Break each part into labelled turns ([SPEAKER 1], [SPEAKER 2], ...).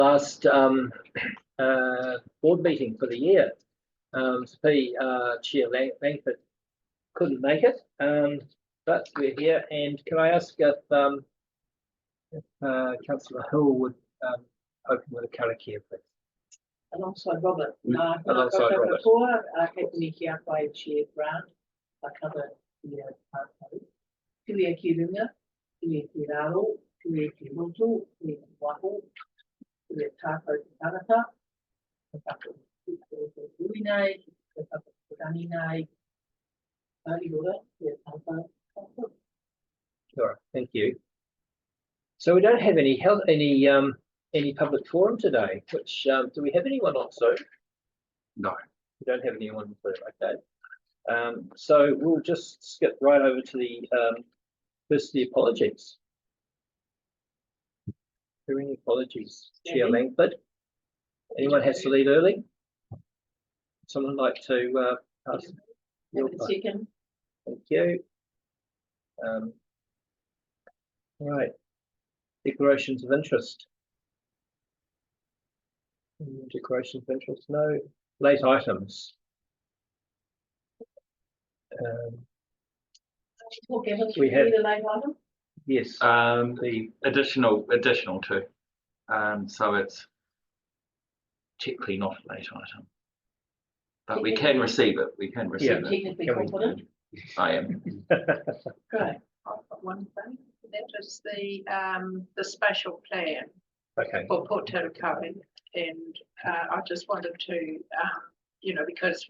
[SPEAKER 1] last board meeting for the year. Chair Langford couldn't make it, but we're here. And can I ask if Councillor Hill would open with a karakia, please?
[SPEAKER 2] Alongside Robert.
[SPEAKER 1] Alongside Robert.
[SPEAKER 2] Before I had me here by Chair Brown, I cover the Tuia ki runga, Tuia ki raro, Tuia ki roto, Tuia ki waho, Tuia tātou ki tangata, tātou ki hui nei, tātou ki rani nei, Rora, Tuia tātou.
[SPEAKER 1] Sure, thank you. So we don't have any public forum today. Which do we have anyone on Zoom?
[SPEAKER 3] No,
[SPEAKER 1] we don't have anyone on Zoom. Okay, so we'll just skip right over to the first the apologies. Are there any apologies? Chair Langford. Anyone has to leave early? Someone like to pass?
[SPEAKER 2] Second.
[SPEAKER 1] Thank you. Right. Declarations of interest. Declarations of interest, no. Late items. We have
[SPEAKER 2] the late item.
[SPEAKER 1] Yes.
[SPEAKER 3] The additional two. So it's technically not a late item, but we can receive it. We can receive it.
[SPEAKER 2] Technically confident.
[SPEAKER 3] I am.
[SPEAKER 2] Great.
[SPEAKER 4] I've got one thing. That is the spatial plan
[SPEAKER 1] Okay.
[SPEAKER 4] for Port Tarakoe, and I just wanted to, because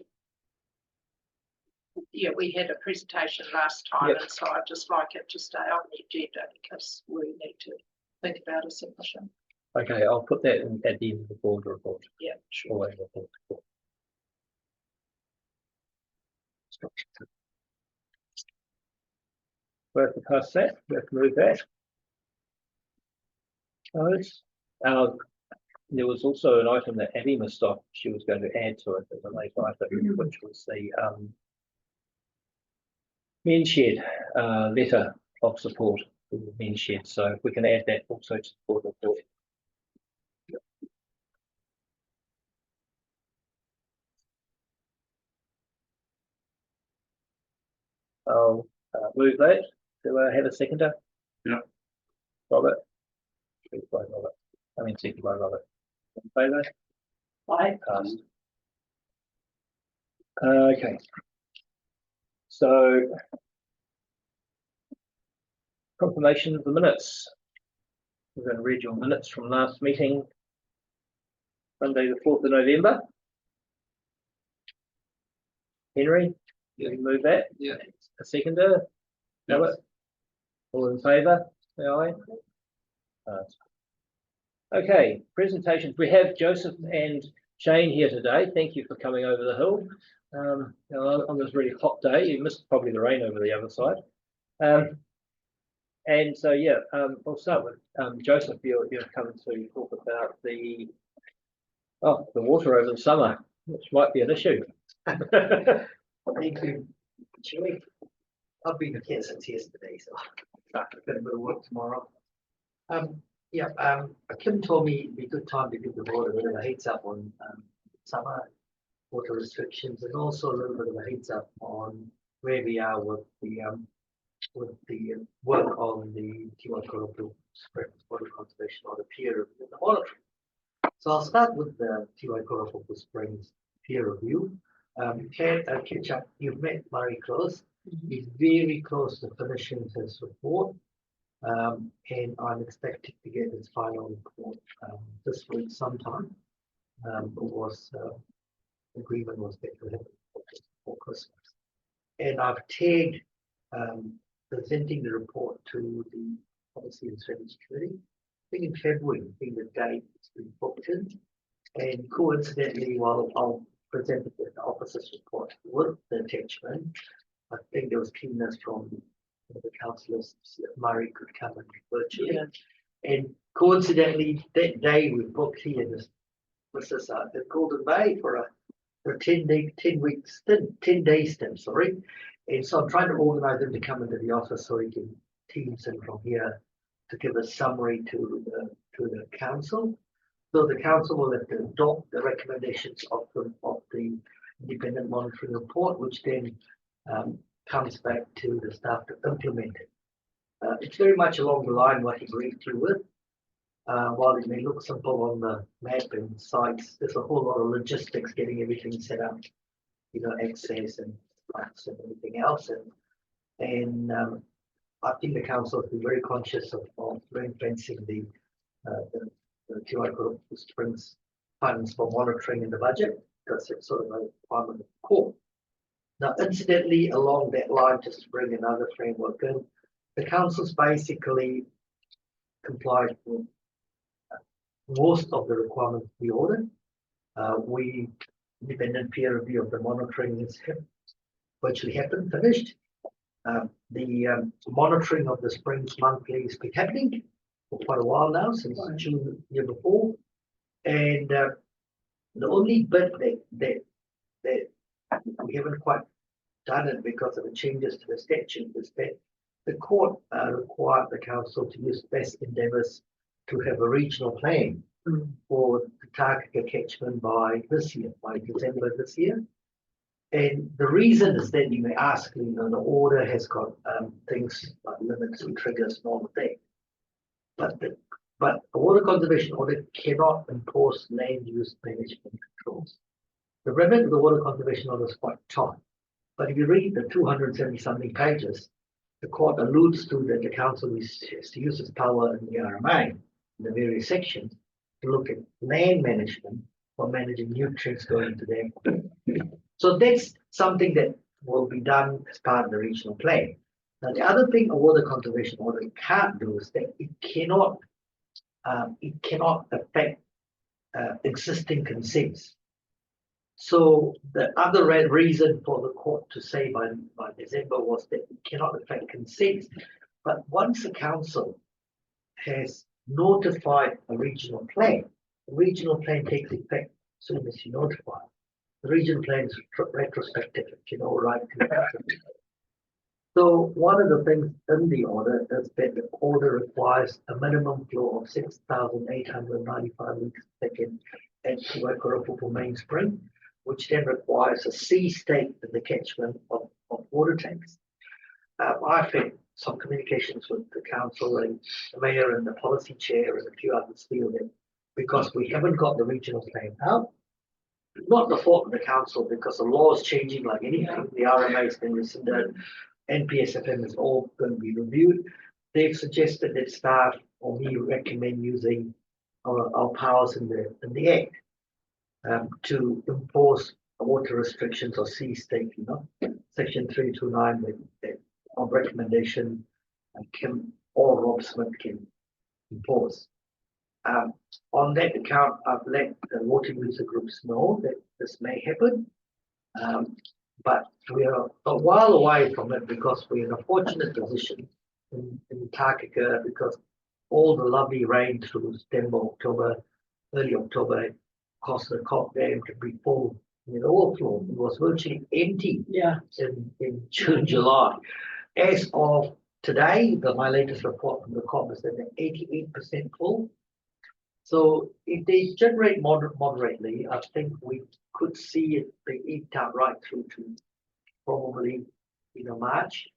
[SPEAKER 4] we had a presentation last time,
[SPEAKER 1] Yep.
[SPEAKER 4] and so I'd just like it to stay on the agenda because we need to think about a submission.
[SPEAKER 1] Okay, I'll put that in at the end of the board report.
[SPEAKER 4] Yeah,
[SPEAKER 1] sure. We have to pass that. We have to move that. There was also an item that Abby missed off. She was going to add to it as a late item, which was the men's shed letter of support for the men's shed. So if we can add that also to the board report. I'll move that. Do I have a seconder?
[SPEAKER 3] Yeah.
[SPEAKER 1] Robert. Seconded by Robert. I mean, seconded by Robert. In favour?
[SPEAKER 2] Aye.
[SPEAKER 1] Passed. Okay. So, confirmation of the minutes. We're going to read your minutes from last meeting, Monday the 4th of November. Henry, you move that?
[SPEAKER 3] Yeah.
[SPEAKER 1] A seconder? Robert? All in favour? Say aye. Passed. Okay, presentations. We have Joseph and Shane here today. Thank you for coming over the hill. On this really hot day, you missed probably the rain over the other side. And so, yeah, we'll start with Joseph. You're coming to talk about the water over the summer, which might be an issue.
[SPEAKER 5] Thank you, Julie. I've been here since yesterday, so I've got a bit of work tomorrow. Kim told me it'd be a good time to give the board a bit of a heads up on summer water restrictions, and also a little bit of a heads up on where we are with the work on the Te Waikato Springs Water Conservation Order peer review and the monitoring. So I'll start with the Te Waikato Springs peer review. Catch up. You've met Murray close. He's very close to finishing his report. And I'm expecting to get his final report this week sometime. Agreement was that to happen before Christmas. And I've tagged presenting the report to the Policy and Strategy Committee. I think in February being the date it's been booked in. And coincidentally, while I'll present the officer's report with the attachment, I think there was keenness from the councillors that Murray could come in virtually. Yeah. And coincidentally, that day we booked here in the Golden Bay for a 10-day stint, sorry. And so I'm trying to organise him to come into the office so he can teams in from here to give a summary to the council. So the council will have to adopt the recommendations of the independent monitoring report, which then comes back to the staff to implement it. It's very much along the line what he briefed you with. While it may look simple on the map and sites, there's a whole lot of logistics getting everything set up, access and rights and everything else. And I think the council has been very conscious of ring fencing the Tiwai Springs funds for monitoring in the budget, because it's sort of a requirement of the court. Now, incidentally, along that line, just to bring another framework in, the council's basically complied with most of the requirements of the audit. We independent peer review of the monitoring is virtually finished. The monitoring of the Springs monthly has been happening for quite a while now, since June the year before. And the only bit that we haven't quite done it because of the changes to the statute is that the court required the council to use best endeavours to have a regional plan for the Takaka catchment by December this year. And the reason is that you may ask, the order has got things like limits and triggers and all of that. But a water conservation order cannot impose land use management controls. The remit of the water conservation order is quite tight. But if you read the 270 something pages, the court alludes to that the council has to use its power in the RMA, in the various sections, to look at land management for managing nutrients going into them. So that's something that will be done as part of the regional plan. Now, the other thing a water conservation order can't do is that it cannot affect existing consents. So the other reason for the court to say by December was that it cannot affect consents. But once the council has notified a regional plan, the regional plan takes effect as soon as you notify. The regional plan is retrospective, right? So one of the things in the order is that the order requires a minimum flow of 6,895 litres per second at Tiwai Main Spring, which then requires a C state in the catchment of water tanks. I've had some communications with the council and the mayor and the policy chair and a few others feel that because we haven't got the regional plan out, not the fault of the council, because the law is changing like anything. The RMA has been rescinded, NPSFM is all going to be reviewed. They've suggested that staff or me recommend using our powers in the Act to impose water restrictions or C state, Section 329 that on recommendation Kim or Rob Smith can impose. On that account, I've let the water user groups know that this may happen, but we are a while away from it because we're in a fortunate position in Takaka, because all the lovely rain through September, October, early October caused the Cock Dam to be full in overflow. It was virtually empty in June, July. As of today, my latest report from the COP is that they're 88% full. So if they generate moderately, I think we could see it being eked out right through to probably March.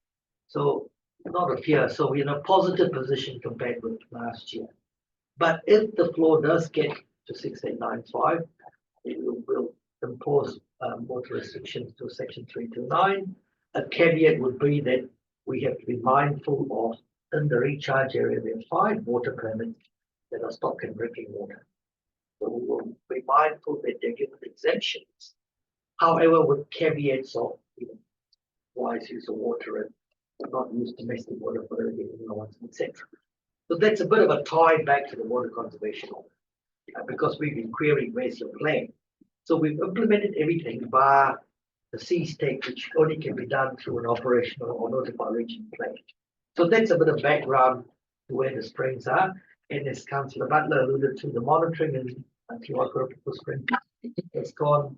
[SPEAKER 5] So not a fear. So we're in a positive position compared with last year. But if the flow does get to 6,895, it will impose water restrictions to Section 329. A caveat would be that we have to be mindful of, in the recharge area, there are 5 water permits that are stock and drinking water. So we will be mindful that they're given exemptions. However, with caveats of wise use of water and not use domestic water for irrigating lawns, etc. So that's a bit of a tie back to the water conservation order, because we've been querying where's your plan. So we've implemented everything bar the C state, which only can be done through an operational or notified regional plan. So that's a bit of background to where the springs are. And as Councillor Butler alluded to, the monitoring in Tiwai Spring has gone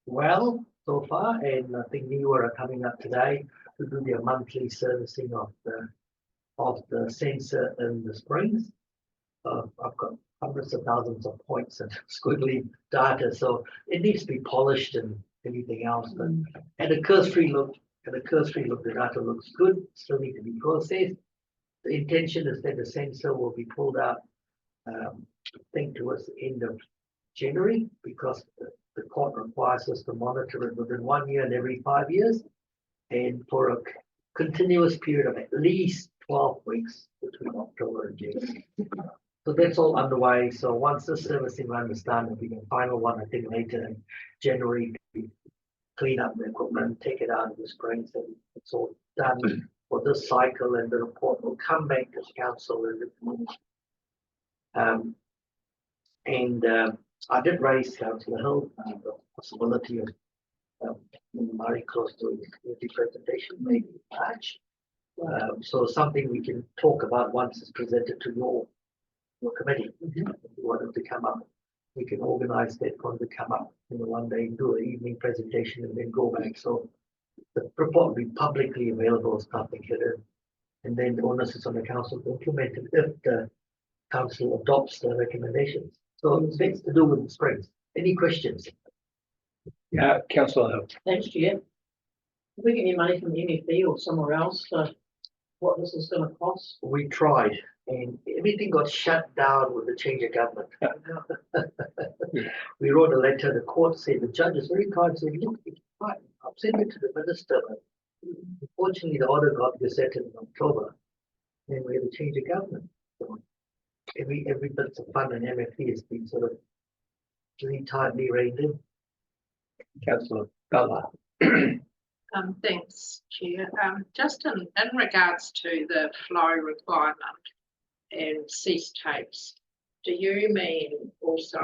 [SPEAKER 5] well so far, and I think NIWA are coming up today to do their monthly servicing of the sensor in the springs. I've got hundreds of thousands of points and squiggly data, so it needs to be polished and everything else. But at a cursory look, the data looks good. Still need to be processed. The intention is that the sensor will be pulled out, I think towards the end of January, because the court requires us to monitor it within 1 year and every 5 years, and for a continuous period of at least 12 weeks between October and January. So that's all underway. So once the servicing run is done, it'll be the final one, I think, later in January, to clean up the equipment, take it out of the springs, and it's all done for this cycle, and the report will come back to council and I did raise Councillor Hill the possibility of Murray close to the presentation, maybe in March. So something we can talk about once it's presented to your committee. If you want it to come up, we can organize that one to come up in one day, do an evening presentation, and then go back. So the report will be publicly available as public hearing, and then the onus is on the council to implement it if the council adopts the recommendations. So it's things to do with the springs. Any questions?
[SPEAKER 1] Yeah, Councillor Hill.
[SPEAKER 2] Thanks, Chair. If we get any money from the MFB or somewhere else for what this is going to cost?
[SPEAKER 5] We tried, and everything got shut down with the change of government. We wrote a letter, the court said, the judge is very kind, said, look, it's fine, I'll send it to the minister. Unfortunately, the order got gazetted in October, and we had to change the government. So every bit of fun in MFP has been sort of really tightly reined in.
[SPEAKER 1] Councillor Bella.
[SPEAKER 4] Thanks, Chair. Just in regards to the flow requirement and cease takes, do you mean also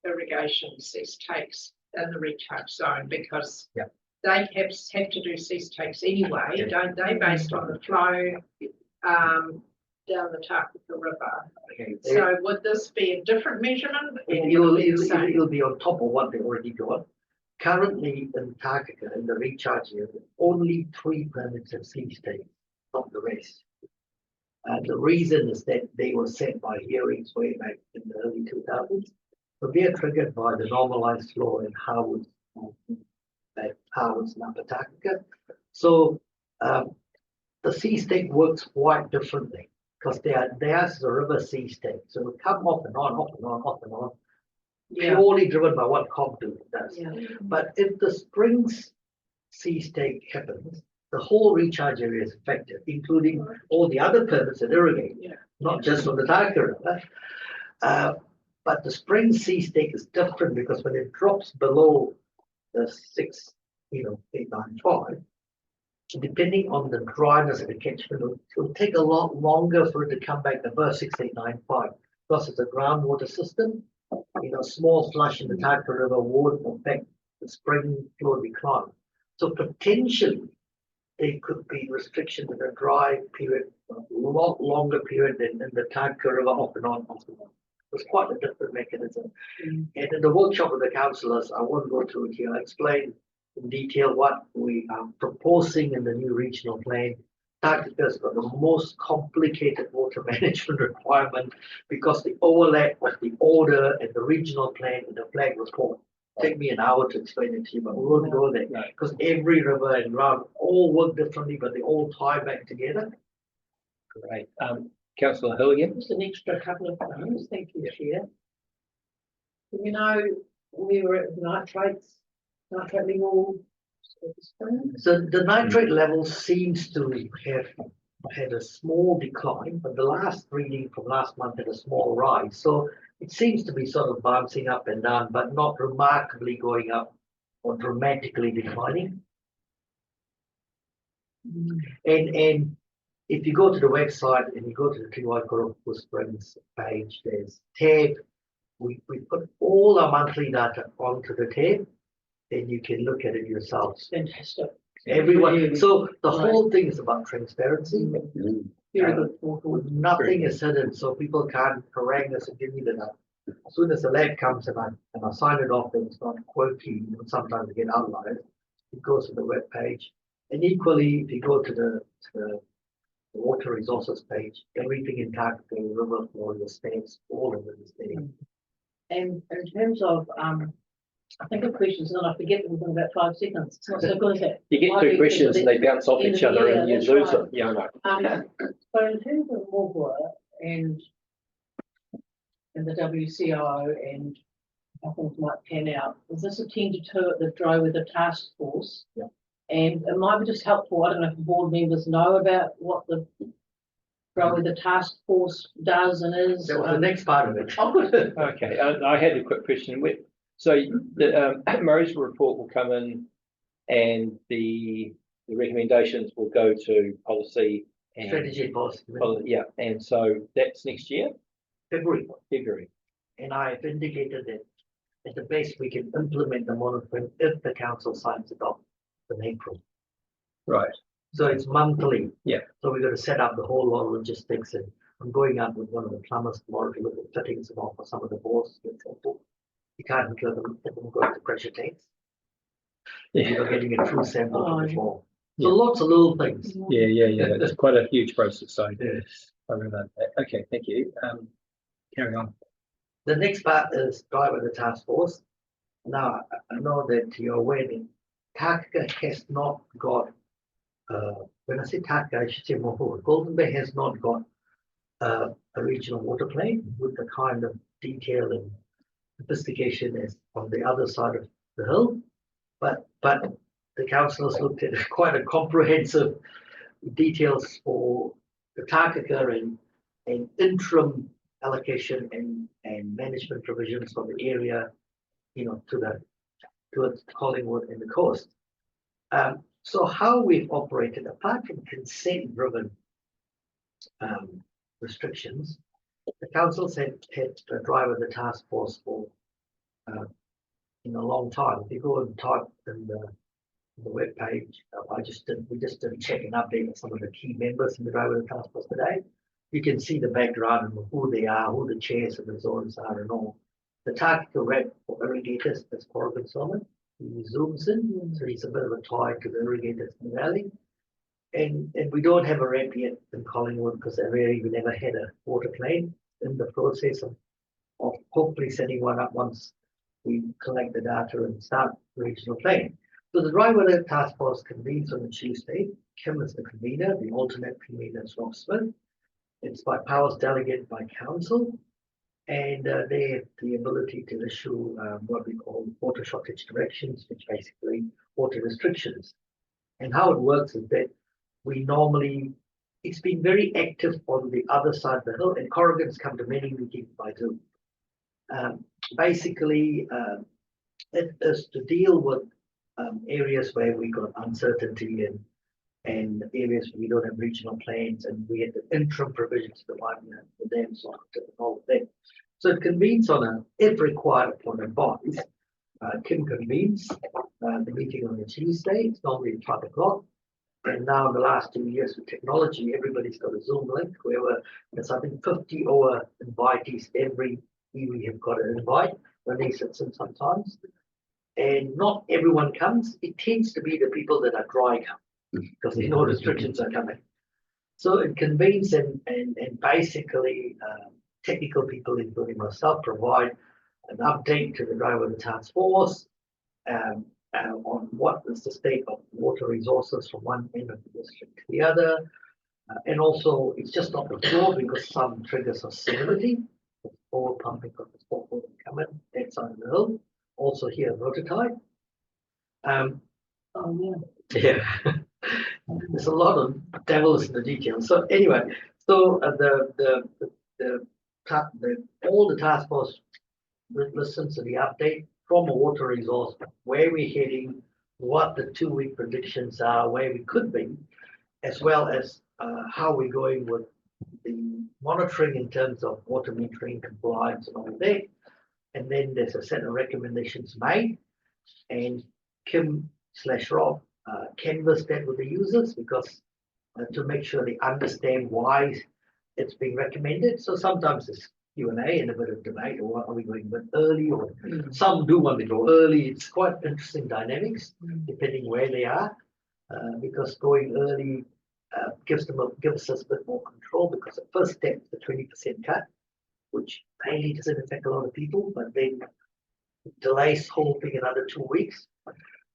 [SPEAKER 4] irrigation cease takes in the recharge zone? Because they have to do cease takes anyway, don't they, based on the flow down the Takaka River?
[SPEAKER 5] Okay.
[SPEAKER 4] So would this be a different measurement?
[SPEAKER 5] It'll be on top of what they already got. Currently in Takaka, in the recharge area, only 3 permits have cease takes, not the rest. The reason is that they were set by hearings way back in the early 2000s. So they are triggered by the normalized flow and Howard's and Upper Takaka. So the cease take works quite differently because there's the river cease take. So it'll come off and on, off and on, off and on. Purely driven by what COP2 does. But if the springs cease take happens, the whole recharge area is affected, including all the other permits that irrigate, not just on the Takaka River. But the spring cease take is different because when it drops below the 895, depending on the dryness of the catchment, it'll take a lot longer for it to come back above 6895 because it's a groundwater system. Small flush in the Takaka River would affect the spring flow decline. So potentially there could be restrictions in a dry period, a lot longer period than in the Takaka River off and on, off and on. It's quite a different mechanism. And in the workshop with the councillors, I won't go through it here. I explain in detail what we are proposing in the new regional plan. Takaka's got the most complicated water management requirement because the overlap of the order and the regional plan and the flag report. Take me an hour to explain it to you, but we won't go there because every river and route all work differently, but they all tie back together.
[SPEAKER 1] Great. Councillor Hill again.
[SPEAKER 2] Just an extra couple of things. Thank you, Chair. We know we were at nitrate level.
[SPEAKER 5] So the nitrate level seems to have had a small decline, but the last reading from last month had a small rise. So it seems to be sort of bouncing up and down, but not remarkably going up or dramatically declining. And if you go to the website and you go to the Te Waikaremoku Springs page, there's tab. We put all our monthly data onto the tab, and you can look at it yourselves.
[SPEAKER 2] Fantastic.
[SPEAKER 5] Everyone. So the whole thing is about transparency. Nothing is hidden, so people can't harangue us and give me the data. As soon as the lab comes and I sign it off, and it's not quirky. Sometimes we get outliers. It goes to the web page. And equally, if you go to the the water resources page, everything in Tarka River, all the states, all of it is there.
[SPEAKER 2] And in terms of, I think of questions, and I forget them within about 5 seconds. It's not so good, is it?
[SPEAKER 1] You get
[SPEAKER 2] Why
[SPEAKER 1] two
[SPEAKER 2] do-
[SPEAKER 1] questions and they bounce off
[SPEAKER 2] end
[SPEAKER 1] each
[SPEAKER 2] of the
[SPEAKER 1] other
[SPEAKER 2] year,
[SPEAKER 1] and you
[SPEAKER 2] that's
[SPEAKER 1] lose
[SPEAKER 2] right.
[SPEAKER 1] them. Yeah, I know.
[SPEAKER 2] So in terms of Mohua and the WCO and how things might pan out, is this attended to at the Dry Weather Task Force?
[SPEAKER 5] Yeah.
[SPEAKER 2] And it might be just helpful, I don't know if the board members know about what the Dry Weather Task Force does and is.
[SPEAKER 5] That was the next part of it.
[SPEAKER 2] Oh, good.
[SPEAKER 1] Okay, I had a quick question. So the Murray's report will come in and the recommendations will go to policy and
[SPEAKER 5] Strategy and policy,
[SPEAKER 1] yeah, and so that's next year,
[SPEAKER 5] February.
[SPEAKER 1] February.
[SPEAKER 5] And I've indicated that at the best we can implement the monitoring if the council signs it off in April.
[SPEAKER 1] Right.
[SPEAKER 5] So it's monthly.
[SPEAKER 1] Yeah.
[SPEAKER 5] So we've got to set up the whole lot of logistics, and I'm going up with one of the plumbers tomorrow to look at fittings and all for some of the bores. You can't let them go into pressure tanks. You're getting a true sample from the bore. So
[SPEAKER 1] Yeah.
[SPEAKER 5] lots of little things.
[SPEAKER 1] Yeah. It's quite a huge process. So
[SPEAKER 5] Yes.
[SPEAKER 1] I remember that. Okay, thank you. Carry on.
[SPEAKER 5] The next part is Dry Weather Task Force. Now, I know that you're aware that Tarka has not got, when I say Tarka, I should say Mohua. Golden Bay has not got a regional water plan with the kind of detail and sophistication as on the other side of the hill. But the councillors looked at quite a comprehensive details for the Tarka and interim allocation and management provisions for the area, towards Collingwood and the coast. So how we've operated, apart from consent-driven restrictions, the council's had a Dry Weather Task Force for in a long time. If you go and type in the web page, we just did check and update on some of the key members in the Dry Weather Task Force today. You can see the background and who they are, who the chairs and the zones are and all. The Tarka rep for irrigators is Corrigan Solomon. He zooms in, so he's a bit of a tie to the irrigators in the valley. And we don't have a rep yet in Collingwood because we never had a water plan in the process of hopefully setting one up once we collect the data and start the regional plan. So the Dry Weather Task Force convenes on a Tuesday. Kim is the convener, the alternate convener is Rob Smith. It's by powers delegated by council, and they have the ability to issue what we call water shortage directions, which basically water restrictions. And how it works is that it's been very active on the other side of the hill, and Corrigan's come to many meetings by Zoom. Basically, it is to deal with areas where we got uncertainty and areas where we don't have regional plans, and we had the interim provisions for the dams on and all of that. So it convenes on a, if required upon advice. Kim convenes the meeting on a Tuesday. It's normally at 5 o'clock. And now in the last 2 years with technology, everybody's got a Zoom link. It's I think 50 over invitees every year we have got an invite. Renee sits in sometimes. And not everyone comes. It tends to be the people that are dry come because there's no restrictions are coming. So it convenes and basically technical people, including myself, provide an update to the Dry Weather Task Force on what is the state of water resources from one end of the district to the other. And also, it's just not the floor because some triggers of salinity, over pumping of the sport water come in that side of the hill. Also here, water tide. Yeah. There's a lot of devils in the details. So anyway, so all the task force listens to the update from a water resource, where we're heading, what the 2-week predictions are, where we could be, as well as how we're going with the monitoring in terms of water metering compliance and all that. And then there's a set of recommendations made, and Kim/Rob canvass that with the users because to make sure they understand why it's being recommended. So sometimes it's Q&A and a bit of debate, or are we going a bit early, or some do want to go early. It's quite interesting dynamics depending where they are, because going early gives us a bit more control, because the first step is the 20% cut, which mainly doesn't affect a lot of people, but then delays the whole thing another 2 weeks.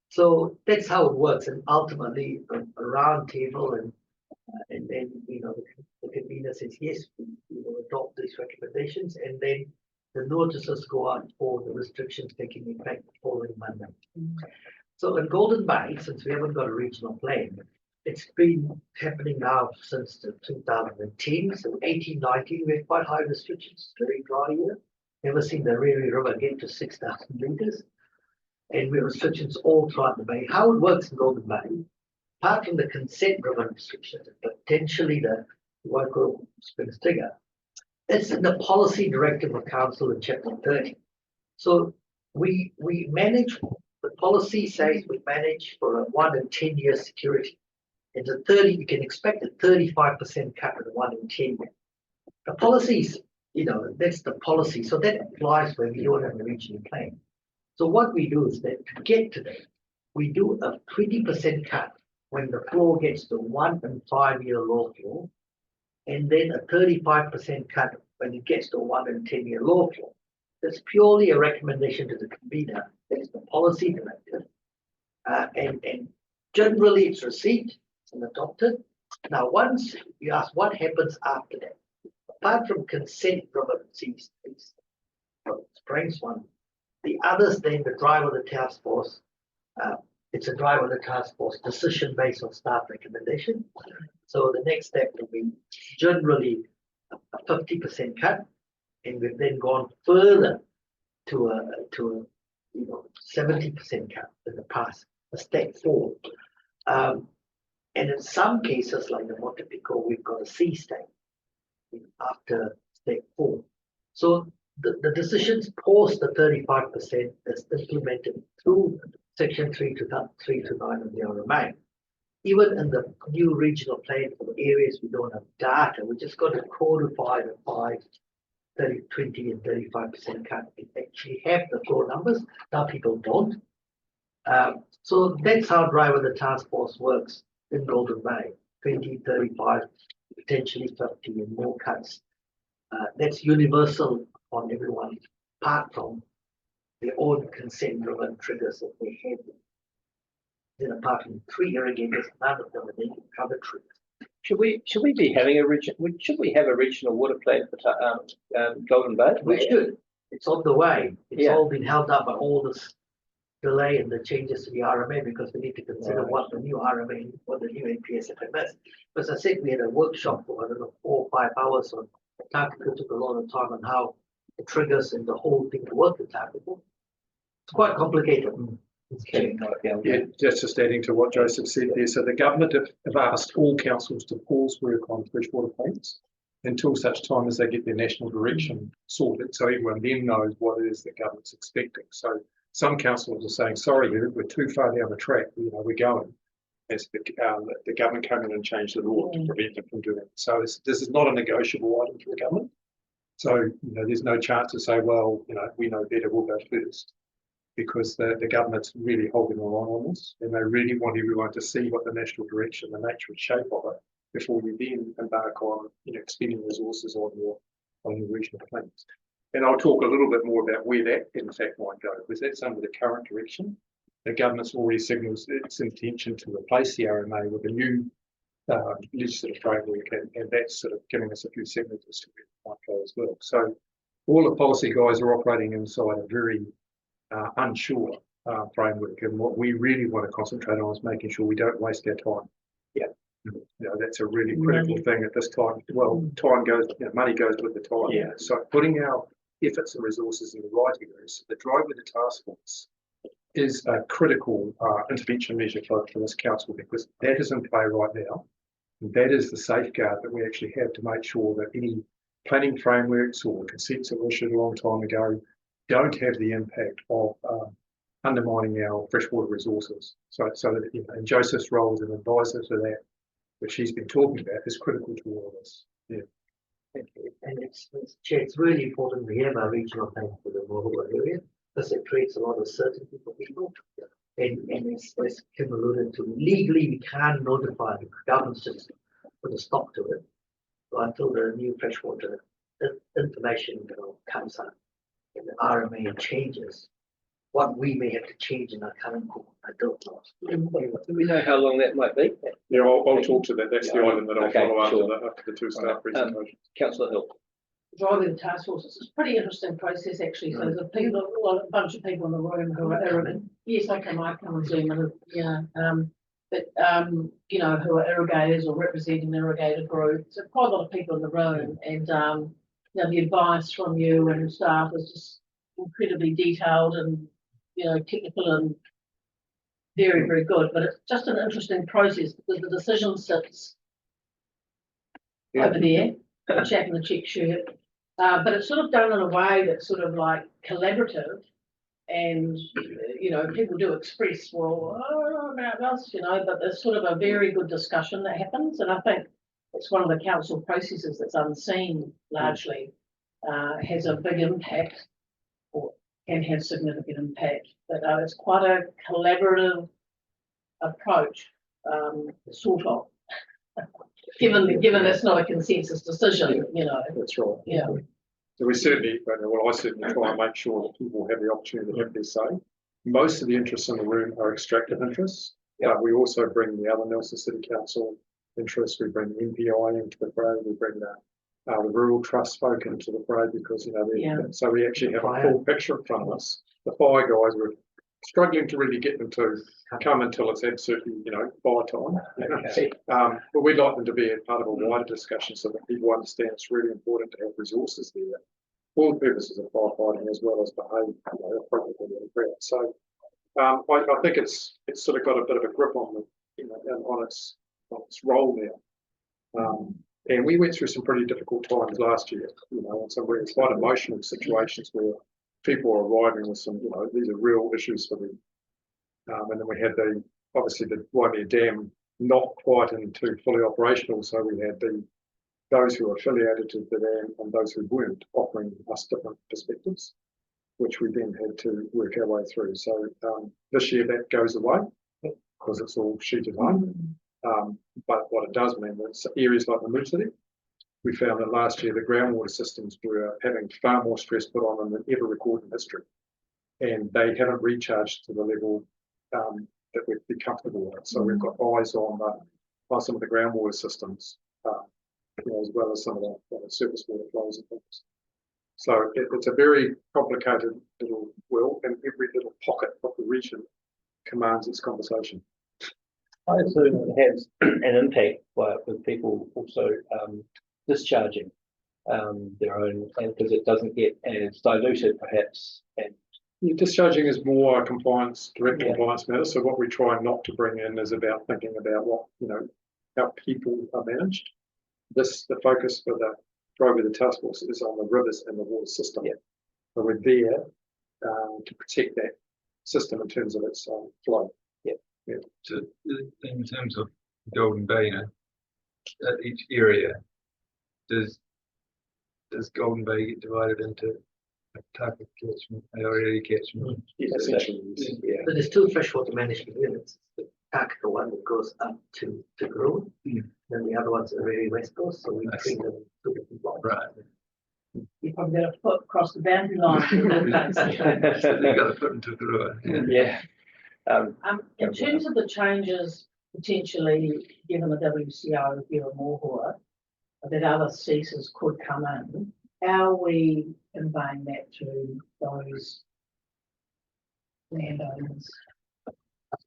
[SPEAKER 5] So that's how it works, and ultimately a round table, and then the convener says yes, we will adopt these recommendations, and then the notices go out for the restrictions taking effect the following Monday. So in Golden Bay, since we haven't got a regional plan, it's been happening now since 2010. So 18, 19, we had quite high restrictions, very dry year. Never seen the Riri River get to 6,000 litres. And we have restrictions all throughout the bay. How it works in Golden Bay, apart from the consent driven restrictions, potentially the Waikato Springs Digger, it's in the policy directive of council in chapter 30. So we manage, the policy says we manage for a 1 in 10 year security. And the 30, you can expect a 35% cut in 1 in 10 year. The policies, that's the policy. So that applies when we don't have a regional plan. So what we do is that to get to that, we do a 20% cut when the floor gets to 1 in 5 year low floor, and then a 35% cut when it gets to 1 in 10 year low floor. That's purely a recommendation to the convener. That's the policy directive. And generally it's received and adopted. Now, once you ask what happens after that, apart from consent driven seas, Springs one, the others, then the drive of the task force, it's a drive of the task force decision based on staff recommendation. So the next step will be generally a 50% cut, and we've then gone further to a 70% cut in the past, a step forward. And in some cases, like the Monte Pico, we've got a C step after step 4. So the decisions post the 35% is implemented through section 3 to 9 of the RMA. Even in the new regional plan for areas we don't have data, we just got to codify the 5, 30, 20 and 35% cut. We actually have the floor numbers. Now people don't. So that's how drive of the task force works in Golden Bay. 20, 35, potentially 50 and more cuts. That's universal on everyone, apart from their own consent-driven triggers that they have. Then apart from 3 irrigators, none of them are then covered triggers.
[SPEAKER 1] Should we be having should we have a regional water plan for Golden Bay?
[SPEAKER 5] We should. It's on the way. It's all been held up by all this delay and the changes to the RMA, because we need to consider what the new RMA, what the new NPSFM is. As I said, we had a workshop for 4 or 5 hours on Takako. Took a lot of time on how the triggers and the whole thing work in Takako. It's quite complicated.
[SPEAKER 6] Yeah, just adding to what Joseph said there. So the government have asked all councils to pause work on freshwater plans until such time as they get their national direction sorted, so everyone then knows what it is the government's expecting. So some councils are saying, sorry, we're too far down the track, we're going, as the government come in and change the law to prevent them from doing it. So this is not a negotiable item for the government. So there's no chance to say, well, we know better, we'll go first, because the government's really holding the line on this, and they really want everyone to see what the national direction, the nature and shape of it, before you then embark on expending resources on your regional plans. And I'll talk a little bit more about where that in fact might go, because that's under the current direction. The government's already signalled its intention to replace the RMA with a new legislative framework, and that's sort of giving us a few signals as to where it might go as well. So all the policy guys are operating inside a very unsure framework, and what we really want to concentrate on is making sure we don't waste our time. That's a really critical thing at this time. Well, time goes, money goes with the time.
[SPEAKER 1] Yeah.
[SPEAKER 6] So putting our efforts and resources in the right areas, the drive with the task force is a critical intervention measure for this council, because that is in play right now. And that is the safeguard that we actually have to make sure that any planning frameworks or consents that were issued a long time ago don't have the impact of undermining our freshwater resources. So that, and Joseph's role as an advisor to that, which she's been talking about, is critical to all of this. Yeah.
[SPEAKER 5] Thank you. And it's really important we have a regional plan for the rural area, because it creates a lot of certainty for people. And as Kim alluded to, legally we can't notify, the government's just put a stop to it. So until the new freshwater information, comes up and the RMA changes, what we may have to change in our current code, I don't know.
[SPEAKER 1] Do we know how long that might be?
[SPEAKER 6] Yeah, I'll talk to that. That's the
[SPEAKER 1] Yeah.
[SPEAKER 6] item that I'll
[SPEAKER 1] Okay,
[SPEAKER 6] follow
[SPEAKER 1] sure.
[SPEAKER 6] after the two staff presentations.
[SPEAKER 1] Councillor Hill.
[SPEAKER 2] Driving the task forces, it's a pretty interesting process actually, so there's a bunch of people in the room who are, yes, I come on Zoom, and, yeah, but, who are irrigators or representing the irrigator group, so quite a lot of people in the room, and, the advice from you and staff is just incredibly detailed and, technical and very, very good, but it's just an interesting process, because the decision sits over there, the chap in the check shirt. But it's sort of done in a way that's sort of like collaborative, and people do express, well, about this, but there's sort of a very good discussion that happens, and I think it's one of the council processes that's unseen largely, has a big impact, or can have significant impact. But it's quite a collaborative approach, sort of. Given it's not a consensus decision,
[SPEAKER 6] That's right.
[SPEAKER 2] Yeah.
[SPEAKER 6] So we certainly, I certainly try and make sure that people have the opportunity to have their say. Most of the interests in the room are extractive interests. But we also bring the other Nelson City Council interests. We bring the MPI into the fray. We bring the Rural Trust folk into the fray, because so we actually have a full picture in front of us. The fire guys were struggling to really get them to come until it's absolutely, fire time.
[SPEAKER 1] Okay.
[SPEAKER 6] But we'd like them to be a part of a wider discussion, so that people understand it's really important to have resources there for the purposes of firefighting, as well as behave appropriately in threat. So I think it's sort of got a bit of a grip on the, on its role now. And we went through some pretty difficult times last year, and some really quite emotional situations where people are arriving with some, these are real issues for them. And then we had obviously the Waimea Dam not quite into fully operational, so we had those who are affiliated to the dam and those who weren't, offering us different perspectives, which we then had to work our way through. So this year that goes away, because it's all sheeted home. But what it does mean is areas like the Mood City, we found that last year the groundwater systems were having far more stress put on them than ever recorded in history, and they haven't recharged to the level that we'd be comfortable with. So we've got eyes on some of the groundwater systems, as well as some of the surface water flows and things. So it's a very complicated little world, and every little pocket of the region commands its conversation.
[SPEAKER 1] I assume it has an impact with people also discharging their own, because it doesn't get as diluted perhaps. And
[SPEAKER 6] discharging is more a direct compliance matter. So what we try not to bring in is about thinking about what, how people are managed. The focus for the drive of the task force is on the rivers and the water system. So we're there to protect that system in terms of its flow.
[SPEAKER 7] So in terms of Golden Bay, at each area, does Golden Bay get divided into a type of catchment, area catchment?
[SPEAKER 1] essentially,
[SPEAKER 5] But there's still freshwater management units. The Takaka one that goes up to Grove, then the other ones are really West Coast, so we treat them two different blocks.
[SPEAKER 7] Right.
[SPEAKER 2] You probably got to put across the boundary line.
[SPEAKER 7] So they got to put into Grove.
[SPEAKER 1] Yeah.
[SPEAKER 2] In terms of the changes potentially given the WCO here in Mohua, that other ceases could come in, how are we conveying that to those landowners?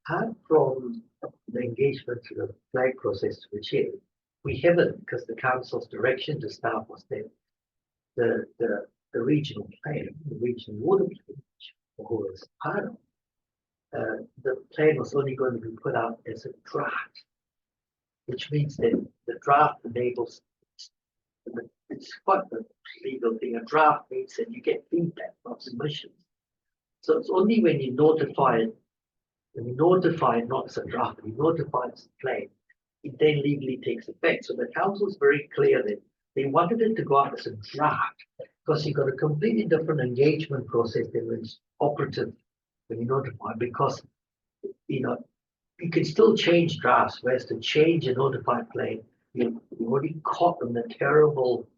[SPEAKER 5] Apart from the engagement to the flag process to the chair, we haven't, because the council's direction to staff was that the regional plan, the regional water plan, who was part of, the plan was only going to be put out as a draft, which means that the draft enables, it's quite a legal thing. A draft means that you get feedback from submissions. So it's only when you notify it, not as a draft, you notify it as a plan, it then legally takes effect. So the council is very clear that they wanted it to go out as a draft, because you've got a completely different engagement process than when it's operative when you notify, because you can still change drafts, whereas to change a notified plan, you're already caught in the terrible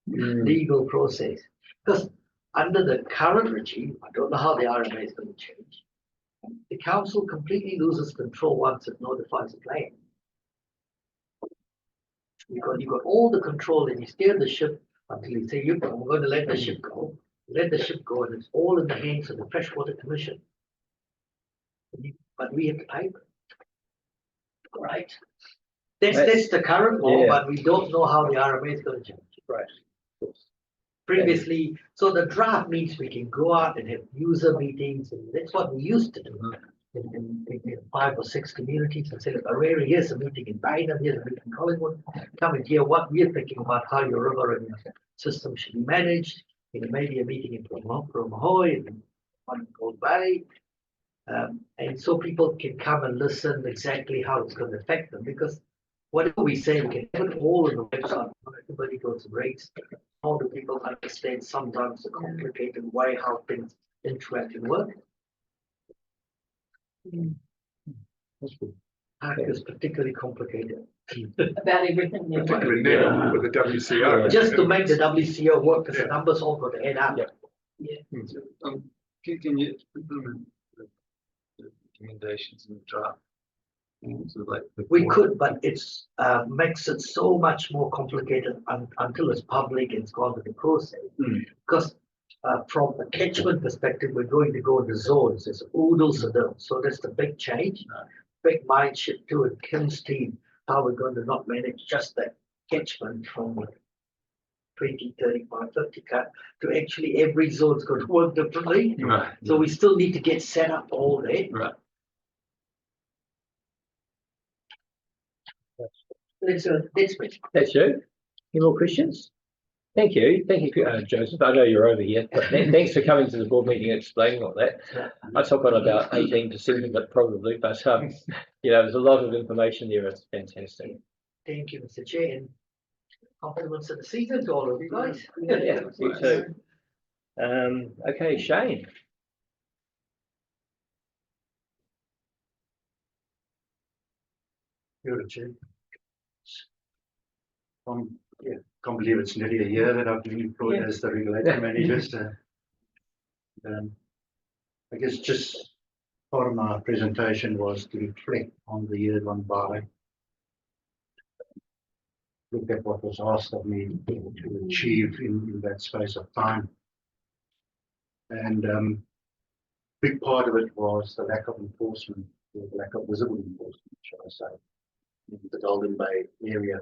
[SPEAKER 5] legal process. Because under the current regime, I don't know how the RMA is going to change. The council completely loses control once it notifies a claim. You've got all the control and you steer the ship until you say, I'm going to let the ship go. Let the ship go, and it's all in the hands of the Freshwater Commission. But we have to pay. Right. That's the current law,
[SPEAKER 1] Yeah.
[SPEAKER 5] but we don't know how the RMA is going to change.
[SPEAKER 1] Right.
[SPEAKER 5] Previously, so the draft means we can go out and have user meetings, and that's what we used to do in 5 or 6 communities and say, look, Arera, here's a meeting in Bynum, here's a meeting in Collingwood, come and hear what we're thinking about how your river and your system should be managed. Maybe a meeting in Promahoy and one in Gold Valley. And so people can come and listen exactly how it's going to affect them, because whatever we say, we can have it all on the website. Everybody goes and rates. How do people understand sometimes the complicated way how things interact and work? Park is particularly complicated.
[SPEAKER 2] About everything. Yeah.
[SPEAKER 6] Particularly now with the WCO.
[SPEAKER 5] Just to make the WCO work, because the numbers all got to add up.
[SPEAKER 1] Yeah.
[SPEAKER 7] Can you implement the recommendations in the draft? So like
[SPEAKER 5] We could, but it's makes it so much more complicated until it's public and it's gone to the process. Because from a catchment perspective, we're going to go into zones. It's oodles of them. So that's the big change. Big mind shift to it. Kim's team, how we're going to not manage just that catchment from 20, 35, 50 cut to actually every zone's going to work differently.
[SPEAKER 3] Right.
[SPEAKER 5] So we still need to get set up all that.
[SPEAKER 3] Right.
[SPEAKER 5] That's me.
[SPEAKER 1] That's you. Any more questions? Thank you, Joseph. I know you're over here, but thanks for coming to the board meeting and explaining all that. I took on about 18% of it probably, but there's a lot of information there. It's fantastic.
[SPEAKER 5] Thank you, Mr. Chair, and compliments of the season to all of you guys.
[SPEAKER 1] Yeah, you too. Okay, Shane.
[SPEAKER 8] You're a Chair. Can't believe it's nearly a year that I've been employed as the regulator manager. So, I guess just part of my presentation was to reflect on the year gone by. Look at what was asked of me to achieve in that space of time. And big part of it was the lack of enforcement, or the lack of visible enforcement, shall I say, in the Golden Bay area.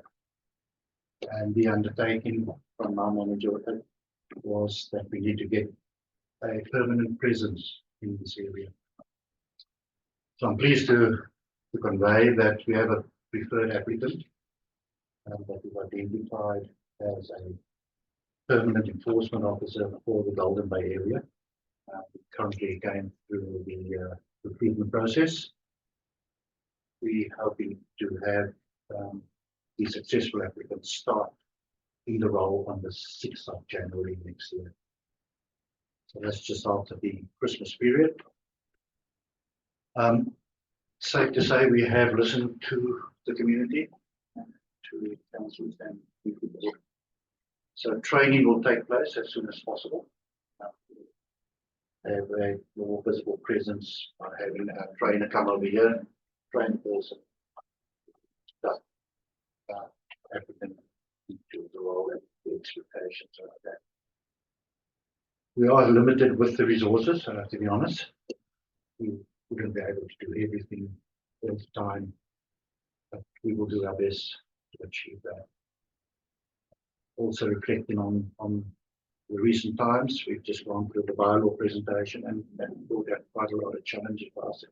[SPEAKER 8] And the undertaking from my manager was that we need to get a permanent presence in this area. So I'm pleased to convey that we have a preferred applicant that we've identified as a permanent enforcement officer for the Golden Bay area. Currently going through the recruitment process. We're hoping to have the successful applicants start in the role on the 6th of January next year. So that's just after the Christmas period. Safe to say we have listened to the community, to the councils and people. So training will take place as soon as possible. Have a more visible presence by having a trainer come over here, train the person. Everything into the role and the expectations like that. We are limited with the resources, to be honest. We wouldn't be able to do everything all the time, but we will do our best to achieve that. Also reflecting on the recent times, we've just gone through the bylaw presentation and brought out quite a lot of challenges for us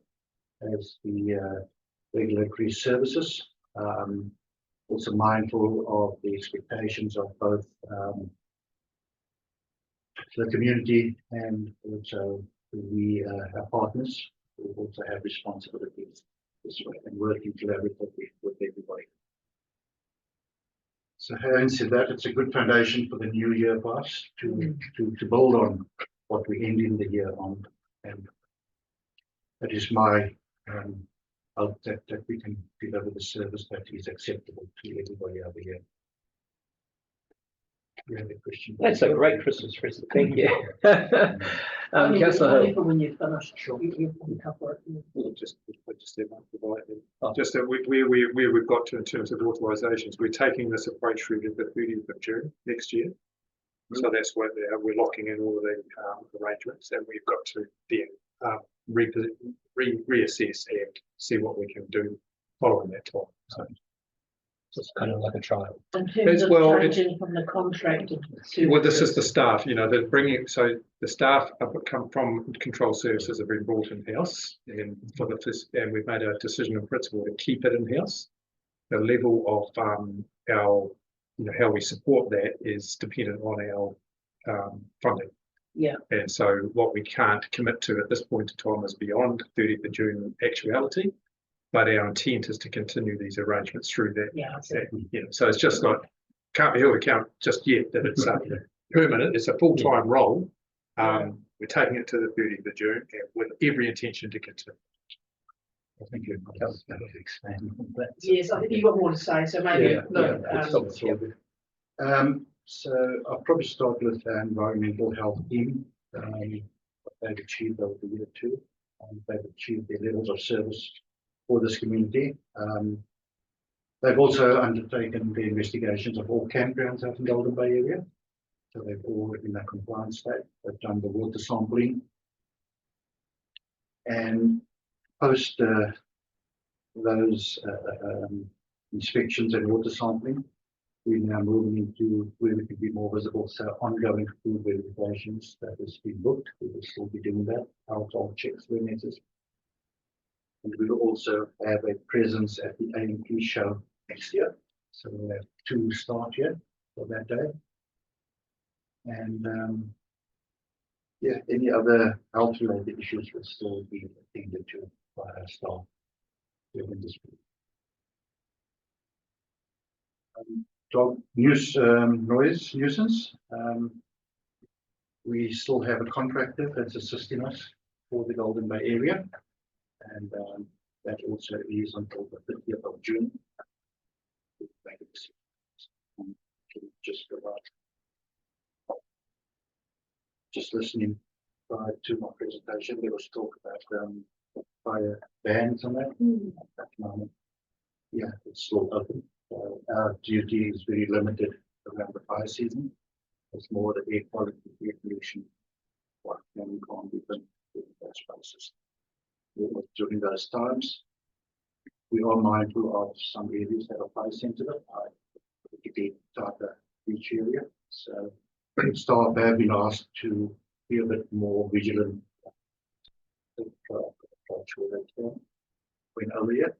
[SPEAKER 8] as the regulatory services. Also mindful of the expectations of both the community and also our partners who also have responsibilities this way and working collaboratively with everybody. So having said that, it's a good foundation for the new year for us to build on what we end in the year on, and that is my hope that we can deliver the service that is acceptable to everybody over here. You have a question?
[SPEAKER 1] That's a great Christmas present. Thank you.
[SPEAKER 2] Only
[SPEAKER 1] Councillor
[SPEAKER 2] only
[SPEAKER 1] Hill.
[SPEAKER 2] for when you finish.
[SPEAKER 5] Sure.
[SPEAKER 2] You can cover it.
[SPEAKER 6] We'll just step up the right then.
[SPEAKER 1] Oh.
[SPEAKER 6] Just that where we've got to in terms of authorisations, we're taking this approach through to the 30th of June next year. So that's why we're locking in all of the arrangements, and we've got to then reassess and see what we can do following that time. So
[SPEAKER 1] It's kind of like a trial.
[SPEAKER 2] In terms of
[SPEAKER 6] well,
[SPEAKER 2] changing from the contracted to.
[SPEAKER 6] well, this is the staff, you know, they're bringing, so the staff have come from control services have been brought in-house, and for the first, and we've made a decision in principle to keep it in-house. The level of our, you know, how we support that is dependent on our funding.
[SPEAKER 2] Yeah.
[SPEAKER 6] And so what we can't commit to at this point in time is beyond 30th of June actuality, but our intent is to continue these arrangements through that.
[SPEAKER 2] Yeah.
[SPEAKER 6] You know, so it's just like, can't be held account just yet that it's permanent, it's a full-time role. We're taking it to the 30th of June and with every intention to continue.
[SPEAKER 8] I think you've got to expand on that.
[SPEAKER 2] Yes, I think you've got more to say, so maybe,
[SPEAKER 1] Yeah,
[SPEAKER 2] look,
[SPEAKER 1] it's obvious, yeah.
[SPEAKER 8] So I'll probably start with the environmental health team. What they've achieved over the year too. They've achieved their levels of service for this community. They've also undertaken the investigations of all campgrounds out in the Golden Bay area. So they've all in a compliance state. They've done the water sampling. And post those inspections and water sampling, we're now moving into where we can be more visible. So ongoing food verifications that has been booked, we will still be doing that. Alcohol checks where necessary. And we will also have a presence at the AMP show next year. So we'll have 2 start here for that day. And yeah, any other health related issues will still be attended to by our staff during this week. Dog noise nuisance. We still have a contractor that's assisting us for the Golden Bay area, and that also is until the 30th of June. Just listening prior to my presentation, there was talk about fire bans on that. At the moment, yeah, it's still open. Our duty is very limited around the fire season. It's more the air quality, air pollution, what can we can't be done in those spaces. During those times, we are mindful of some areas that are fire sensitive, particularly Tata Beach area. So staff have been asked to be a bit more vigilant when over here.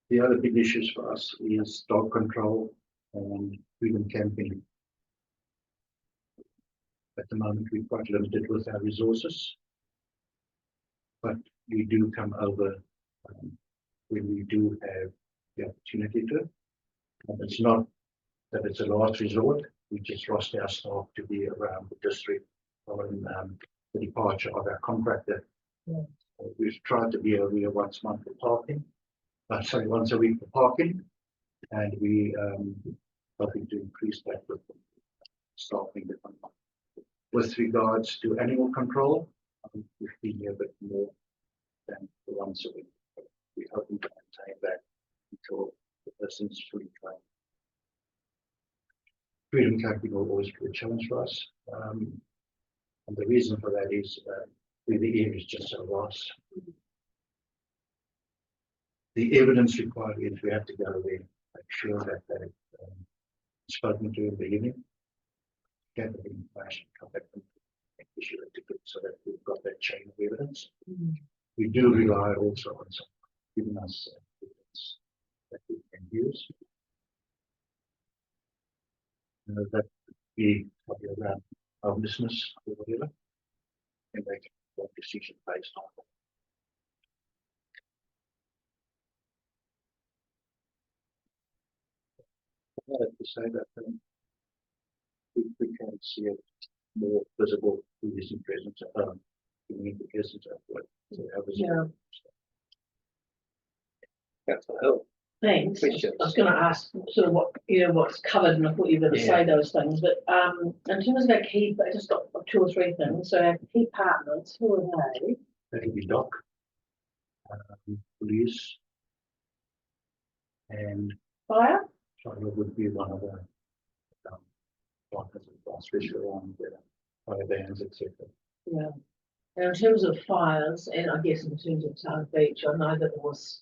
[SPEAKER 8] The other big issues for us is dog control and freedom camping. At the moment, we're quite limited with our resources, but we do come over when we do have the opportunity to. And it's not that it's a last resort. We just roster our staff to be around the district following the departure of our contractor.
[SPEAKER 2] Yeah.
[SPEAKER 8] We've tried to be over here once a month for parking. Once a week for parking, and we hoping to increase that with staffing. With regards to animal control, we've been here a bit more than the once a week. We're hoping to maintain that until the person's fully trained. Freedom camping will always be a challenge for us, and the reason for that is the area is just so vast. The evidence required is we have to go there, make sure that they've spoken to in the evening, get the information, come back and issue a ticket so that we've got that chain of evidence. We do rely also on some giving us evidence that we can use. That would be probably around our business or whatever, and make a decision based on that. I have to say that we can see it more visible who is in presence at home. the essence of what.
[SPEAKER 2] Yeah.
[SPEAKER 1] Councillor Hill.
[SPEAKER 2] Thanks.
[SPEAKER 1] Questions?
[SPEAKER 2] I was going to ask sort of what, what's covered, and I thought you were going to say those things, but in terms of our key, I just got 2 or 3 things. So our key partners, who are they?
[SPEAKER 8] That will be DOC, police, and
[SPEAKER 2] Fire?
[SPEAKER 8] China would be one of the partners, especially around the fire bans, etc.
[SPEAKER 2] Yeah. And in terms of fires, and I guess in terms of Town Beach, I know that there was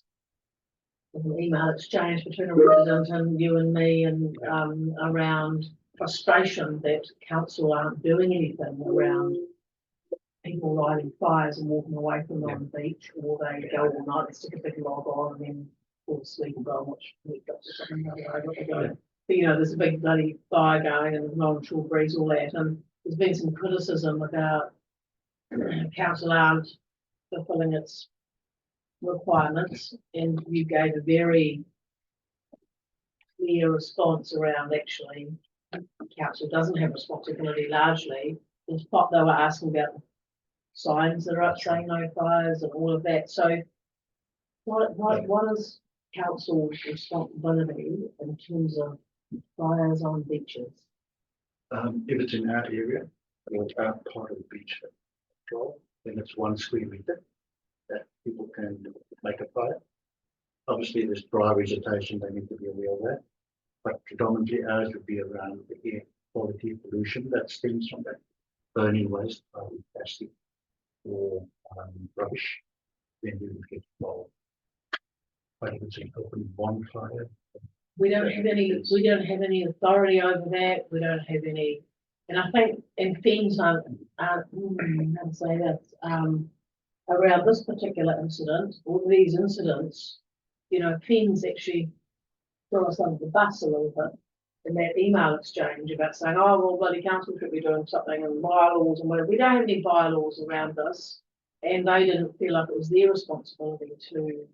[SPEAKER 2] an email exchange between a resident and you and me, and around frustration that council aren't doing anything around people lighting fires and walking away from them on the beach, or they go all night, they stick a big log on and then fall asleep and go and watch Netflix or something. I don't know what they're doing. But there's a big bloody fire going and no one shore breeze, all that. And there's been some criticism about council aren't fulfilling its requirements, and you gave a very clear response around actually council doesn't have responsibility largely. In fact, they were asking about signs that are up saying no fires and all of that. So what is council's responsibility in terms of fires on beaches?
[SPEAKER 8] If it's in our area or our part of the beach control, then it's 1 square meter that people can make a fire. Obviously, there's dry vegetation, they need to be aware of that. But predominantly ours would be around the air quality pollution that stems from that burning waste, plastic or rubbish, then we would get involved. But if it's an open bonfire,
[SPEAKER 2] We don't have any authority over that. We don't have any, and I think in things how to say that, around this particular incident, or these incidents, Finn's actually throw us under the bus a little bit in that email exchange about saying, oh, well, bloody council should be doing something and bylaws and whatever. We don't have any bylaws around this, and they didn't feel like it was their responsibility to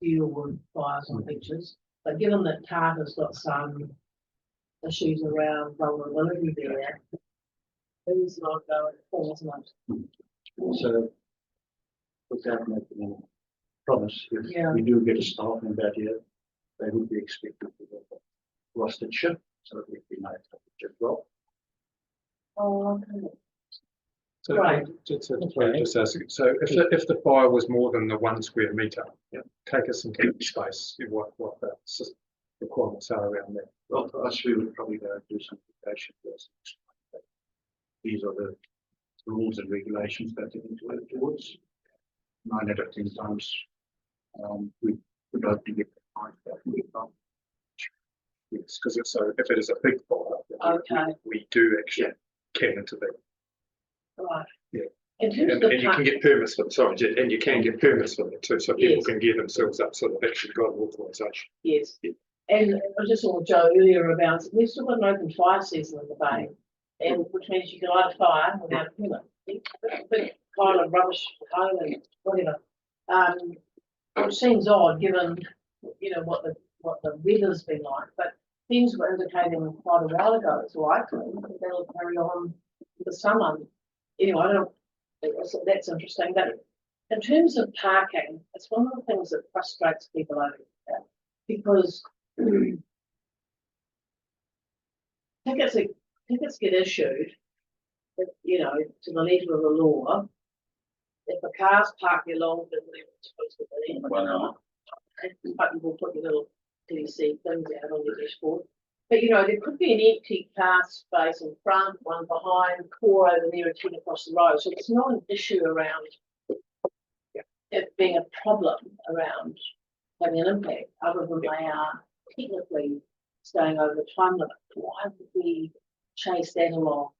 [SPEAKER 2] deal with fires on beaches. But given that Tarta's got some issues around vulnerability there, who's not going for as much?
[SPEAKER 8] so without making any promise, if we do get a staff in that year, they would be expected to get a rostered shift, so it would be nice to just well.
[SPEAKER 2] Oh, okay.
[SPEAKER 6] So
[SPEAKER 2] Right.
[SPEAKER 6] just ask, so if the fire was more than the 1 square meter, take us into the space, what the requirements are around that.
[SPEAKER 8] Well, for us, we would probably go and do some education first. These are the rules and regulations that they need to work towards. 9 out of 10 times, we would like to get the fine that we can't.
[SPEAKER 6] Yes, because if it is a big fire, then
[SPEAKER 2] Okay.
[SPEAKER 6] we do actually can intervene.
[SPEAKER 2] Right.
[SPEAKER 6] Yeah.
[SPEAKER 2] In terms
[SPEAKER 6] And
[SPEAKER 2] of
[SPEAKER 6] you can get permits for, sorry, Jen, and you can get permits for it too, so people
[SPEAKER 2] Yes.
[SPEAKER 6] can gear themselves up, so they've actually got an authorisation.
[SPEAKER 2] Yes.
[SPEAKER 6] Yeah.
[SPEAKER 2] And I just saw Joe earlier about, we've still got an open fire season in the bay, and which means you can light a fire without a permit. Big pile of rubbish, coal and whatever. Which seems odd given, what the weather's been like, but things were indicating quite a while ago, it's likely that they'll carry on the summer. Anyway, that's interesting, but in terms of parking, it's one of the things that frustrates people over here, because tickets get issued, to the letter of the law. If a car's parked along the way it's supposed to be, but you will put your little TC things out on your dashboard. But there could be an empty car space in front, one behind, 4 over there, and 10 across the road. So it's not an issue around it being a problem around having an impact, other than they are technically staying over the time limit. Why would we chase that along?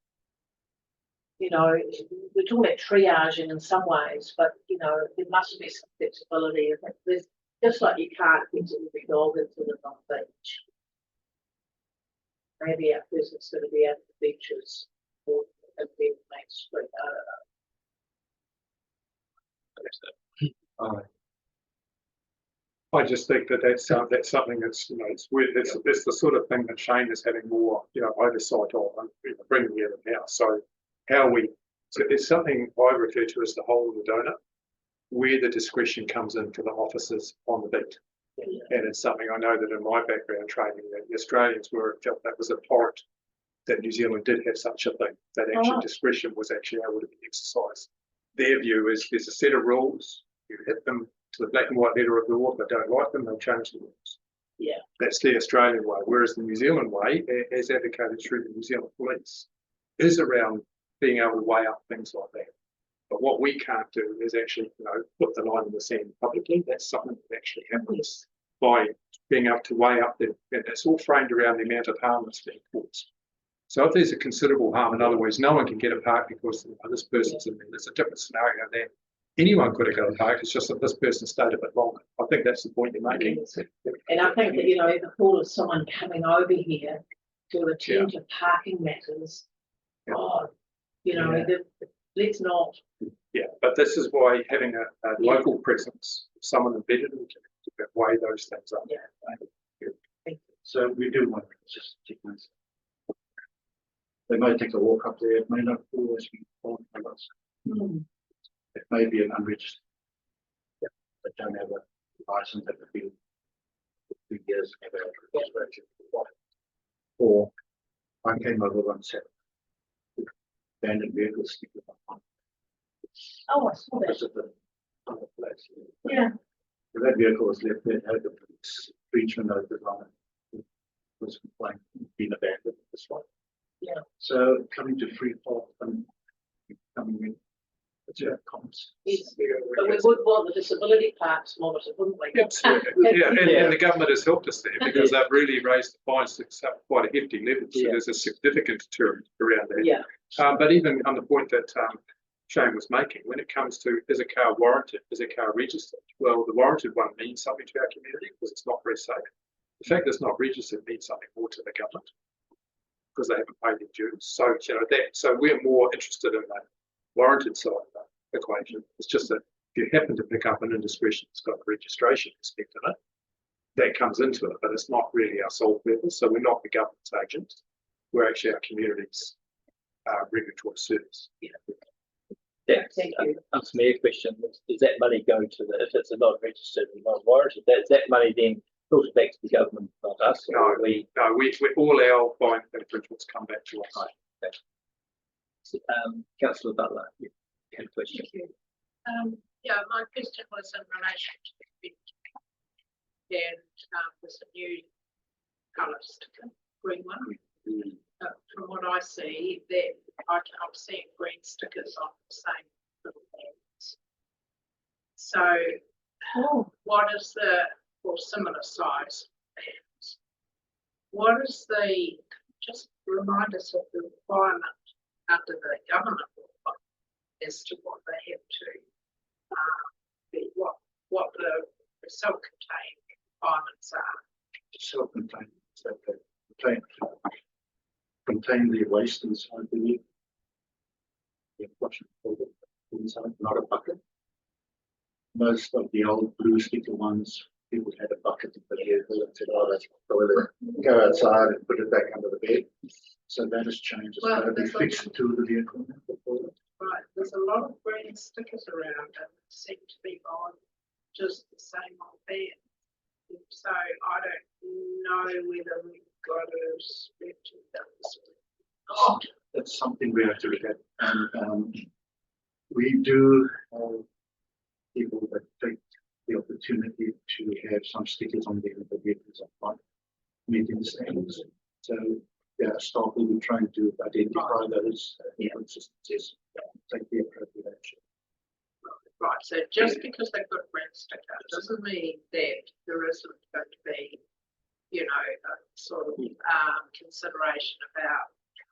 [SPEAKER 2] We're talking about triaging in some ways, but there must be some flexibility. There's just like you can't get every dog into the beach. Maybe our person's going to be out at the beaches or at the main street. I don't know.
[SPEAKER 6] I just think that's something that's it's weird. It's the sort of thing that Shane is having more oversight of and bringing it in now. So how we So it's something I refer to as the hole in the donut, where the discretion comes in for the officers on the beat. And it's something I know that in my background training, that the Australians were felt that was abhorrent, that New Zealand did have such a thing, that actually discretion was actually able to be exercised. Their view is there's a set of rules, you hit them to the black and white letter of the law. If they don't like them, they'll change the rules.
[SPEAKER 2] Yeah.
[SPEAKER 6] That's the Australian way, whereas the New Zealand way, as advocated through the New Zealand Police, is around being able to weigh up things like that. But what we can't do is actually, put the line in the sand publicly. That's something that actually happens by being able to weigh up and it's all framed around the amount of harm that's being caused. So if there's a considerable harm, in other words, no one can get a park because this person's in there. There's a different scenario there. Anyone could have got a park. It's just that this person stayed a bit longer. I think that's the point you're making.
[SPEAKER 2] Yes. And I think that, if the thought of someone coming over here to attend to parking matters, God, let's not.
[SPEAKER 6] Yeah, but this is why having a local presence, someone embedded in the community, to weigh those things up.
[SPEAKER 2] Yeah.
[SPEAKER 8] So we do want consistency. They may take a walk up there, it may not always be on us. It may be an unregistered. They don't have a license that would be 2 years, never had a registration. Or I came over one set. Abandoned vehicles sticking up.
[SPEAKER 2] Oh, I saw that.
[SPEAKER 8] Because of the other place.
[SPEAKER 2] Yeah.
[SPEAKER 8] So that vehicle was left there, had the police breachman noted on it. Was complained, been abandoned this one.
[SPEAKER 2] Yeah.
[SPEAKER 8] So coming to free fall and coming in, it's a comments.
[SPEAKER 2] Yes. But we would want the disability parks monitored, wouldn't we?
[SPEAKER 6] Absolutely. And the government has helped us there because they've really raised the fines to quite a hefty level. So there's a significant deterrent around that.
[SPEAKER 2] Yeah.
[SPEAKER 6] But even on the point that Shane was making, when it comes to is a car warranted, is a car registered? Well, the warranted one means something to our community because it's not very safe. The fact that it's not registered means something more to the government because they haven't paid their dues. So so we're more interested in the warranted side of the equation. It's just that if you happen to pick up an indiscretion that's got a registration aspect in it, that comes into it, but it's not really our sole purpose. So we're not the government's agent. We're actually our community's regulatory service.
[SPEAKER 2] Thank you.
[SPEAKER 1] Answer me a question. Does that money go to if it's a not registered and not warranted, does that money then filter back to the government, not us?
[SPEAKER 6] No, we all our fine infringements come back to us.
[SPEAKER 1] Councillor Butler, you had a question.
[SPEAKER 4] Thank you. My question was in relation to the bid and there's a new colour sticker, green one. From what I see, that I'm seeing green stickers on the same little bands. So, what is or similar size bands? What is just remind us of the requirement under the government law as to what they have to, what the self-contained requirements are.
[SPEAKER 8] Self-contained, so they contain the waste inside the inside, not a bucket. Most of the old blue sticker ones, people had a bucket in the vehicle and said, "Oh, that's toilet." Go outside and put it back under the bed. So that has changed. It's got to be fixed to the vehicle.
[SPEAKER 4] Right, there's a lot of green stickers around and seem to be on just the same old band. So I don't know whether we've got to speak to that.
[SPEAKER 8] That's something we have to look at. And we do have people that take the opportunity to have some stickers on the vehicles up front, meeting the standards. So staff will be trying to identify those inconsistencies, take the appropriate action.
[SPEAKER 4] Right, so just because they've got a green sticker doesn't mean that there isn't going to be, a sort of consideration about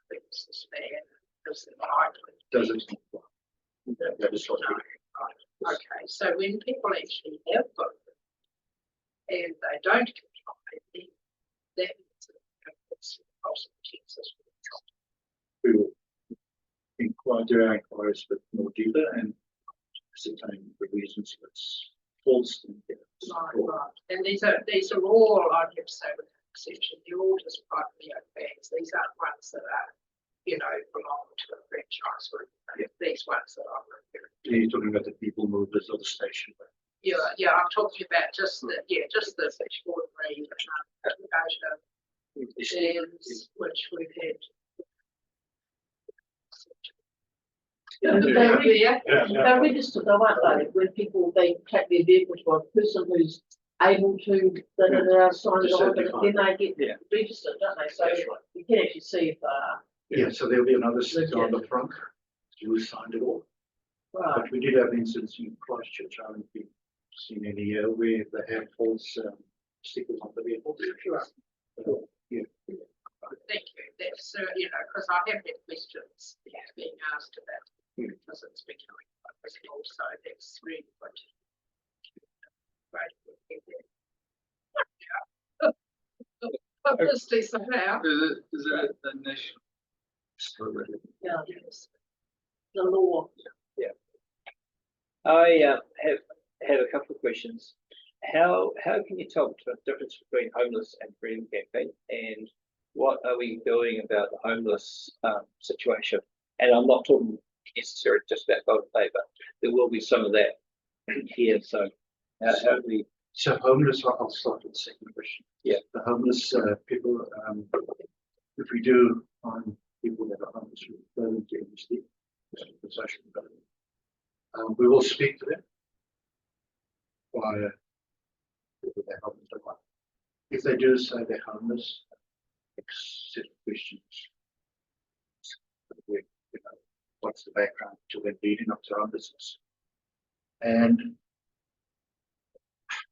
[SPEAKER 4] things this bad. Is it likely?
[SPEAKER 8] Doesn't that is what
[SPEAKER 4] right. Okay, so when people actually have got it and they don't comply, then that means that it's possible.
[SPEAKER 8] we will do our inquiries with more deeper and ascertain the reasons it's false.
[SPEAKER 4] Right. And these are all, I'd have to say, with the exception, they're all just private bags. These aren't ones that are, belong to a franchise group. these ones that I'm referring.
[SPEAKER 8] You're talking about the people movers of the station.
[SPEAKER 4] Yeah, I'm talking about just the ordinary shares which we've had.
[SPEAKER 2] They're registered though, aren't they? When people, they take their vehicle to a person who's able to, sign it on, but then they get
[SPEAKER 1] Yeah.
[SPEAKER 2] registered, don't they? So
[SPEAKER 8] That's right.
[SPEAKER 2] you can actually see if,
[SPEAKER 8] Yeah, so there'll be another sticker on the front, who signed it all.
[SPEAKER 2] right,
[SPEAKER 8] But we did have incidents in Christchurch, I haven't been seen any year where they have false stickers on the vehicle. Yeah.
[SPEAKER 4] Thank you. That's, because I have had questions being asked about it because it's becoming quite visible. So that's really good. Great. Obviously, somehow.
[SPEAKER 7] Is it a national?
[SPEAKER 2] yeah, yes. The law.
[SPEAKER 1] I have a couple of questions. How can you tell the difference between homeless and freedom campaign, and what are we doing about the homeless situation? And I'm not talking necessarily just about Golden Bay, but there will be some of that here. So how do we?
[SPEAKER 8] So homeless, I'll start with the second question.
[SPEAKER 1] Yeah.
[SPEAKER 8] The homeless people, if we do find people that are homeless, we refer them to MSD, the social development. We will speak to them via whether they're homeless or not. If they do say they're homeless, set of questions. What's the background to them leading up to homelessness? And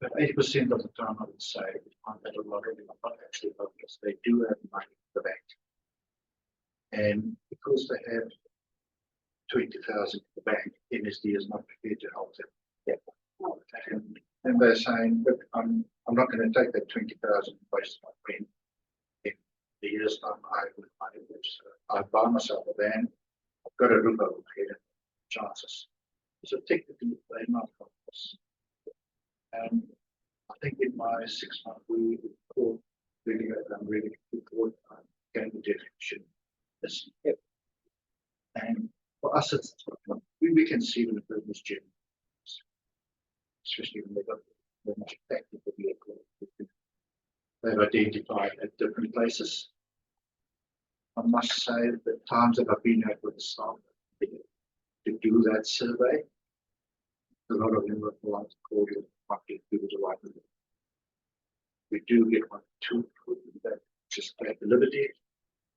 [SPEAKER 8] but 80% of the time, I would say, we find that a lot of them are not actually homeless. They do have money in the bank. And because they have 20,000 in the bank, MSD is not prepared to help them. Yeah. And they're saying, but I'm not going to take that 20,000 and waste my brain. In the year's time, I have money, which I buy myself a van, I've got a roof over my head, chances. So technically, they're not homeless. I think in my 6 month, we thought really good game the definition. Yep. And for us, it's we can see when the business gym, especially when they've got very much effective the vehicle. They've identified at different places. I must say the times that I've been at with the staff to do that survey, a lot of them were polite to call you, not get people to like it. We do get 1 or 2 that just take the liberty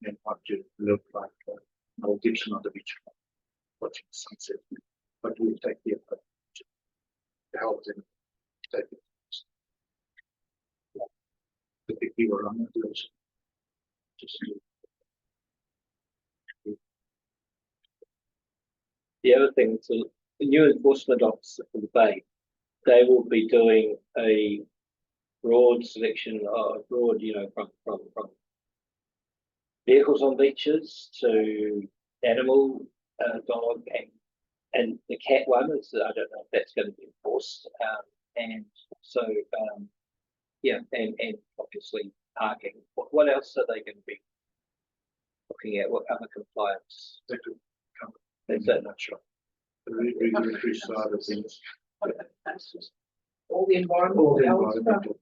[SPEAKER 8] and want to look like Noel Gibson on the beach watching the sunset. But we take the approach to help them take it. The big people around those.
[SPEAKER 1] The other thing, so the new enforcement officer for the Bay, they will be doing a broad selection of from vehicles on beaches to animal, dog, and the cat one is, I don't know if that's going to be enforced, and so and obviously parking. What else are they going to be looking at? What other compliance?
[SPEAKER 8] That could come.
[SPEAKER 1] Is that
[SPEAKER 8] Not sure. The regulatory side of things.
[SPEAKER 2] All the environment.
[SPEAKER 8] All the
[SPEAKER 2] health stuff.
[SPEAKER 8] environmental.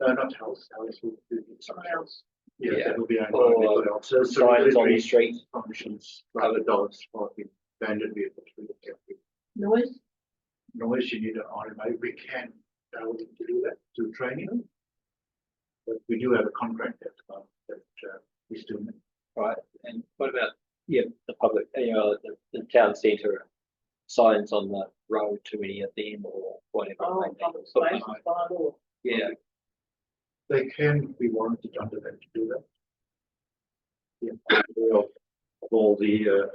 [SPEAKER 8] No, not health. Health will be
[SPEAKER 2] Someone else.
[SPEAKER 8] Yeah,
[SPEAKER 1] Yeah.
[SPEAKER 8] that will be
[SPEAKER 1] Or
[SPEAKER 8] environmental health. So
[SPEAKER 1] signs on the
[SPEAKER 8] regulatory
[SPEAKER 1] street.
[SPEAKER 8] functions, private dogs, parking, abandoned vehicles.
[SPEAKER 2] Noise.
[SPEAKER 8] Noise, you need an RMA. We can tell them to do that through training. But we do have a contract that we still need.
[SPEAKER 1] Right, and what about the public? The town centre signs on the road, too many of them, or whatever.
[SPEAKER 2] Oh,
[SPEAKER 1] it may be.
[SPEAKER 2] public spaces by law.
[SPEAKER 1] Yeah,
[SPEAKER 8] They can be warranted under that to do that. Yeah, of all the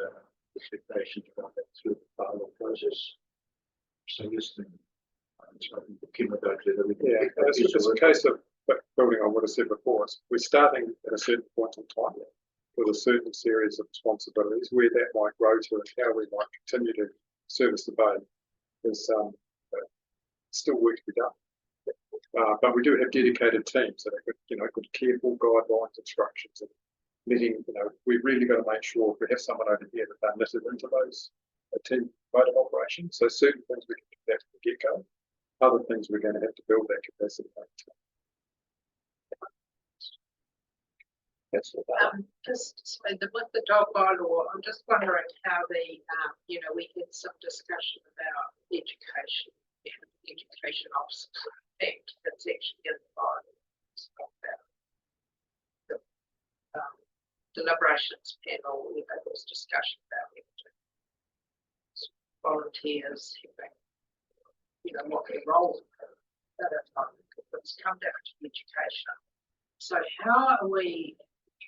[SPEAKER 8] expectations about that through the parallel process. So yes, then I'm spoken to Kim about whether we can.
[SPEAKER 6] Yeah,
[SPEAKER 8] pick that
[SPEAKER 6] it's
[SPEAKER 8] piece of
[SPEAKER 6] just a
[SPEAKER 8] work.
[SPEAKER 6] case of building on what I said before. We're starting at a certain point in time with a certain series of responsibilities. Where that might grow to and how we might continue to service the Bay is still work to be done. But we do have dedicated teams that are good, careful guidelines, instructions, and letting, we've really got to make sure if we have someone over here that they're knitted into those a team mode of operation. So certain things we can do that from the get-go. Other things we're going to have to build that capacity. That's what that.
[SPEAKER 4] Just so with the dog bylaw, I'm just wondering how the, we had some discussion about education and education officers. In fact, that's actually in the bylaw. It's not about the deliberations panel, there was discussion about it. Volunteers, what their roles are. It's come down to education. So how are we?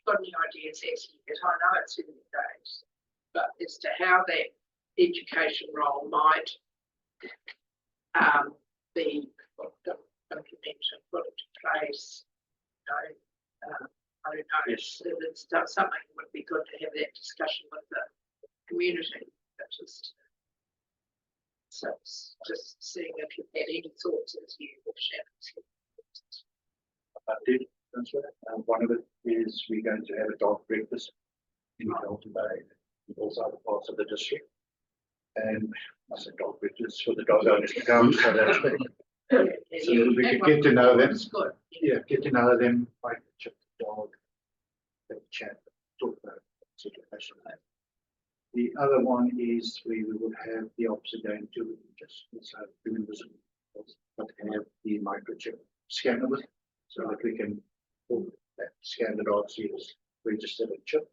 [SPEAKER 4] Got any ideas as yet? I know it's in the days, but as to how that education role might be implemented, put into place. I don't know. It's something that would be good to have that discussion with the community. So it's just seeing if you had any thoughts as you or Shannon.
[SPEAKER 8] I did. That's right. One of it is we're going to have a dog breakfast in Golden Bay, and also other parts of the district. And I said dog breakfast for the dog owners to come, so that's great. So we could get to know them.
[SPEAKER 4] Good.
[SPEAKER 8] Yeah, get to know them, like check the dog, have a chat, talk about the situation. The other one is we will have the officer going to just doing this, but have the microchip scanner with, so that we can scan the dog, see it's registered a chip.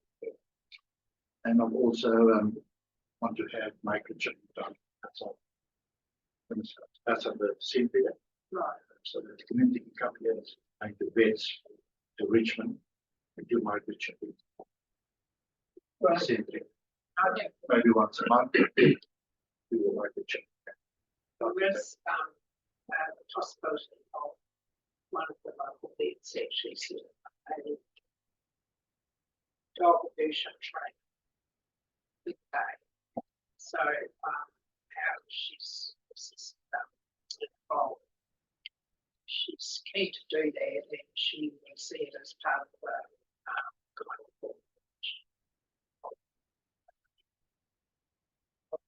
[SPEAKER 8] And I've also want to have microchip done. That's on the scene there.
[SPEAKER 4] Right.
[SPEAKER 8] So that the community can come here and take the vets to Richmond and do microchipping.
[SPEAKER 4] Right.
[SPEAKER 8] Simply.
[SPEAKER 4] Okay.
[SPEAKER 8] Maybe once a month, we will microchip.
[SPEAKER 4] There's the possibility of one of the local vets actually set up a dog aversion training big day. So how she's involved. She's keen to do that, and she will see it as part of the global.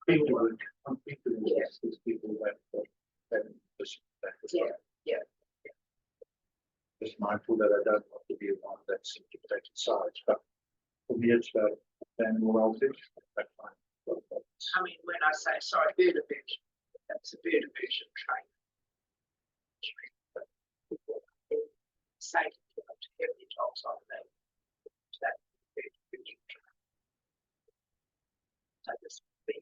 [SPEAKER 8] People would, yes, there's people that
[SPEAKER 4] Yeah.
[SPEAKER 8] Just mindful that I don't want to be one that's taking sides, but for me it's about animal welfare. That's fine.
[SPEAKER 4] I mean, when I say bird aversion, that's a bird aversion training. Safe to have the dogs on them. That bird aversion training. So this would be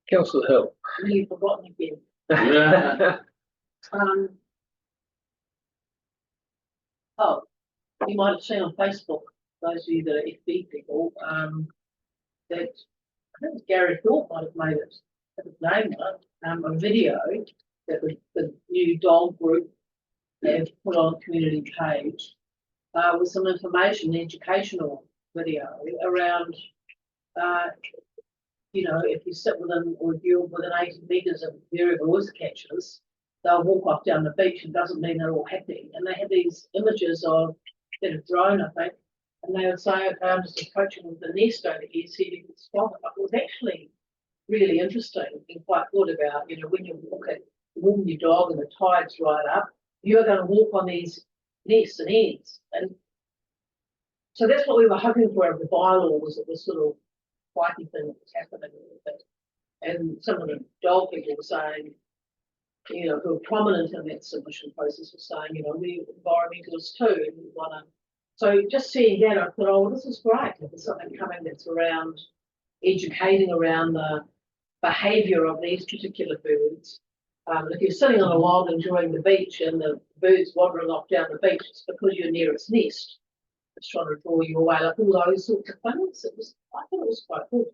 [SPEAKER 1] Councillor Hill.
[SPEAKER 2] You've forgotten again. Oh, you might have seen on Facebook, those of you that are FB people, that I think it was Gary Thorpe might have made it, his name on a video that the new dog group have put on the community page with some information, educational video around, if you sit within or if you're within 80 metres of variable oyster catchers, they'll walk off down the beach. It doesn't mean they're all happy. And they had these images of a drone, I think, and they would say, I'm just approaching with the nest over here, see if you can spot it. But it was actually really interesting and quite good about, when you walking your dog and the tide's right up, you're going to walk on these nests and ends. And so that's what we were hoping for of the bylaw, was it was sort of fighting thing that was happening a little bit. And some of the dog people were saying, who are prominent in that submission process, were saying, we're environmentalists too, and we want to. So just seeing that, I thought, oh, this is great. If there's something coming that's around educating around the behaviour of these particular birds. If you're sitting on a log enjoying the beach and the bird's wandering off down the beach, it's because you're near its nest. It's trying to draw you away, like all those sorts of things. I thought it was quite good.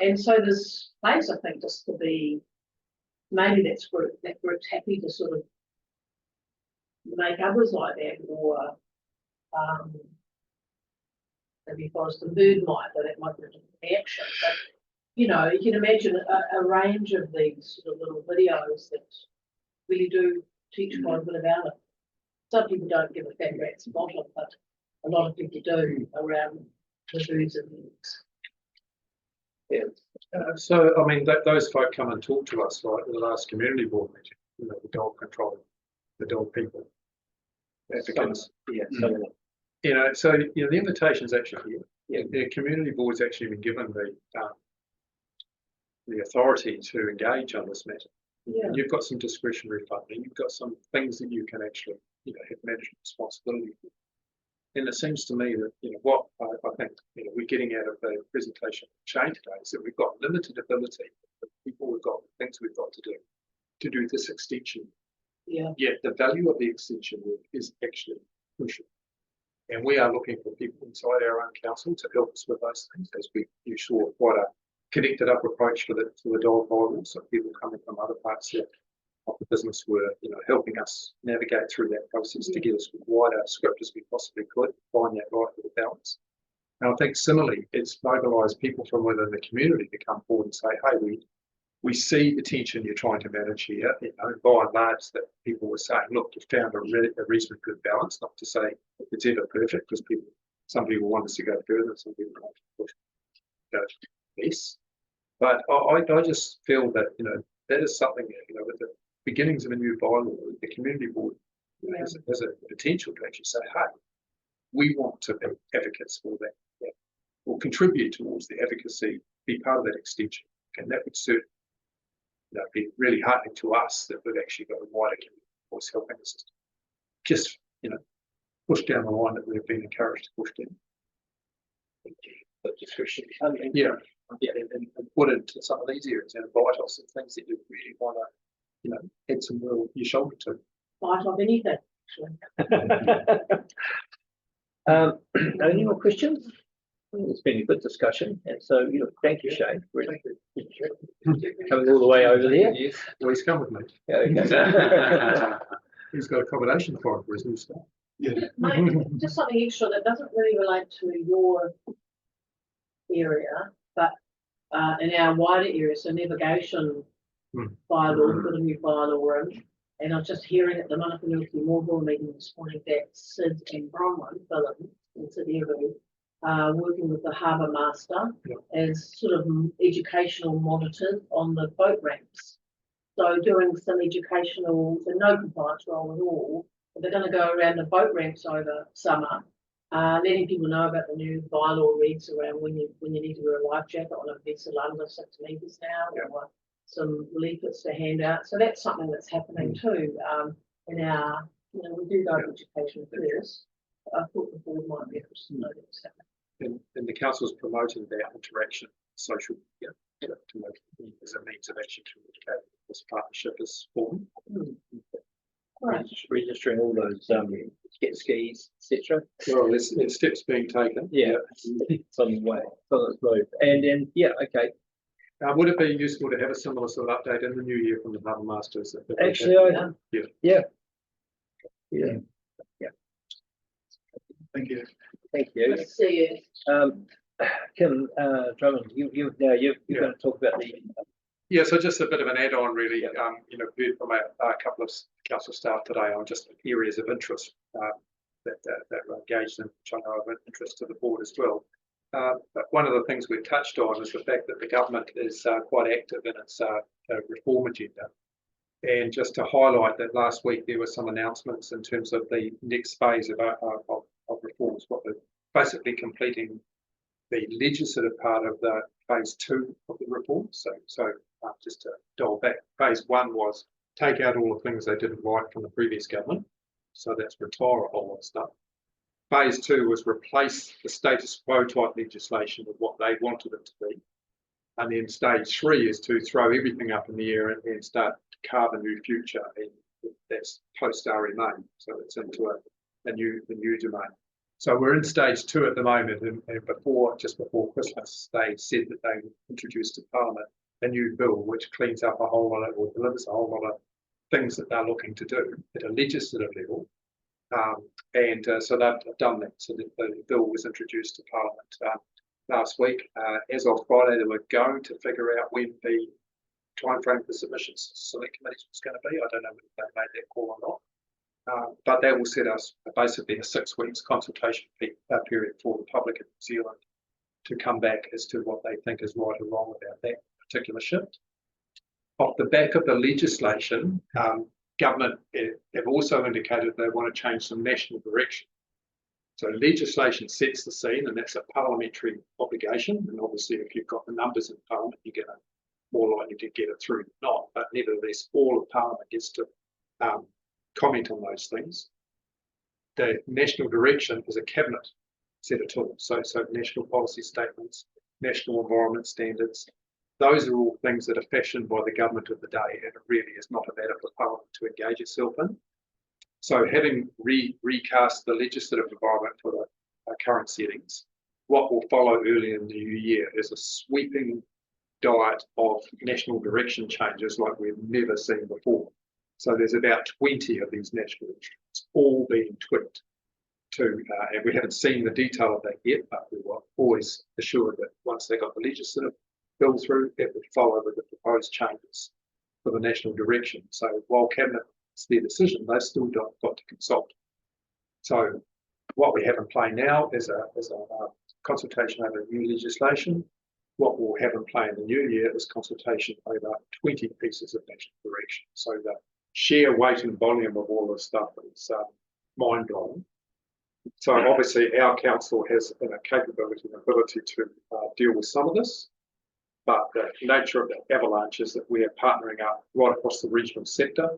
[SPEAKER 2] And so there's place, I think, just to be, maybe that group's happy to sort of make others like that, or maybe Forest and Bird might, but that might be a different reaction. But you can imagine a range of these sort of little videos that really do teach quite a bit about it. Some people don't give a fat rat's bottom, but a lot of people do around the foods and things.
[SPEAKER 6] So, I mean, those folk come and talk to us, like, in the last community board meeting, you know, the dog control, the dog people. Advocates.
[SPEAKER 1] Yeah,
[SPEAKER 6] You know, so, you know, the invitation's actually here. Yeah, the community board's actually been given the authority to engage on this matter.
[SPEAKER 2] Yeah.
[SPEAKER 6] You've got some discretionary funding, you've got some things that you can actually, you know, have management responsibility for. And it seems to me that, you know, what I think, you know, we're getting out of the presentation chain today is that we've got limited ability, the people we've got, the things we've got to do this extension.
[SPEAKER 2] Yeah.
[SPEAKER 6] Yet the value of the extension work is actually crucial. And we are looking for people inside our own council to help us with those things, as you saw quite a connected up approach to the dog model. So people coming from other parts of the business were, you know, helping us navigate through that process to get us as wide a script as we possibly could, find that right for the balance. And I think similarly, it's mobilised people from within the community to come forward and say, hey, we see the tension you're trying to manage here. You know, by and large, that people were saying, look, you found a reasonably good balance. Not to say it's ever perfect, because some people want us to go further, some people want to push go less. But I just feel that, you know, that is something, you know, with the beginnings of a new bylaw, the community board, you know, has a potential to actually say, hey, we want to be advocates for that, or contribute towards the advocacy, be part of that extension. And that would certainly, you know, be really heartening to us that we've actually got a wider community voice helping us just, you know, push down the line that we've been encouraged to push down.
[SPEAKER 1] But discretion.
[SPEAKER 6] Yeah, and put it into some of these areas and invite us and things that you really want to, you know, add some real your shoulder to.
[SPEAKER 2] Fight of anything, actually.
[SPEAKER 1] Any more questions? It's been a good discussion, and so, you know, thank you, Shane. Really. Coming all the way over there.
[SPEAKER 6] Well, he's come with me.
[SPEAKER 1] Yeah, okay.
[SPEAKER 6] He's got accommodation for his new staff.
[SPEAKER 2] Mate, just something extra that doesn't really relate to your area, but in our wider area, so navigation bylaw, we've got a new bylaw in, and I was just hearing at the Manapaunuki Morville meeting this morning that Sid and Bronwyn, Philip, and Sid Eru, working with the harbour master as sort of educational monitors on the boat ramps. So doing some educational, so no compliance role at all, but they're going to go around the boat ramps over summer, letting people know about the new bylaw regs around when you need to wear a life jacket on a vessel under 6 metres now, or some leaflets to hand out. So that's something that's happening too. In our, you know, we do go to education first. I thought the board might be interested to know what's happening.
[SPEAKER 6] And the council's promoting that interaction, social, to make as a means of actually communicating this partnership is formed.
[SPEAKER 2] Right.
[SPEAKER 1] Registering all those jet skis, etc.
[SPEAKER 6] Well, there's steps being taken.
[SPEAKER 1] Yeah, it's on the way, it's on its move. And then, yeah, okay.
[SPEAKER 6] Would it be useful to have a similar sort of update in the new year from the harbour masters?
[SPEAKER 1] Actually, yeah.
[SPEAKER 6] Thank you.
[SPEAKER 1] Thank you.
[SPEAKER 2] Let's see you.
[SPEAKER 1] Kim Drummond, you're going to talk about the.
[SPEAKER 6] Yeah, so just a bit of an add-on, really. You know, heard from a couple of council staff today on just areas of interest that were engaged in, which I know of interest to the board as well. But one of the things we've touched on is the fact that the government is quite active in its reform agenda. And just to highlight that last week there were some announcements in terms of the next phase of reforms, what we're basically completing the legislative part of the phase 2 of the reform. So just to dial back, phase 1 was take out all the things they didn't like from the previous government. So that's retire a whole lot of stuff. Phase 2 was replace the status quo type legislation with what they wanted it to be. And then stage 3 is to throw everything up in the air and start to carve a new future. And that's post RMA. So it's into the new domain. So we're in stage 2 at the moment, and just before Christmas, they said that they introduced to Parliament a new bill which cleans up a whole lot or delivers a whole lot of things that they're looking to do at a legislative level. So they've done that. So the bill was introduced to Parliament last week. As of Friday, they were going to figure out when the timeframe for submissions to select committees was going to be. I don't know if they made that call or not. But that will set us basically a 6 weeks consultation period for the public in New Zealand to come back as to what they think is right or wrong about that particular shift. Off the back of the legislation, government have also indicated they want to change some national direction. So legislation sets the scene, and that's a parliamentary obligation. And obviously, if you've got the numbers in Parliament, you're going to more likely to get it through than not. But nevertheless, all of Parliament gets to comment on those things. The national direction is a cabinet set of tools. So national policy statements, national environment standards, those are all things that are fashioned by the government of the day, and it really is not a matter for Parliament to engage itself in. So having recast the legislative environment for the current settings, what will follow early in the new year is a sweeping diet of national direction changes like we've never seen before. So there's about 20 of these national instruments all being tweaked to, and we haven't seen the detail of that yet, but we were always assured that once they got the legislative bill through, it would follow with the proposed changes for the national direction. So while Cabinet it's their decision, they've still got to consult. So what we have in play now is a consultation over new legislation. What we'll have in play in the new year is consultation over 20 pieces of national direction. So the sheer weight and volume of all this stuff is mind-blowing. So obviously our council has a capability and ability to deal with some of this, but the nature of the avalanche is that we are partnering up right across the regional sector,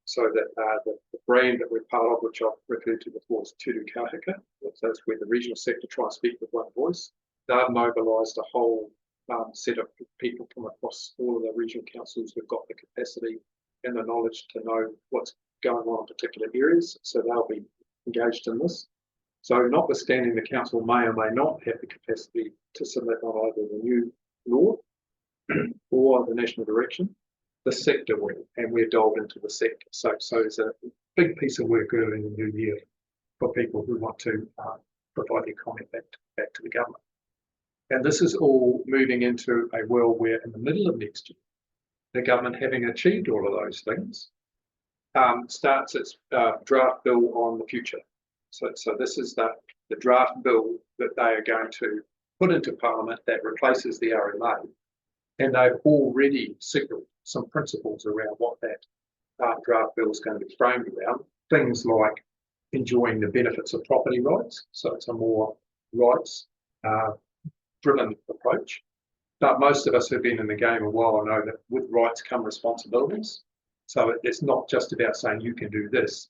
[SPEAKER 6] so that the brand that we're part of, which I've referred to before, is Turu Kahaka. That's where the regional sector try and speak with one voice. They've mobilised a whole set of people from across all of the regional councils who've got the capacity and the knowledge to know what's going on in particular areas. So they'll be engaged in this. So notwithstanding the council may or may not have the capacity to submit on either the new law or the national direction, the sector will, and we're delved into the sector. So there's a big piece of work early in the new year for people who want to provide their comment back to the government. And this is all moving into a world where in the middle of next year, the government, having achieved all of those things, starts its draft bill on the future. So this is the draft bill that they are going to put into Parliament that replaces the RMA. And they've already signalled some principles around what that draft bill is going to be framed around. Things like enjoying the benefits of property rights. So it's a more rights driven approach. But most of us who've been in the game a while know that with rights come responsibilities. So it's not just about saying you can do this,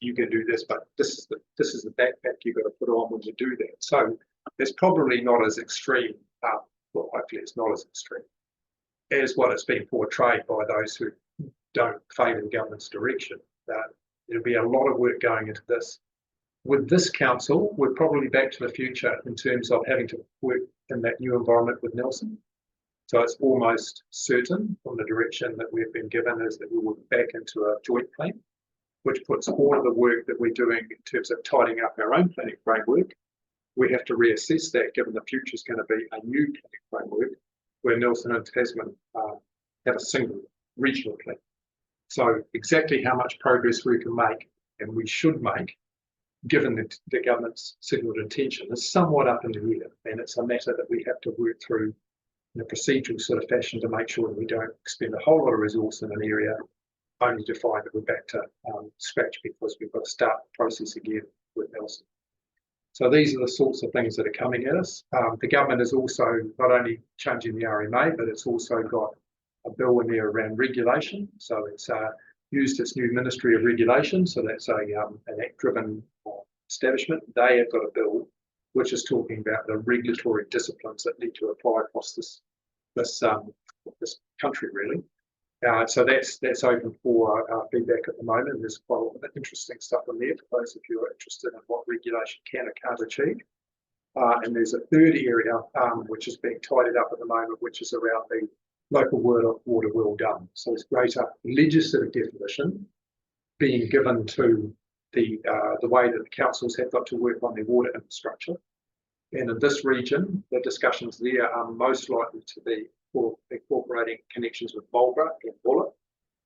[SPEAKER 6] but this is the backpack you've got to put on when you do that. So it's probably not as extreme. Well, hopefully it's not as extreme as what it's been portrayed by those who don't favour the government's direction. There'll be a lot of work going into this. With this council, we're probably back to the future in terms of having to work in that new environment with Nelson. So it's almost certain from the direction that we've been given is that we will be back into a joint plan, which puts all of the work that we're doing in terms of tidying up our own planning framework. We have to reassess that given the future is going to be a new planning framework where Nelson and Tasman have a single regional plan. So exactly how much progress we can make, and we should make, given the government's signalled intention, is somewhat up in the air. And it's a matter that we have to work through in a procedural sort of fashion to make sure that we don't spend a whole lot of resource in an area only to find that we're back to scratch because we've got to start the process again with Nelson. So these are the sorts of things that are coming at us. The government is also not only changing the RMA, but it's also got a bill in there around regulation. So it's used its new Ministry of Regulation. So that's an act-driven establishment. They have got a bill which is talking about the regulatory disciplines that need to apply across this country, really. So that's open for feedback at the moment. There's quite a lot of interesting stuff in there for those of you who are interested in what regulation can or can't achieve. And there's a third area which is being tidied up at the moment, which is around the local water well done. So there's greater legislative definition being given to the way that the councils have got to work on their water infrastructure. And in this region, the discussions there are most likely to be for incorporating connections with Marlborough and Buller.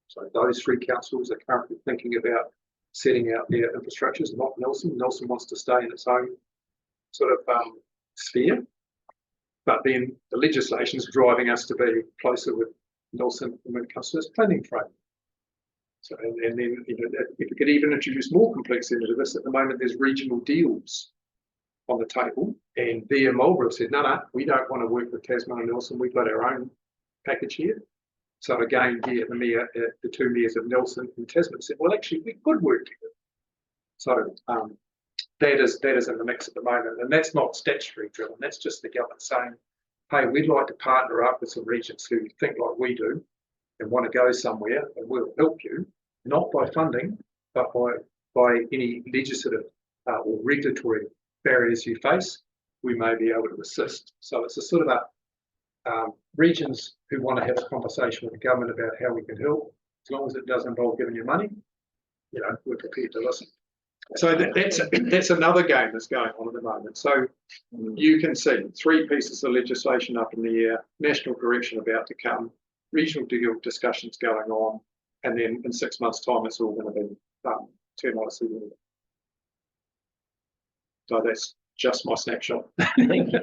[SPEAKER 6] So those three councils are currently thinking about setting out their infrastructures, not Nelson. Nelson wants to stay in its own sort of sphere. But then the legislation is driving us to be closer with Nelson when it comes to this planning frame. So, and then, you know, if we could even introduce more complexity into this, at the moment there's regional deals on the table, and there Marlborough said, no, we don't want to work with Tasman and Nelson, we've got our own package here. So again, here the two mayors of Nelson and Tasman said, well, actually, we could work together. So that is in the mix at the moment, and that's not statutory driven. That's just the government saying, hey, we'd like to partner up with some regions who think like we do and want to go somewhere, and we'll help you, not by funding, but by any legislative or regulatory barriers you face. We may be able to assist. So it's a sort of regions who want to have a conversation with the government about how we can help, as long as it doesn't involve giving you money. You know, we're prepared to listen. So that's another game that's going on at the moment. So you can see 3 pieces of legislation up in the air, national direction about to come, regional deal discussions going on, and then in 6 months' time, it's all going to be turned on a CD. So that's just my snapshot.
[SPEAKER 1] Thank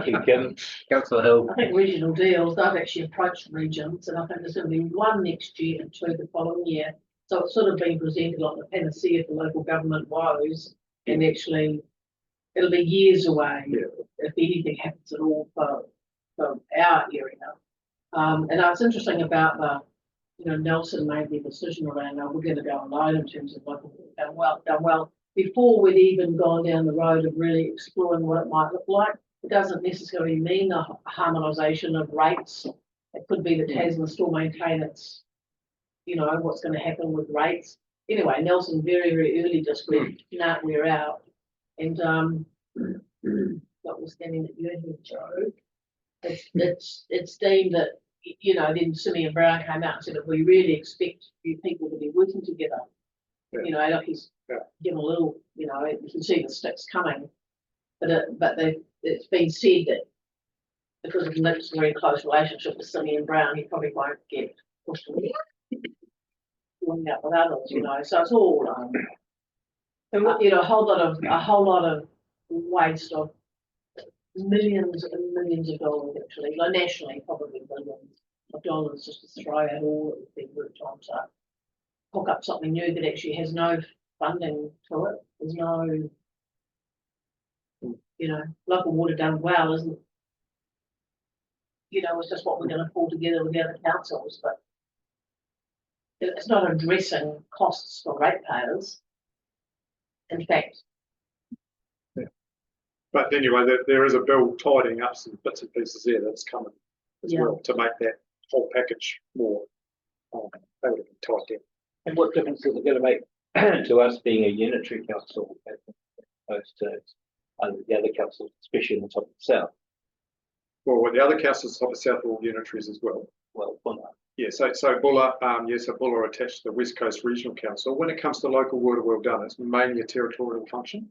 [SPEAKER 1] you, Kim. Councillor Hill.
[SPEAKER 2] I think regional deals, they've actually approached regions, and I think there's going to be 1 next year and 2 the following year. So it's sort of been presented like the panacea for local government woes, and actually it'll be years away if anything happens at all for our area. And it's interesting about Nelson made the decision around, we're going to go alone in terms of local done well. Before we'd even gone down the road of really exploring what it might look like. It doesn't necessarily mean a harmonisation of rates. It could be that Tasman still maintain its, what's going to happen with rates. Anyway, Nelson very, very early just went, nah, we're out. And notwithstanding that you here, Joe, it's deemed that, then Simeon Brown came out and said that we really expect you people to be working together. Like he's given a little, you can see the sticks coming, but it's been said that because of Nick's very close relationship with Simeon Brown, he probably won't get pushed away out with others, So it's all, a whole lot of waste of millions and millions of dollars actually, like nationally probably billions of dollars just to throw out all that we've worked on to hook up something new that actually has no funding to it. There's no, local water done well isn't, it's just what we're going to pull together with the other councils, but it's not addressing costs for ratepayers. In fact.
[SPEAKER 6] Yeah. But anyway, there is a bill tidying up some bits and pieces there that's coming as well to make that whole package more able to be tied down.
[SPEAKER 1] And what difference is it going to make to us being a unitary council as opposed to the other councils, especially in the top of the south?
[SPEAKER 6] Well, the other councils top of the south are all unitaries as well.
[SPEAKER 1] Well, Buller.
[SPEAKER 6] Yeah, so Buller, so Buller attached to the West Coast Regional Council. When it comes to local water well done, it's mainly a territorial function.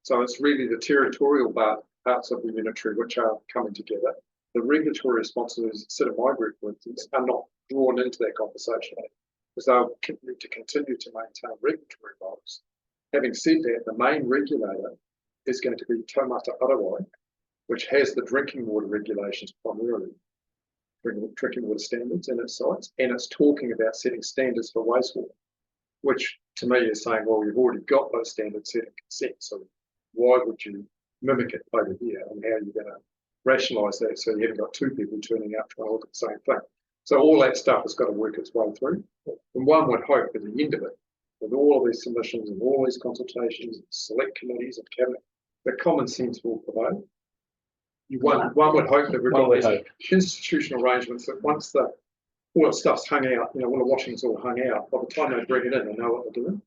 [SPEAKER 6] So it's really the territorial parts of the unitary which are coming together. The regulatory responsibilities that sit in my group, for instance, are not drawn into that conversation, because they'll need to continue to maintain regulatory roles. Having said that, the main regulator is going to be Taumata Arawai, which has the drinking water regulations primarily, drinking water standards in its sites, and it's talking about setting standards for wastewater, which to me is saying, well, you've already got those standards set in consent, so why would you mimic it over here, and how are you going to rationalise that so you haven't got 2 people turning up trying to look at the same thing? So all that stuff has got to work its way through. And one would hope at the end of it, with all of these submissions and all these consultations, and select committees and cabinet, that common sense will prevail. One would hope that we've got these institutional arrangements that once all the stuff's hung out, all the washing's all hung out, by the time they bring it in, they know what they're doing.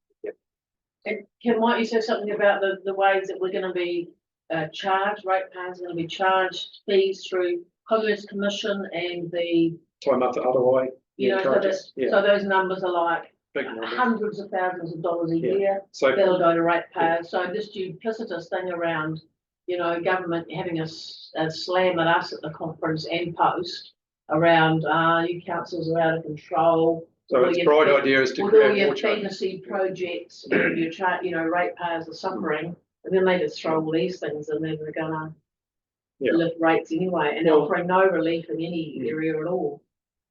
[SPEAKER 2] And Kim, might you say something about the ways that we're going to be charged, ratepayers are going to be charged fees through Commerce Commission and the
[SPEAKER 6] Taumata Arawai.
[SPEAKER 2] So those numbers are like
[SPEAKER 6] big numbers.
[SPEAKER 2] Hundreds of thousands of dollars a year.
[SPEAKER 6] So
[SPEAKER 2] that'll go to ratepayers. So this duplicitous thing around, government having a slam at us at the conference and post around you councils are out of control.
[SPEAKER 6] So its
[SPEAKER 2] Well,
[SPEAKER 6] bright
[SPEAKER 2] you-
[SPEAKER 6] idea is to
[SPEAKER 2] With all
[SPEAKER 6] create
[SPEAKER 2] your
[SPEAKER 6] more change.
[SPEAKER 2] fantasy projects, your chart, ratepayers are suffering, and then they just throw all these things and then they're gonna
[SPEAKER 6] Yeah.
[SPEAKER 2] lift rates anyway, and
[SPEAKER 6] Well-
[SPEAKER 2] offering no relief in any area at all.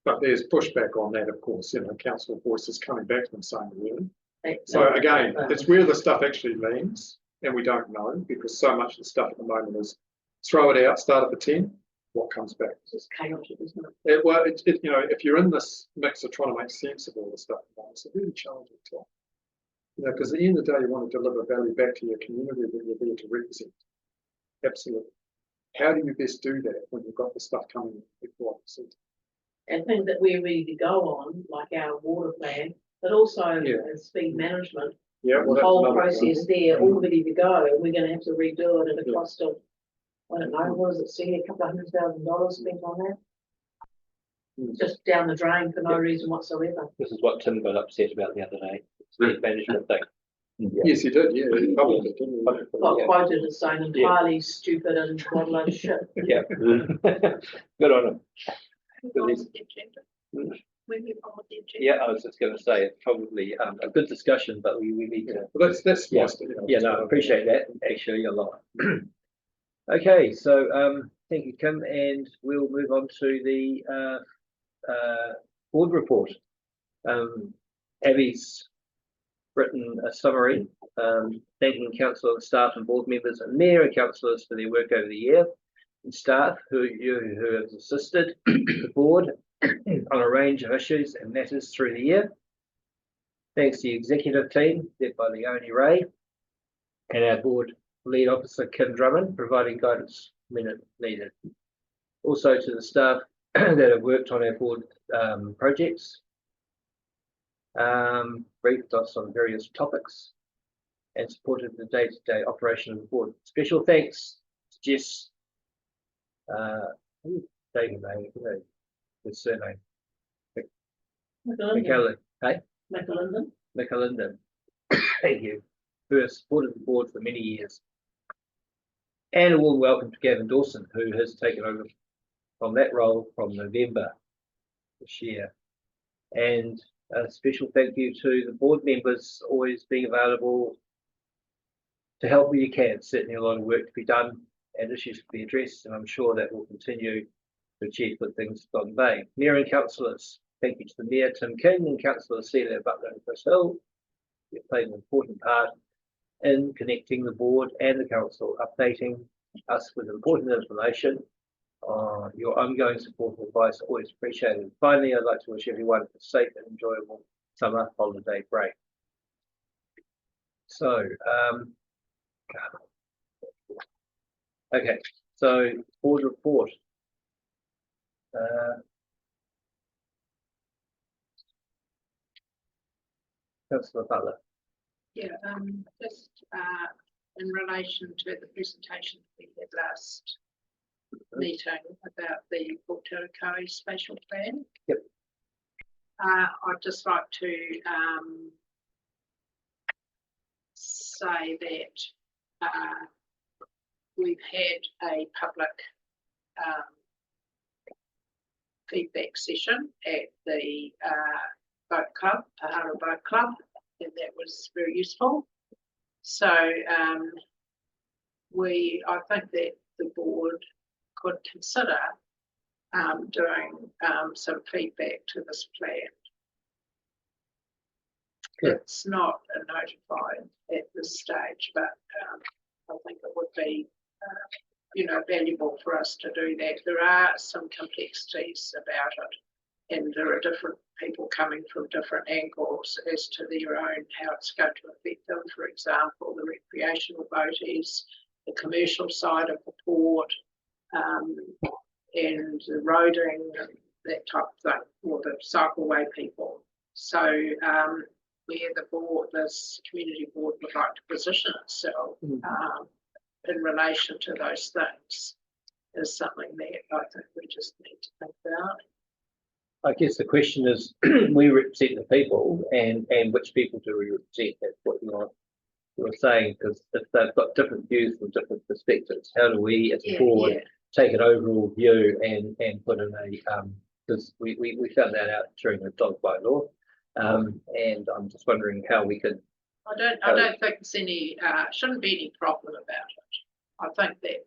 [SPEAKER 6] But there's pushback on that, of course, council voices coming back and saying, really.
[SPEAKER 2] That's-
[SPEAKER 6] So again, it's where the stuff actually lands, and we don't know, because so much of the stuff at the moment is throw it out, start at the 10, what comes back?
[SPEAKER 2] It's just chaotic, isn't it?
[SPEAKER 6] If you're in this mix of trying to make sense of all the stuff, it's a really challenging time. Because at the end of the day, you want to deliver value back to your community that you're there to represent. Absolutely. How do you best do that when you've got the stuff coming before you see?
[SPEAKER 2] And things that we're ready to go on, like our water plan, but also
[SPEAKER 6] Yeah.
[SPEAKER 2] speed management,
[SPEAKER 6] Yeah, well,
[SPEAKER 2] the
[SPEAKER 6] that's
[SPEAKER 2] whole
[SPEAKER 6] another
[SPEAKER 2] process
[SPEAKER 6] one.
[SPEAKER 2] there, all ready to go, and we're gonna have to redo it at a
[SPEAKER 6] Yeah.
[SPEAKER 2] cost of, I don't know, what does it say, $200,000 spent on that?
[SPEAKER 6] Mm.
[SPEAKER 2] Just down the drain for no reason whatsoever.
[SPEAKER 1] This is what Tim got upset about the other day, speed management thing.
[SPEAKER 6] Yes, he did, yeah, he published it, didn't he?
[SPEAKER 2] Got quoted as saying entirely stupid and what a load of shit.
[SPEAKER 1] Yeah. Good on him.
[SPEAKER 4] On with the agenda. We move on with the agenda.
[SPEAKER 1] Yeah, I was just going to say, it's probably a good discussion, but we need to.
[SPEAKER 6] But that's
[SPEAKER 1] Yeah.
[SPEAKER 6] nice,
[SPEAKER 1] Yeah, no, I appreciate that, actually, a lot. Okay, so, thank you, Kim, and we'll move on to the, board report. Abby's written a summary, thanking council staff and board members and mayor and councillors for their work over the year, and staff who have assisted the board on a range of issues and matters through the year. Thanks to the executive team led by Leonie Ray and our board lead officer Kim Drummond, providing guidance when it needed. Also to the staff that have worked on our board projects, briefed us on various topics and supported the day-to-day operation of the board. Special thanks to Jess, David, his surname, McKellen, hey? McAlinden, thank you, who has supported the board for many years. And a warm welcome to Gavin Dawson, who has taken over from that role from November this year. And a special thank you to the board members always being available to help where you can. Certainly a lot of work to be done and issues to be addressed, and I'm sure that will continue to achieve good things at Golden Bay. Mayor and councillors, thank you to the Mayor Tim King and Councillor Celia Butler and Chris Hill. You've played an important part in connecting the board and the council, updating us with important information. Your ongoing support and advice are always appreciated. Finally, I'd like to wish everyone a safe and enjoyable summer holiday break. So, okay, so board report. Councillor Butler.
[SPEAKER 4] Yeah, just in relation to the presentation we had last meeting about the Pōtūkau spatial plan.
[SPEAKER 1] Yep.
[SPEAKER 4] I'd just like to say that we've had a public feedback session at the boat club, Tahara Boat Club, and that was very useful. So I think that the board could consider doing some feedback to this plan.
[SPEAKER 1] Good.
[SPEAKER 4] It's not notified at this stage, but I think it would be valuable for us to do that. There are some complexities about it, and there are different people coming from different angles as to their own, how it's going to affect them. For example, the recreational boaties, the commercial side of the port, and the roading, and that type of thing, or the cycleway people. So where the board, this community board would like to position itself in relation to those things is something that I think we just need to think about.
[SPEAKER 1] I guess the question is, we represent the people, and which people do we represent? That's what you're saying, because if they've got different views from different perspectives, how do we as a board take an overall view and put in a, because we found that out during the dog bylaw, And I'm just wondering how we could,
[SPEAKER 4] I don't think there's any, shouldn't be any problem about it. I think that,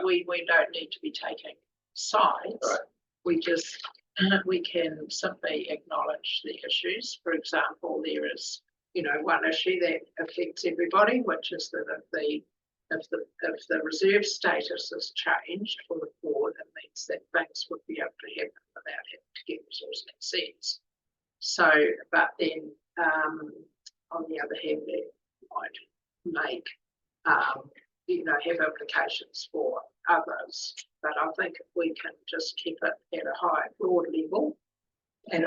[SPEAKER 4] we don't need to be taking sides.
[SPEAKER 1] Right.
[SPEAKER 4] We just, we can simply acknowledge the issues. For example, there is, one issue that affects everybody, which is that if the reserve status is changed for the board, it means that things would be able to happen without having to get resource consents. So, but then, on the other hand, that might make, have implications for others. But I think if we can just keep it at a broad level, then I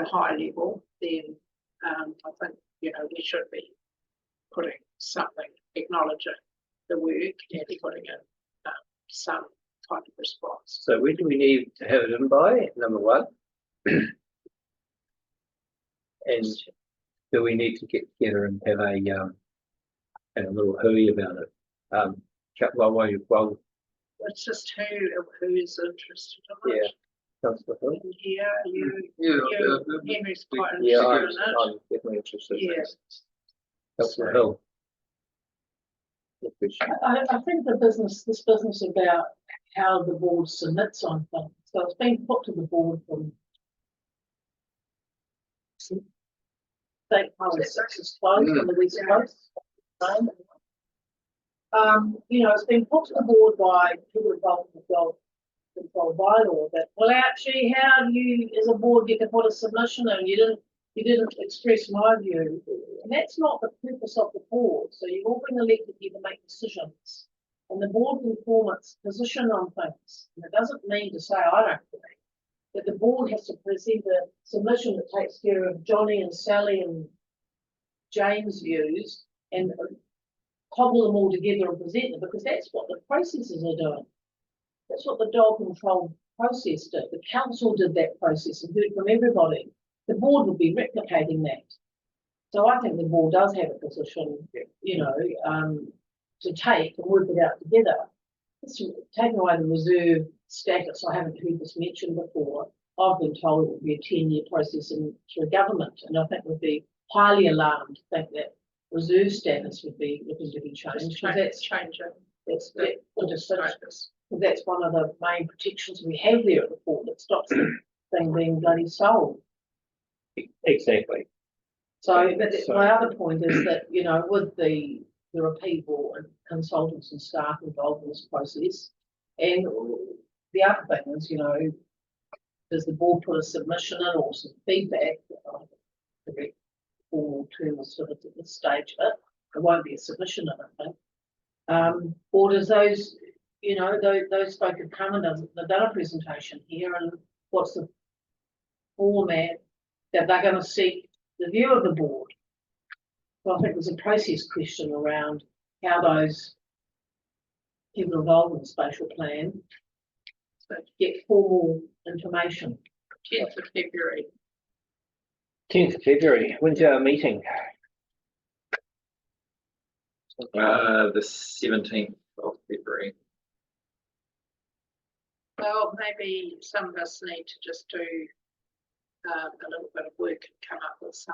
[SPEAKER 4] think, we should be putting something, acknowledging the work and putting in some kind of response.
[SPEAKER 1] so where do we need to have it in by, number one? And do we need to get together and have a little hooey about it? Well,
[SPEAKER 4] It's just who's interested in it.
[SPEAKER 1] Councillor Hill?
[SPEAKER 4] Henry's quite
[SPEAKER 1] Yeah,
[SPEAKER 4] interested in it.
[SPEAKER 1] I'm definitely interested.
[SPEAKER 4] Yeah.
[SPEAKER 1] Councillor Hill? Good question.
[SPEAKER 2] I think this business about how the board submits on things, so it's been put to the board from state highway 6 is closed on the west coast. It's been put to the board by people involved in the dog control bylaw that, well, actually, how do you, as a board, get to put a submission in? You didn't express my view. And that's not the purpose of the board. So you've all been elected here to make decisions. And the board can form its position on things. And it doesn't mean to say, I don't think, that the board has to present a submission that takes care of Johnny and Sally and James' views and cobble them all together and present them, because that's what the processes are doing. That's what the dog control process did. The council did that process and heard from everybody. The board would be replicating that. So I think the board does have a position, to take and work it out together. It's taking away the reserve status. I haven't heard this mentioned before. I've been told it would be a 10-year process through government, and I think we'd be highly alarmed to think that reserve status would be looking to be changed. That's one of the main protections we have there at the port that stops the thing being bloody sold.
[SPEAKER 1] Exactly.
[SPEAKER 2] So my other point is that, with there are people and consultants and staff involved in this process, and the other thing is, does the board put a submission in or some feedback? The correct formal term is sort of at this stage, but it won't be a submission, I think. Or does those folk have come and they've done a presentation here, and what's the format that they're going to seek the view of the board? So I think there's a process question around how those people involved in the spatial plan get formal information.
[SPEAKER 4] 10th of February.
[SPEAKER 1] 10th of February, when's our meeting?
[SPEAKER 3] The 17th of February.
[SPEAKER 4] Well, maybe some of us need to just do a little bit of work and come up with a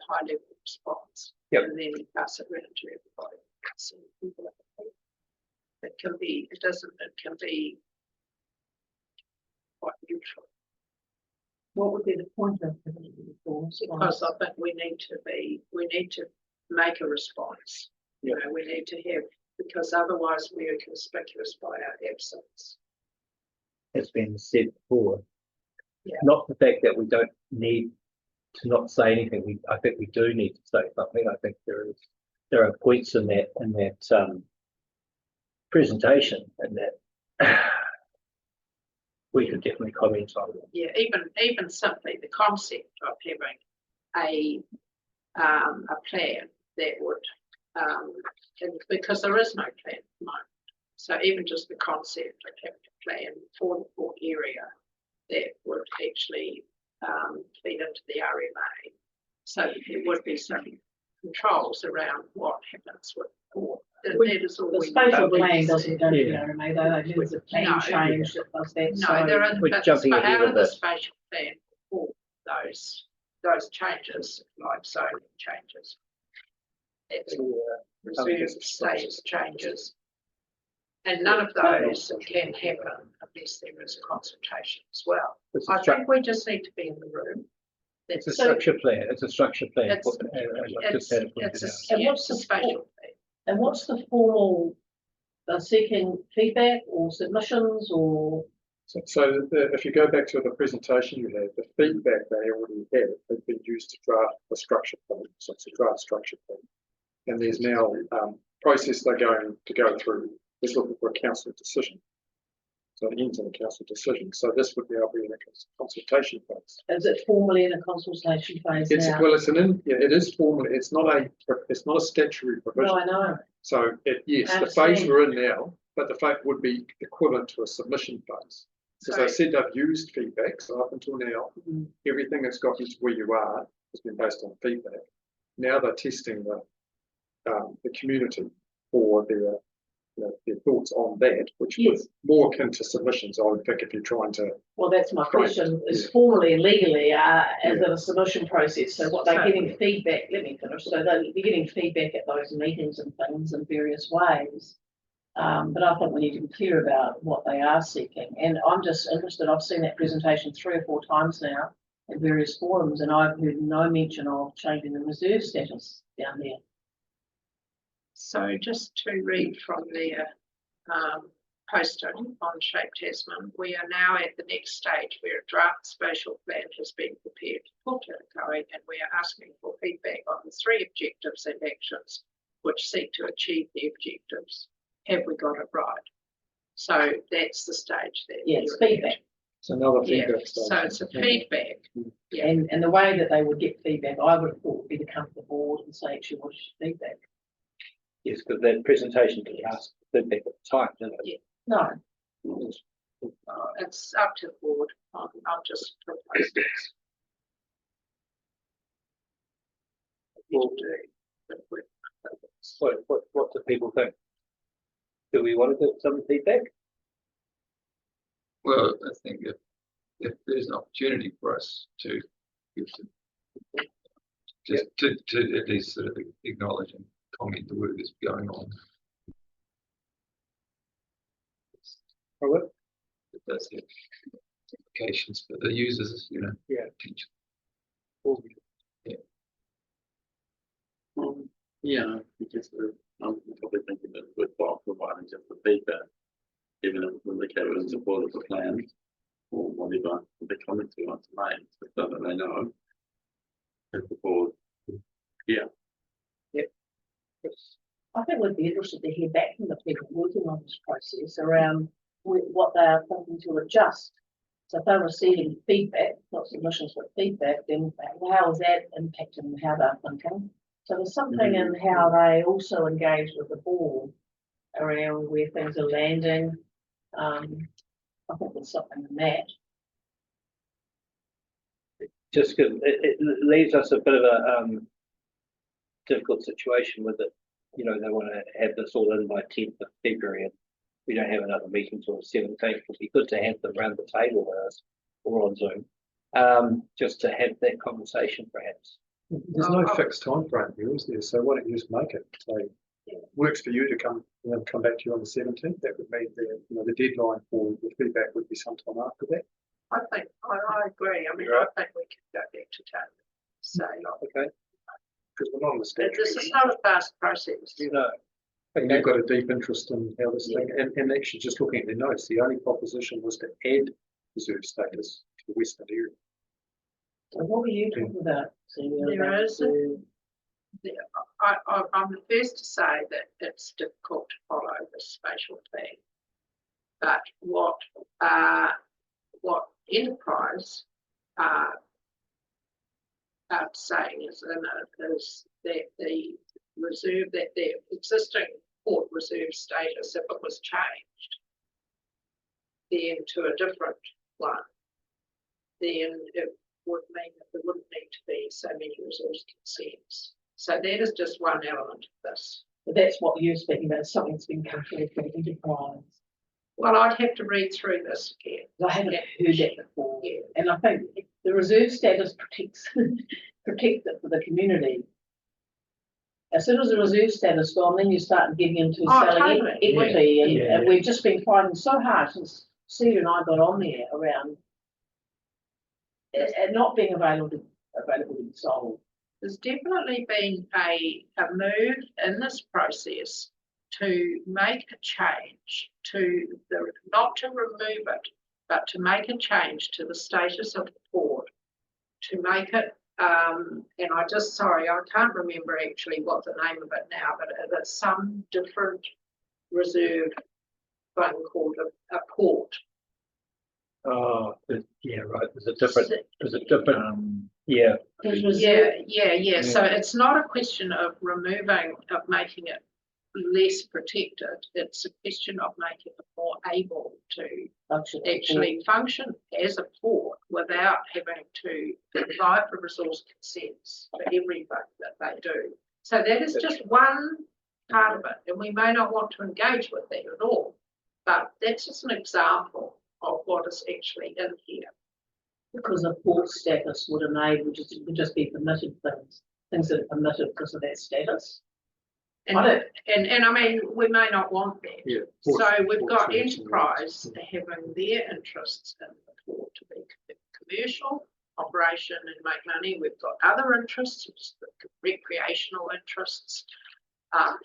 [SPEAKER 4] high level response.
[SPEAKER 1] Yep.
[SPEAKER 4] And then pass it around to everybody. So it can be quite neutral.
[SPEAKER 2] What would be the point of having a formal
[SPEAKER 4] Because I think we need to make a response.
[SPEAKER 1] Yep.
[SPEAKER 4] We need to have, because otherwise we are conspicuous by our absence.
[SPEAKER 1] Has been said before.
[SPEAKER 4] Yeah.
[SPEAKER 1] Not the fact that we don't need to not say anything. I think we do need to say something. I think there are points in that presentation and that we could definitely comment on.
[SPEAKER 4] Yeah, even simply the concept of having a plan that would, because there is no plan at the moment. So even just the concept of having a plan for the port area that would actually feed into the RMA, so there would be some controls around what happens with the port. That is all
[SPEAKER 2] the
[SPEAKER 4] we
[SPEAKER 2] spatial
[SPEAKER 4] need.
[SPEAKER 2] plan doesn't go to the RMA, though. There's a plan change that does that.
[SPEAKER 4] No, there are,
[SPEAKER 1] We're
[SPEAKER 4] but
[SPEAKER 1] jumping
[SPEAKER 4] out
[SPEAKER 1] ahead
[SPEAKER 4] of
[SPEAKER 1] of
[SPEAKER 4] the
[SPEAKER 1] it.
[SPEAKER 4] spatial plan for those those changes, like zoning changes. It's reserve status changes. And none of those can happen unless there is consultation as well.
[SPEAKER 1] It's
[SPEAKER 4] I
[SPEAKER 1] a, stru-
[SPEAKER 4] think we just need to be in the room.
[SPEAKER 1] it's a
[SPEAKER 4] That's,
[SPEAKER 1] structure plan. It's a structure plan.
[SPEAKER 4] It's-
[SPEAKER 1] as I've just had it pointed out.
[SPEAKER 2] And
[SPEAKER 4] yeah,
[SPEAKER 2] what's the
[SPEAKER 4] spatial
[SPEAKER 2] support?
[SPEAKER 4] plan.
[SPEAKER 2] And what's the formal, seeking feedback or submissions or?
[SPEAKER 6] If you go back to the presentation you had, the feedback they already had has been used to draft the structure plan. So it's a draft structure plan. And there's now process they're going to go through is looking for a council decision. So it ends in a council decision. So this would be able to be in a consultation phase.
[SPEAKER 2] Is it formally in a consultation phase
[SPEAKER 6] It's
[SPEAKER 2] now?
[SPEAKER 6] well, it is formal. It's not a statutory provision.
[SPEAKER 2] No, I know.
[SPEAKER 6] So yes,
[SPEAKER 2] I
[SPEAKER 6] the phase
[SPEAKER 2] understand.
[SPEAKER 6] we're in now, but the phase would be equivalent to a submission phase. As I said, I've used feedback. So up until now,
[SPEAKER 2] Mm.
[SPEAKER 6] everything that's got you to where you are has been based on feedback. Now they're testing the community for their thoughts on that, which
[SPEAKER 2] Yes.
[SPEAKER 6] was more akin to submissions. I would think if you're trying to.
[SPEAKER 2] Well, that's my question, is
[SPEAKER 6] Yeah.
[SPEAKER 2] formally and legally, is it a submission process? So what they're
[SPEAKER 4] So-
[SPEAKER 2] getting feedback, let me finish, so they're getting feedback at those meetings and things in various ways. But I think we need to be clear about what they are seeking, and I'm just interested, I've seen that presentation 3 or 4 times now in various forums, and I've heard no mention of changing the reserve status down there.
[SPEAKER 4] So just to read from their posting on Shape Tasman, we are now at the next stage where a draft spatial plan has been prepared for Tarakoe, and we are asking for feedback on the 3 objectives and actions which seek to achieve the objectives. Have we got it right? So that's the stage that.
[SPEAKER 2] Yeah, it's
[SPEAKER 4] you're at.
[SPEAKER 2] feedback.
[SPEAKER 6] It's another
[SPEAKER 4] Yeah,
[SPEAKER 6] feedback stage.
[SPEAKER 4] so it's a feedback. Yeah.
[SPEAKER 2] And the way that they would get feedback, I would have thought would be to come to the board and say, actually, what's your feedback?
[SPEAKER 1] Yes, because that presentation didn't ask for feedback at the time, did it?
[SPEAKER 2] No,
[SPEAKER 4] It's up to the board. I'll just propose this.
[SPEAKER 1] Well, what do people think? Do we want to get some feedback?
[SPEAKER 7] Well, I think if there's an opportunity for us to give some, just to at least sort of acknowledge and comment the work that's going on.
[SPEAKER 1] Robert?
[SPEAKER 7] It does have implications for the users,
[SPEAKER 1] Yeah.
[SPEAKER 7] potentially.
[SPEAKER 9] Yeah, because I'm probably thinking that it's worthwhile providing just the feedback, even if we indicate in support of the plan or whatever the comments we want to make, so that they know. If the board,
[SPEAKER 2] I think we'd be interested to hear back from the people working on this process around what they are thinking to adjust. So if they're receiving feedback, not submissions, but feedback, then how is that impacting how they're thinking? So there's something in how they also engage with the board around where things are landing. I think there's something in that.
[SPEAKER 1] Just because it leaves us a bit of a difficult situation with it. You know, they want to have this all in by 10th of February, and we don't have another meeting till 17th. It'd be good to have them around the table with us or on Zoom, just to have that conversation, perhaps.
[SPEAKER 6] There's no fixed time frame here, is there? So why don't you just make it? So works for you to come back to you on the 17th. That would mean the deadline for the feedback would be sometime after that.
[SPEAKER 4] I think, I agree. I mean, I think we can go back to town. So,
[SPEAKER 1] Okay.
[SPEAKER 6] Because we're not on the statute.
[SPEAKER 4] this is not a fast process.
[SPEAKER 1] You know.
[SPEAKER 6] And you've got a deep interest in how this thing, and actually just looking at the notes, the only proposition was to add reserve status to the western area.
[SPEAKER 2] So what were you talking about?
[SPEAKER 4] There is I'm the first to say that it's difficult to follow the spatial plan. But what Enterprise are saying is that the existing port reserve status, if it was changed then to a different one, then it would mean that there wouldn't need to be so many resource consents. So that is just one element of this.
[SPEAKER 2] But that's what you're speaking about, something that's been comfortable for Enterprise.
[SPEAKER 4] Well, I'd have to read through this again.
[SPEAKER 2] I haven't heard that before.
[SPEAKER 4] Yeah.
[SPEAKER 2] And I think the reserve status protects, protects it for the community. As soon as the reserve status gone, then you start getting into
[SPEAKER 4] Oh,
[SPEAKER 2] selling
[SPEAKER 4] totally.
[SPEAKER 2] equity, and,
[SPEAKER 6] Yeah.
[SPEAKER 2] and we've just been fighting so hard since Steve and I got on there around it not being available to be sold.
[SPEAKER 4] There's definitely been a move in this process to make a change to the, not to remove it, but to make a change to the status of the port, to make it, and I just, sorry, I can't remember actually what the name of it now, but it's some different reserve thing called a port.
[SPEAKER 1] Oh, yeah, right, there's a different, yeah.
[SPEAKER 2] There's reserve,
[SPEAKER 4] Yeah. So it's not a question of making it less protected. It's a question of making it more able to
[SPEAKER 2] function.
[SPEAKER 4] actually function as a port without having to provide for resource consents for everything that they do. So that is just one part of it, and we may not want to engage with that at all, but that's just an example of what is actually in here.
[SPEAKER 2] Because a port status would enable would just be permitted things that are permitted because of that status.
[SPEAKER 4] And I mean, we may not want that.
[SPEAKER 6] Yeah.
[SPEAKER 4] So we've got
[SPEAKER 6] Ports and
[SPEAKER 4] enterprise having their interests in the port to be commercial operation and make money. We've got other interests, recreational interests,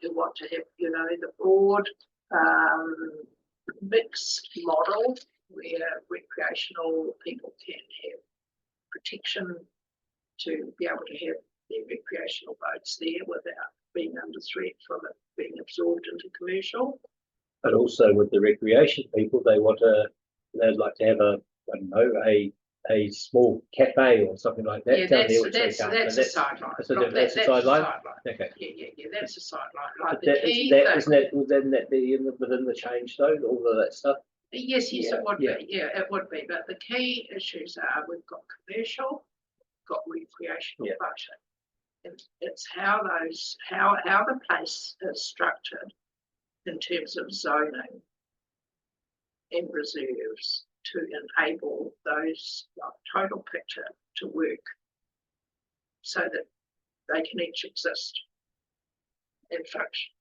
[SPEAKER 4] who want to have, the broad mixed model where recreational people can have protection to be able to have their recreational boats there without being under threat from it being absorbed into commercial.
[SPEAKER 1] But also with the recreation people, they'd like to have a small cafe or something like that.
[SPEAKER 4] Yeah,
[SPEAKER 1] down there,
[SPEAKER 4] that's a sideline.
[SPEAKER 1] That's a sideline? Okay.
[SPEAKER 4] Yeah, that's a sideline. Like
[SPEAKER 1] But
[SPEAKER 4] the key thing.
[SPEAKER 1] Wouldn't that be within the change though, all of that stuff?
[SPEAKER 4] Yes,
[SPEAKER 1] Yeah,
[SPEAKER 4] it would
[SPEAKER 1] yeah.
[SPEAKER 4] be. Yeah, it would be. But the key issues are we've got commercial, we've got recreational
[SPEAKER 1] Yeah.
[SPEAKER 4] boating. It's how the place is structured in terms of zoning and reserves to enable those total picture to work so that they can each exist and function.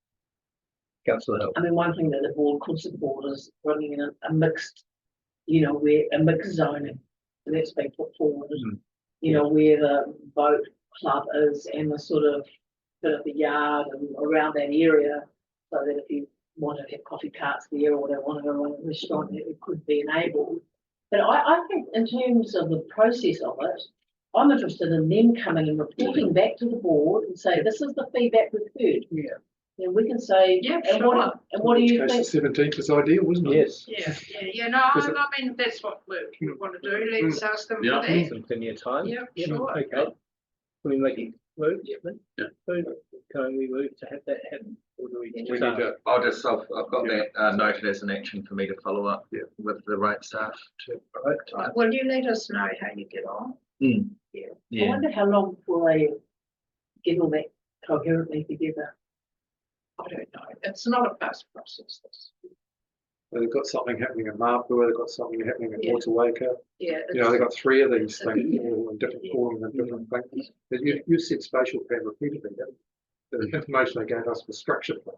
[SPEAKER 1] Councillor Hill.
[SPEAKER 2] I mean, one thing that the board could support is bringing in a mixed, where a mixed zoning, and that's been put forward, where the boat club is and the sort of bit of the yard and around that area, so that if you want to have coffee carts there or they want to run a restaurant, it could be enabled. But I think in terms of the process of it, I'm interested in them coming and reporting back to the board and say, this is the feedback we've heard.
[SPEAKER 1] Yeah.
[SPEAKER 2] And we can say,
[SPEAKER 4] Yeah,
[SPEAKER 2] and
[SPEAKER 4] sure.
[SPEAKER 2] what do you
[SPEAKER 6] Which
[SPEAKER 2] think?
[SPEAKER 6] case the 17th is ideal, wasn't it?
[SPEAKER 1] Yes.
[SPEAKER 4] Yeah. No,
[SPEAKER 6] Because
[SPEAKER 4] I mean, that's what we want to do. Let's ask them
[SPEAKER 9] Yeah.
[SPEAKER 4] for that.
[SPEAKER 1] Some plenty of time.
[SPEAKER 4] Yeah, sure.
[SPEAKER 1] Okay. Can we make it move?
[SPEAKER 9] Yeah.
[SPEAKER 1] Can we move to have that happen? Or do we
[SPEAKER 6] We
[SPEAKER 1] just,
[SPEAKER 6] need to,
[SPEAKER 3] I've got that noted as an action for me to follow up with the right staff too.
[SPEAKER 4] Right, will you let us know how you get on?
[SPEAKER 2] I
[SPEAKER 3] Yeah,
[SPEAKER 2] wonder how long before they get all that coherently together.
[SPEAKER 4] I don't know. It's not a fast process. This.
[SPEAKER 6] they've got something happening in Marpua, they've got something happening in
[SPEAKER 4] Yeah.
[SPEAKER 6] Waterwaker.
[SPEAKER 4] Yeah.
[SPEAKER 6] They've got 3 of these things, all in different forms and different things. But you said spatial plan repeatedly, haven't you? The information they gave us was structure plan.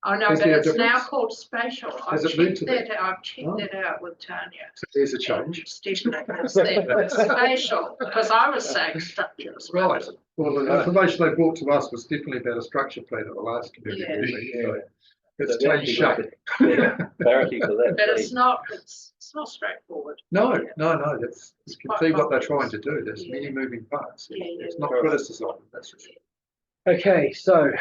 [SPEAKER 4] I know,
[SPEAKER 6] Is
[SPEAKER 4] but
[SPEAKER 6] there a
[SPEAKER 4] it's now
[SPEAKER 6] difference?
[SPEAKER 4] called spatial.
[SPEAKER 6] Has
[SPEAKER 4] I've
[SPEAKER 6] it moved
[SPEAKER 4] checked
[SPEAKER 6] to
[SPEAKER 4] that.
[SPEAKER 6] that?
[SPEAKER 4] I've checked
[SPEAKER 6] Oh.
[SPEAKER 4] that out with Tanya.
[SPEAKER 6] So there's a change.
[SPEAKER 4] Stephanie, it's spatial, because I was saying structure as well.
[SPEAKER 6] Right. Well, the information they brought to us was definitely about a structure plan at the last community
[SPEAKER 4] Yeah.
[SPEAKER 6] meeting.
[SPEAKER 1] Yeah.
[SPEAKER 6] So it's
[SPEAKER 1] So
[SPEAKER 6] changed shape.
[SPEAKER 1] Clarity for that.
[SPEAKER 4] But
[SPEAKER 1] please.
[SPEAKER 4] it's not straightforward.
[SPEAKER 6] No, that's, you can
[SPEAKER 4] quite
[SPEAKER 6] see what they're
[SPEAKER 4] complex.
[SPEAKER 6] trying to do. There's
[SPEAKER 4] Yeah.
[SPEAKER 6] many moving parts.
[SPEAKER 4] Yeah,
[SPEAKER 6] It's
[SPEAKER 4] yeah.
[SPEAKER 6] not criticism, that's for sure.
[SPEAKER 1] Okay, so,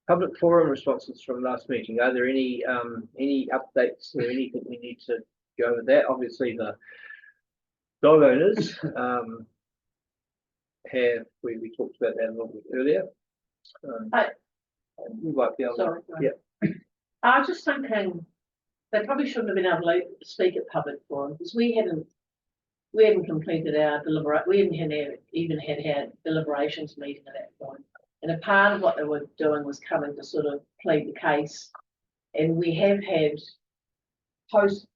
[SPEAKER 1] public forum responses from last meeting. Are there any updates or anything we need to go with that? Obviously, the dog owners, we talked about that a little bit earlier. We might be able to,
[SPEAKER 2] Sorry.
[SPEAKER 1] yeah.
[SPEAKER 2] I was just thinking they probably shouldn't have been able to speak at public forum because we hadn't completed our we hadn't even had deliberations meeting at that point. And a part of what they were doing was coming to sort of plead the case. And we have had post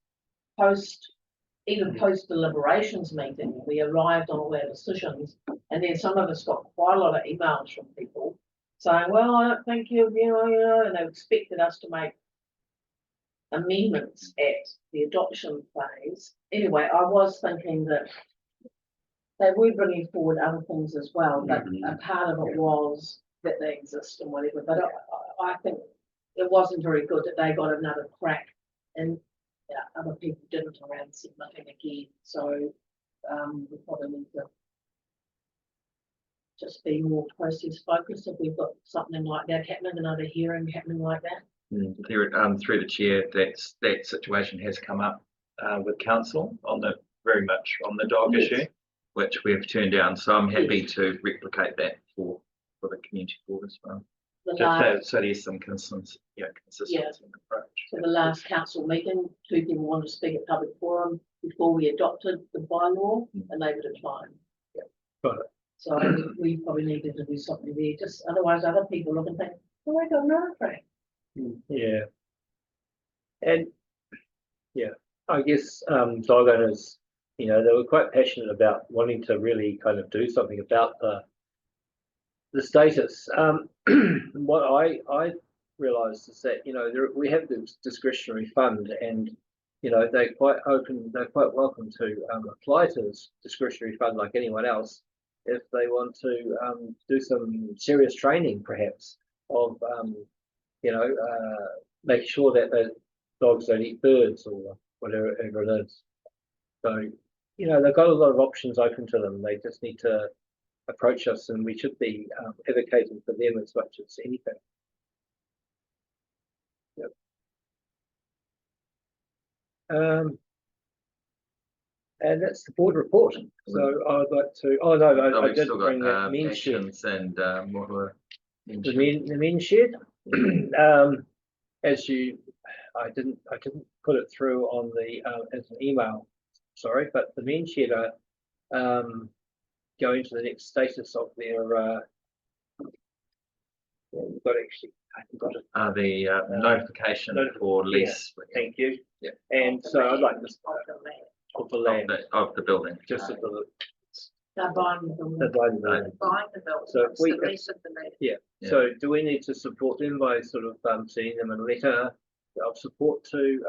[SPEAKER 2] even post deliberations meeting, we arrived on all our decisions, and then some of us got quite a lot of emails from people saying, well, I don't think and they expected us to make amendments at the adoption phase. Anyway, I was thinking that they were bringing forward other things as well, but a part of it was that they exist and whatever, but I think it wasn't very good that they got another crack and other people didn't around submitting again, so we probably need to just be more process focused if we've got something like that happening, another hearing happening like that.
[SPEAKER 3] Through the chair, that situation has come up with council very much on the dog
[SPEAKER 2] Yes.
[SPEAKER 3] issue, which we have turned down. So I'm happy to replicate that for the community board as well.
[SPEAKER 2] The
[SPEAKER 3] Just
[SPEAKER 2] last,
[SPEAKER 3] so there's some consistency in the approach.
[SPEAKER 2] so the last council meeting, 2 people wanted to speak at public forum before we adopted the bylaw, and they were declined.
[SPEAKER 6] Got it.
[SPEAKER 2] So we probably needed to do something there, just otherwise other people look and think, oh, I got another crack.
[SPEAKER 1] Yeah. And yeah, I guess dog owners, they were quite passionate about wanting to really kind of do something about the status. What I realised is that we have this discretionary fund, and they're quite welcome to apply to this discretionary fund like anyone else if they want to do some serious training, perhaps, of making sure that the dogs don't eat birds or whatever it is. So, they've got a lot of options open to them. They just need to approach us, and we should be advocating for them as much as anything. Yep. And that's the board report. So I would like to. Oh no, I
[SPEAKER 3] We've
[SPEAKER 1] did
[SPEAKER 3] still
[SPEAKER 1] bring
[SPEAKER 3] got
[SPEAKER 1] that men shed.
[SPEAKER 3] actions and what were
[SPEAKER 1] The men shed. As I didn't put it through on the as an email. Sorry, but the men shed are going to the next status of their. We've got actually. I forgot it.
[SPEAKER 3] the notification for lease.
[SPEAKER 1] Thank you.
[SPEAKER 3] Yeah.
[SPEAKER 1] And so I'd like to of the land,
[SPEAKER 3] Of the building.
[SPEAKER 1] just of the
[SPEAKER 2] They're buying the building.
[SPEAKER 1] building.
[SPEAKER 4] Buying the building,
[SPEAKER 1] So if
[SPEAKER 4] it's
[SPEAKER 1] we
[SPEAKER 4] the
[SPEAKER 1] could-
[SPEAKER 4] lease of the land.
[SPEAKER 3] Yeah.
[SPEAKER 1] So do we need to support them by sort of sending them a letter of support to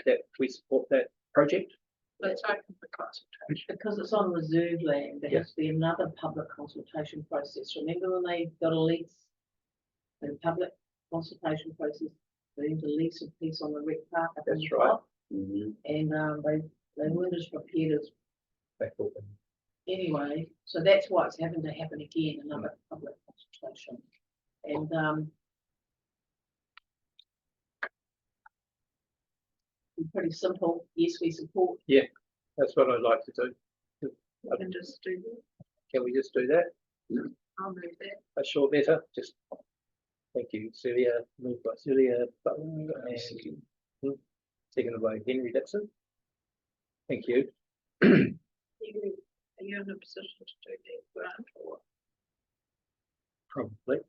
[SPEAKER 1] that we support that project?
[SPEAKER 4] Let's open the consultation.
[SPEAKER 2] Because it's on reserve land, there has to be another public consultation process. Remember when they got a lease? The public consultation process, they need to lease a piece on the rec park up in
[SPEAKER 1] That's
[SPEAKER 2] the
[SPEAKER 1] right.
[SPEAKER 2] top, and they weren't as prepared as anyway, so that's why it's having to happen again, another public consultation. And pretty simple, yes, we support.
[SPEAKER 1] That's what I'd like to do.
[SPEAKER 4] We can just do that.
[SPEAKER 1] Can we just do that?
[SPEAKER 4] I'll move that.
[SPEAKER 1] A short letter, just. Thank you, Celia. Moved by Celia Button and seconded by Henry Dixon. Thank you.
[SPEAKER 4] Are you in a position to do that grant or?
[SPEAKER 1] Probably.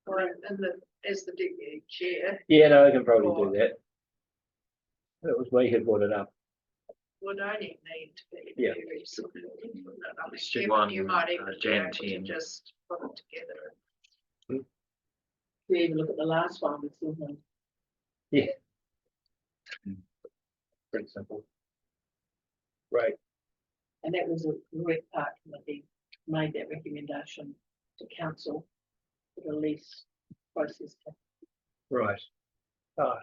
[SPEAKER 4] Or as the deputy chair,
[SPEAKER 1] Yeah, no, I can probably do that. It was me who brought it up.
[SPEAKER 4] would only need to be
[SPEAKER 1] Yeah.
[SPEAKER 4] very simple. I mean,
[SPEAKER 3] Question
[SPEAKER 4] Kevin,
[SPEAKER 3] one,
[SPEAKER 4] you might even be
[SPEAKER 3] Jan
[SPEAKER 4] able to
[SPEAKER 3] 10.
[SPEAKER 4] just put it together.
[SPEAKER 2] We even look at the last one, we still have.
[SPEAKER 1] Pretty simple. Right.
[SPEAKER 2] And that was a rec park committee made that recommendation to council for the lease process.
[SPEAKER 1] Right. Right.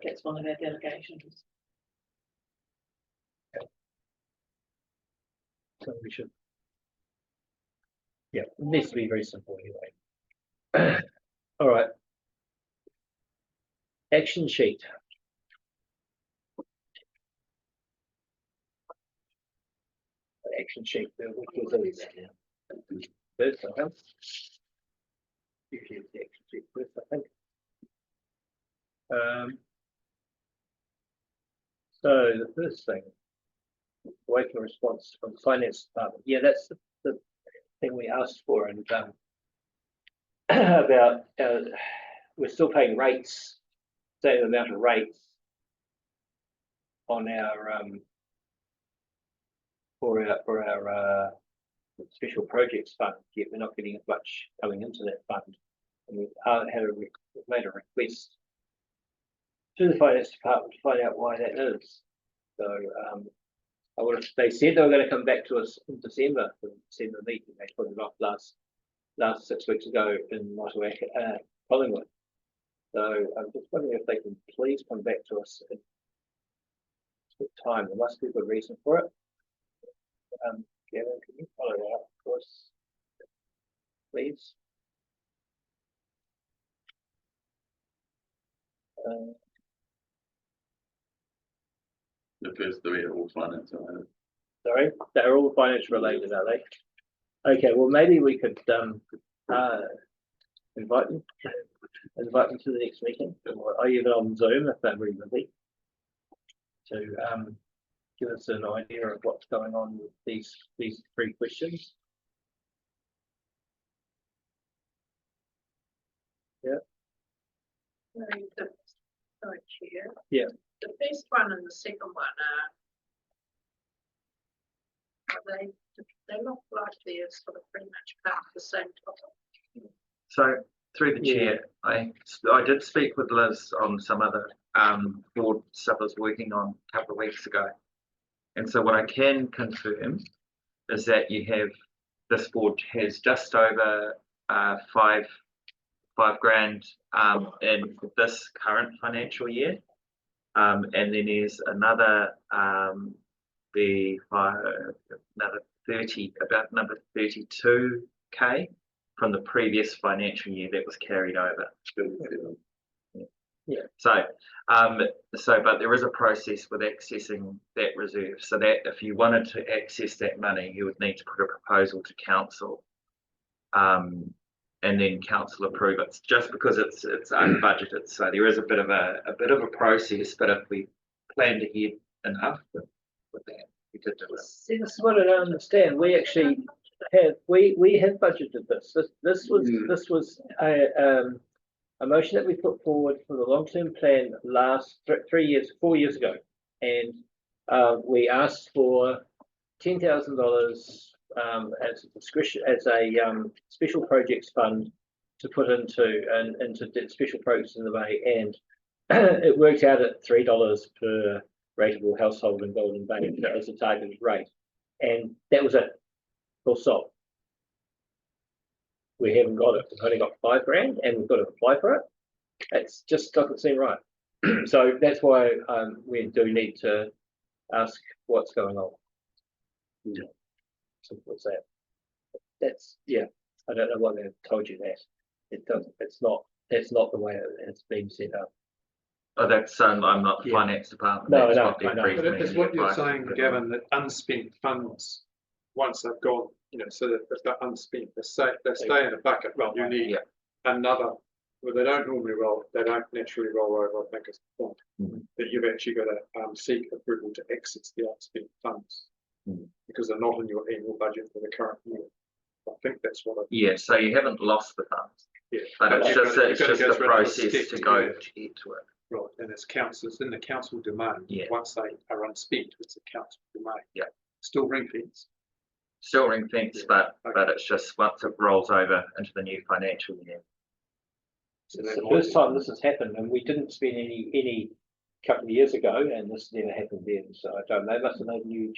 [SPEAKER 2] That's one of our delegations.
[SPEAKER 1] So we should. Yeah, it needs to be very simple anyway. All right. Action sheet. Action sheet. Which was first, I think. Usually it's the action sheet first, I think. So the first thing, awakening response from the finance department. Yeah, that's the thing we asked for, and about we're still paying rates, same amount of rates on our, for our special projects fund, yet we're not getting as much coming into that fund. And we've we've made a request to the finance department to find out why that is. So, they said they were going to come back to us in December for the December meeting. They put it off last 6 weeks ago in Motueka, Collingwood. So I'm just wondering if they can please come back to us in good time. There must be a good reason for it. Gavin, can you follow that up for us, please?
[SPEAKER 9] The first three are all finance.
[SPEAKER 1] Sorry, they're all finance related, are they? Okay, well, maybe we could invite them to the next meeting, or even on Zoom if they're really busy, to give us an idea of what's going on with these three questions.
[SPEAKER 4] Sorry, Chair.
[SPEAKER 1] Yeah.
[SPEAKER 4] The first one and the second one they look like they're sort of pretty much part of the same topic.
[SPEAKER 3] So through the chair, I did speak with Liz on some other board stuff I was working on a couple of weeks ago. And so what I can confirm is that this board has just over five grand in this current financial year. And then there's another another 30, about number 32k from the previous financial year that was carried over.
[SPEAKER 1] Yeah.
[SPEAKER 3] So but there is a process with accessing that reserve. So that if you wanted to access that money, you would need to put a proposal to council, and then council approve it. Just because it's unbudgeted, so there is a bit of a process. But if we planned ahead enough with that, we could do it.
[SPEAKER 1] See, this is what I don't understand. We actually have budgeted this. This was a motion that we put forward for the long-term plan last 4 years ago, and we asked for $10,000 as a discretion, as a special projects fund to put into special projects in the Bay, and it worked out at $3 per rateable household in Golden Bay. That was the targeted rate, and that was it. Full stop. We haven't got it. We've only got 5 grand, and we've got to apply for it. It just doesn't seem right. So that's why we do need to ask what's going on. Yeah. Simple as that. That's I don't know why they've told you that. It doesn't. It's not. That's not the way it's been set up.
[SPEAKER 3] Oh, that's I'm not the finance department.
[SPEAKER 1] No,
[SPEAKER 3] that's
[SPEAKER 1] no,
[SPEAKER 3] what they're
[SPEAKER 1] I know.
[SPEAKER 3] briefing
[SPEAKER 6] But it's
[SPEAKER 3] me
[SPEAKER 6] what you're
[SPEAKER 3] advice.
[SPEAKER 6] saying, Gavin, that unspent funds, once they've gone, so that if they're unspent, they stay in a bucket. Well, you need another. Well, they don't normally roll. They don't naturally roll over. I think is the point. That you've actually got to seek approval to access the unspent funds because they're not in your annual budget for the current year. I think that's what.
[SPEAKER 3] So you haven't lost the funds.
[SPEAKER 6] Yeah,
[SPEAKER 3] but it's
[SPEAKER 6] you've
[SPEAKER 3] just
[SPEAKER 6] got to go
[SPEAKER 3] the
[SPEAKER 6] through another
[SPEAKER 3] process
[SPEAKER 6] step
[SPEAKER 3] to go
[SPEAKER 6] do that.
[SPEAKER 3] to get to it.
[SPEAKER 6] Right, and it's in the council domain. Once they are unspent, it's a council domain.
[SPEAKER 3] Yeah.
[SPEAKER 6] Still ring fence.
[SPEAKER 3] Still ring fence, but it's just once it rolls over into the new financial year.
[SPEAKER 1] So it's the first time this has happened, and we didn't spend any couple of years ago, and this never happened then. So I don't know. They must have made new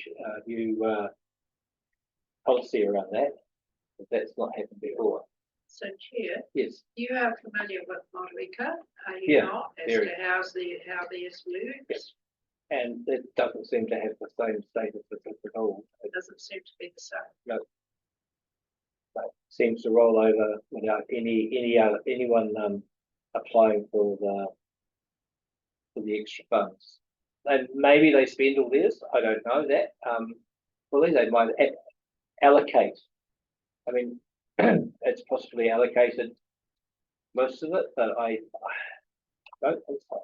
[SPEAKER 1] policy around that. But that's not happened before.
[SPEAKER 4] So, Chair,
[SPEAKER 1] yes,
[SPEAKER 4] you are familiar with Motueka, are you not? As
[SPEAKER 1] very.
[SPEAKER 4] To how theirs works?
[SPEAKER 1] Yes. And it doesn't seem to have the same status as it at all.
[SPEAKER 4] It doesn't seem to be the same.
[SPEAKER 1] No. But it seems to roll over without anyone applying for the extra funds. And maybe they spend all theirs. I don't know that. Well, they might allocate. I mean, it's possibly allocated most of it, but I don't think so.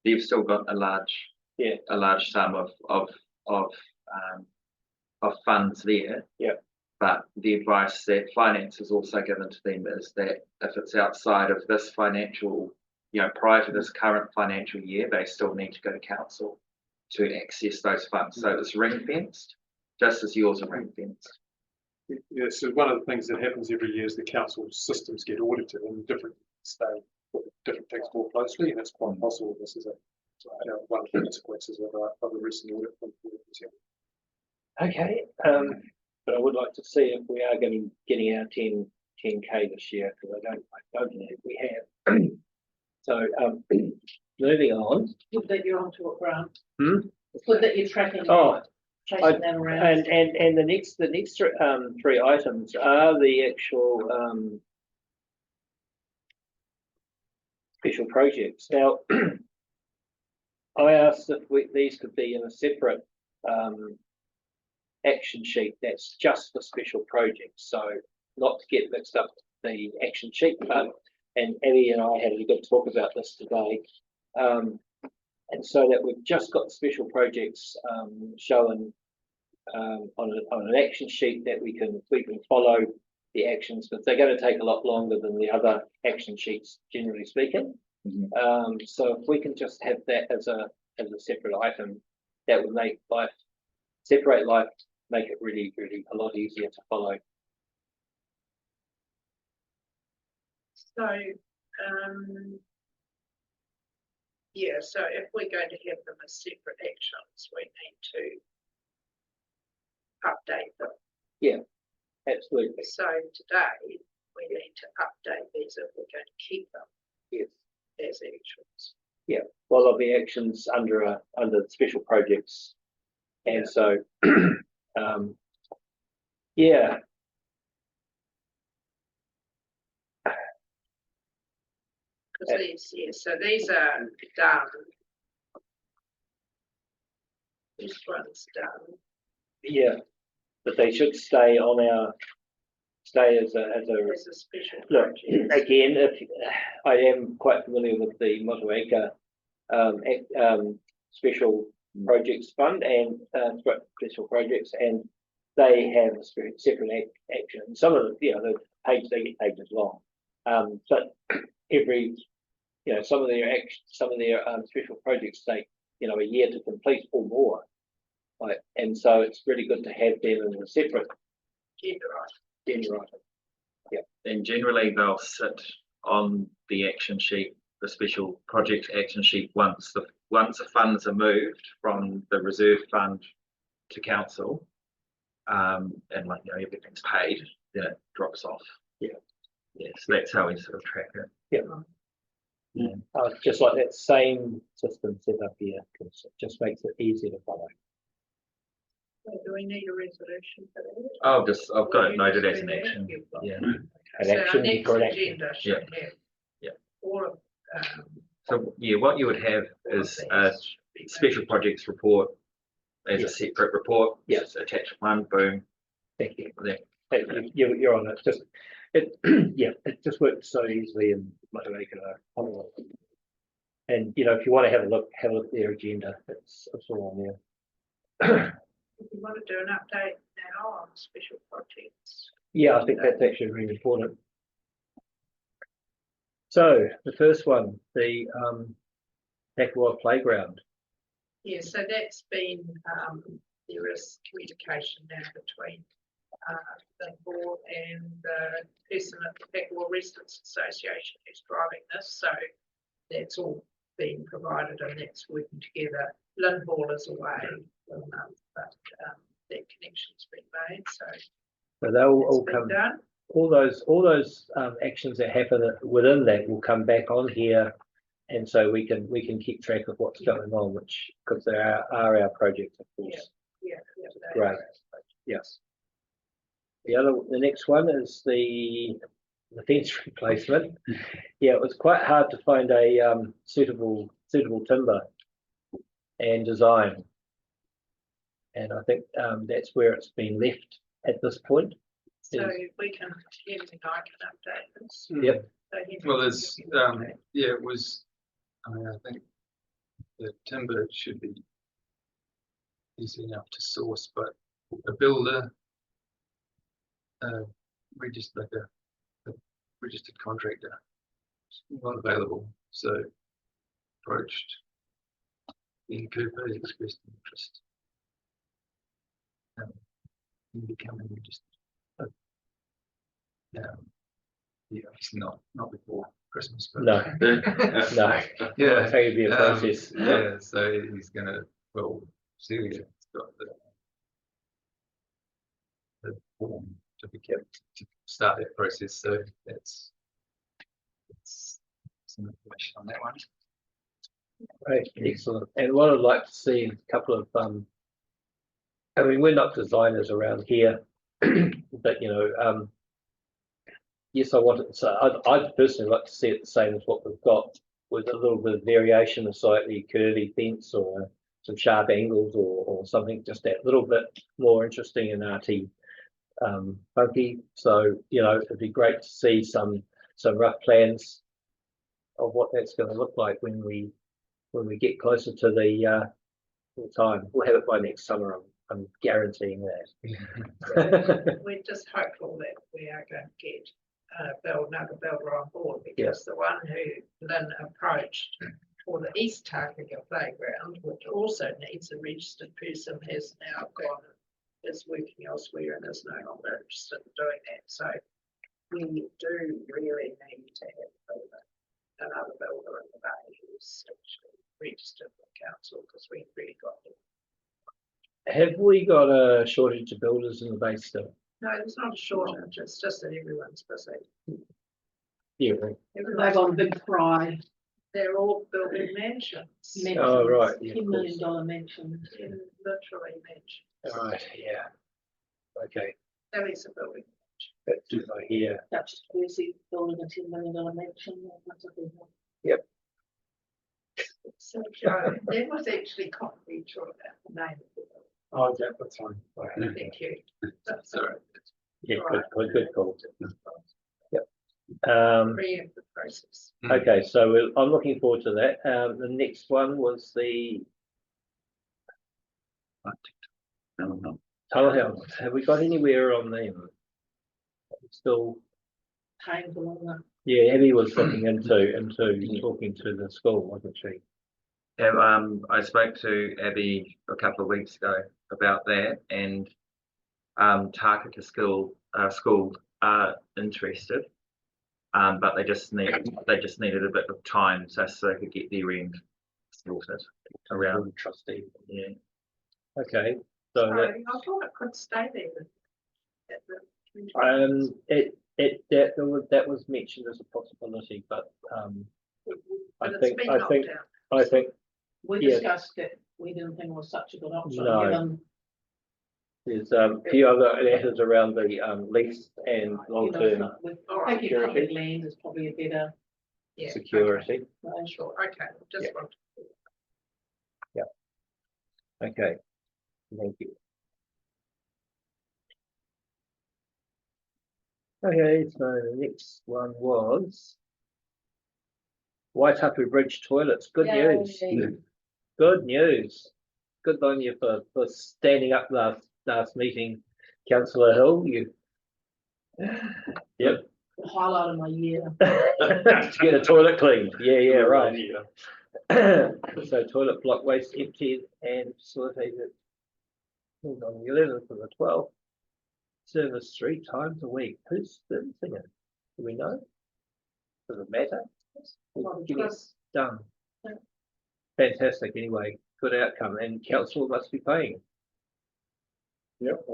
[SPEAKER 3] You've still got a large sum of funds there.
[SPEAKER 1] Yeah.
[SPEAKER 3] But the advice that finance is also given to them is that if it's outside of this financial, prior to this current financial year, they still need to go to council to access those funds. So it's ring fenced, just as yours are ring fenced.
[SPEAKER 6] Yeah, so one of the things that happens every year is the council systems get audited and different state different things more closely, and it's quite possible this is one of the consequences of the recent audit.
[SPEAKER 1] Okay, but I would like to see if we are getting our 10K this year, because I don't think we have. So, moving on.
[SPEAKER 2] Good that you're onto it, Grant.
[SPEAKER 1] Hmm?
[SPEAKER 2] It's good that you're tracking.
[SPEAKER 1] Oh,
[SPEAKER 2] Chasing that around.
[SPEAKER 1] And the next three items are the actual special projects. Now, I asked if these could be in a separate action sheet that's just for special projects, so not to get mixed up with the action sheet. And Abby and I had a good talk about this today, and so that we've just got special projects shown on an action sheet that we can follow the actions, but they're going to take a lot longer than the other action sheets, generally speaking. So if we can just have that as a separate item, that would make separate life, make it really a lot easier to follow.
[SPEAKER 4] So, yeah, so if we're going to have them as separate actions, we need to update them.
[SPEAKER 1] Absolutely.
[SPEAKER 4] So today, we need to update these if we're going to keep them
[SPEAKER 1] Yes.
[SPEAKER 4] as actions.
[SPEAKER 1] Well, there'll be actions under special projects, and so yeah.
[SPEAKER 4] Because so these are done. This one's done.
[SPEAKER 1] Yeah, but they should stay on as a
[SPEAKER 4] As a special
[SPEAKER 1] look.
[SPEAKER 4] project.
[SPEAKER 1] Again, if I am quite familiar with the Motueka special projects fund and special projects, and they have a separate action. Some of the the pages, they get pages long, but every some of their special projects take a year to complete or more. Right, and so it's really good to have them in a separate agenda item.
[SPEAKER 3] And generally they'll sit on the action sheet, the special project action sheet, once the funds are moved from the reserve fund to council, and everything's paid, then it drops off. Yeah, so that's how we sort of track it.
[SPEAKER 1] Just like that same system set up here, because it just makes it easier to follow.
[SPEAKER 4] So do we need a resolution for that?
[SPEAKER 3] I've got
[SPEAKER 4] Or
[SPEAKER 3] it
[SPEAKER 4] you
[SPEAKER 3] noted
[SPEAKER 4] just
[SPEAKER 3] as an
[SPEAKER 4] do that?
[SPEAKER 3] action.
[SPEAKER 4] You've got-
[SPEAKER 3] Yeah.
[SPEAKER 4] Okay,
[SPEAKER 1] An
[SPEAKER 4] so
[SPEAKER 1] action
[SPEAKER 4] our next
[SPEAKER 1] for an action.
[SPEAKER 4] agenda should have all of,
[SPEAKER 3] So what you would have is
[SPEAKER 4] of
[SPEAKER 3] a
[SPEAKER 4] these should be
[SPEAKER 3] special projects report as
[SPEAKER 1] Yeah.
[SPEAKER 3] a separate report.
[SPEAKER 1] Yeah.
[SPEAKER 3] Just attach one, boom.
[SPEAKER 1] Thank you.
[SPEAKER 3] There.
[SPEAKER 1] Hey, you're on it. It just works so easily in Motueka. And if you want to have a look at their agenda, it's all on there.
[SPEAKER 4] If you want to do an update now on special projects.
[SPEAKER 1] Yeah, I think that's actually really important. So the first one, the Takawa Playground.
[SPEAKER 4] Yeah, so that's been, there is communication now between the board and the person at the Pekawa Residents Association who's driving this, so that's all being provided and that's working together. Lindball is away for a month, but that connection's been made, so
[SPEAKER 1] So they'll all
[SPEAKER 4] it's
[SPEAKER 1] come.
[SPEAKER 4] been done.
[SPEAKER 1] All those actions that happen within that will come back on here, and so we can key track of what's going on, which because they are our projects, of course.
[SPEAKER 4] Yeah.
[SPEAKER 1] Great. Yes. The next one is the fence replacement. Yeah, it was quite hard to find a suitable timber and design, and I think that's where it's been left at this point.
[SPEAKER 4] So we can, Henry and I can update this.
[SPEAKER 1] Yep.
[SPEAKER 4] So Henry
[SPEAKER 7] Well,
[SPEAKER 4] can
[SPEAKER 7] there's,
[SPEAKER 4] give you an update.
[SPEAKER 7] it was, I think the timber should be easy enough to source, but a builder, registered contractor, not available, so approached Ian Cooper has expressed interest. In becoming just. Yeah, it's not before Christmas, but.
[SPEAKER 1] No. No.
[SPEAKER 7] Yeah.
[SPEAKER 1] I think it'd be a process.
[SPEAKER 7] Yeah, so he's gonna, well, Celia's got the form to be kept to start that process, so that's some information on that one.
[SPEAKER 1] Right, excellent. And what I'd like to see is a couple of, I mean, we're not designers around here, but yes, I want it. So I'd personally like to see it the same as what we've got, with a little bit of variation, a slightly curvy fence or some sharp angles or something, just that little bit more interesting and arty, funky. So, it'd be great to see some rough plans of what that's going to look like when we get closer to the time. We'll have it by next summer. I'm guaranteeing that.
[SPEAKER 4] We're just hopeful that we are going to get another builder on board, because the one who Lynn approached for the East Tarkika playground, which also needs a registered person, has now gone, is working elsewhere and is no longer interested in doing that. So we do really need to have another builder in the bay who's actually registered with council, because we've really got them.
[SPEAKER 1] Have we got a shortage of builders in the bay still?
[SPEAKER 4] No, it's not a shortage, it's just that everyone's busy.
[SPEAKER 1] Yeah.
[SPEAKER 2] They've got a big cry.
[SPEAKER 4] They're all building mansions.
[SPEAKER 1] Oh, right. Yeah,
[SPEAKER 2] $10 million mansion.
[SPEAKER 4] Literally mansions.
[SPEAKER 1] Right. Yeah. Okay.
[SPEAKER 4] That is a building.
[SPEAKER 1] That's what I hear.
[SPEAKER 2] That's Percy building a $10 million mansion.
[SPEAKER 1] Yep.
[SPEAKER 4] So that was actually confidential about the name of the building.
[SPEAKER 6] Oh, yeah, that's fine.
[SPEAKER 4] Thank you. That's
[SPEAKER 7] Sorry.
[SPEAKER 1] Yeah. Good call. Yep.
[SPEAKER 4] Preempt the process.
[SPEAKER 1] Okay. So I'm looking forward to that. The next one was the telehealth. Have we got anywhere on them? Still.
[SPEAKER 2] Painful, isn't it?
[SPEAKER 1] Yeah, Abby was looking into talking to the school, wasn't she?
[SPEAKER 3] Yeah, I spoke to Abby a couple of weeks ago about that, and Tarkika school are interested, but they just needed a bit of time so they could get their end sorted around.
[SPEAKER 1] Trustee.
[SPEAKER 3] Yeah.
[SPEAKER 1] Okay. So
[SPEAKER 4] Sorry, I thought it could stay there.
[SPEAKER 1] that was mentioned as a possibility, but
[SPEAKER 4] But it's been knocked down.
[SPEAKER 1] I think
[SPEAKER 2] We
[SPEAKER 1] Yeah.
[SPEAKER 2] discussed it. We didn't think it was such a good option.
[SPEAKER 1] No.
[SPEAKER 2] given,
[SPEAKER 1] there's a few other matters around the lease and long term
[SPEAKER 2] with
[SPEAKER 4] All right.
[SPEAKER 2] thinking public land is probably a better.
[SPEAKER 4] Yeah,
[SPEAKER 1] security.
[SPEAKER 2] way.
[SPEAKER 4] Sure, okay, just
[SPEAKER 1] Yeah.
[SPEAKER 4] want.
[SPEAKER 1] Okay, thank you. Okay, so the next one was Waitapu Bridge toilets. Good news.
[SPEAKER 2] Yay.
[SPEAKER 1] Good news. Good on you for standing up last meeting, Councillor Hill. You. Yep.
[SPEAKER 2] Highlight of my year.
[SPEAKER 1] To get a toilet cleaned. Yeah, right. So toilet block waste emptied and facilitated on the 11th of the 12th. Service 3 times a week. Who's servicing it? Do we know? Does it matter? We'll get it done. Fantastic. Anyway, good outcome, and council must be paying.
[SPEAKER 6] Yep.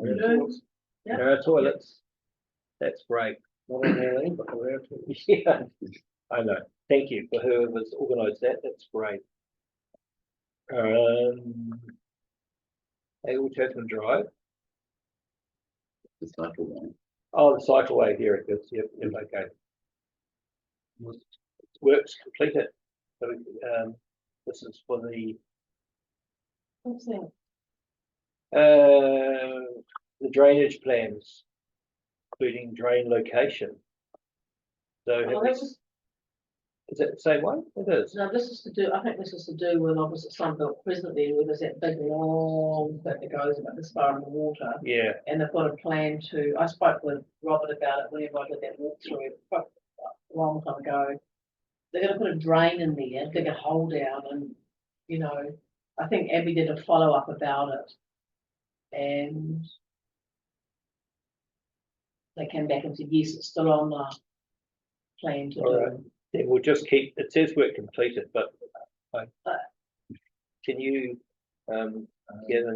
[SPEAKER 2] Yeah.
[SPEAKER 1] There are toilets. That's great.
[SPEAKER 6] Not on their end, but around to.
[SPEAKER 1] Yeah, I know. Thank you for whoever's organised that. That's great. Hagel Chapman Drive.
[SPEAKER 9] The cycle one.
[SPEAKER 1] Oh, the cycleway. Here it is. Yep. Okay. Works completed. So, this is for the
[SPEAKER 2] What's that?
[SPEAKER 1] the drainage plans, including drain location. So
[SPEAKER 2] Oh, that was,
[SPEAKER 1] is it the same one? It is.
[SPEAKER 2] no, this is to do, I think this is to do with opposite Sunbelt presently, where there's that big long bit that goes about this far in the water.
[SPEAKER 1] Yeah.
[SPEAKER 2] And they've got a plan to, I spoke with Robert about it whenever I did that walkthrough quite a long time ago. They're gonna put a drain in there, dig a hole down and, I think Abby did a follow-up about it. And they came back and said, yes, it's still on the plan to
[SPEAKER 1] All right.
[SPEAKER 2] do.
[SPEAKER 1] Then we'll just keep, it says work completed, but can you, give us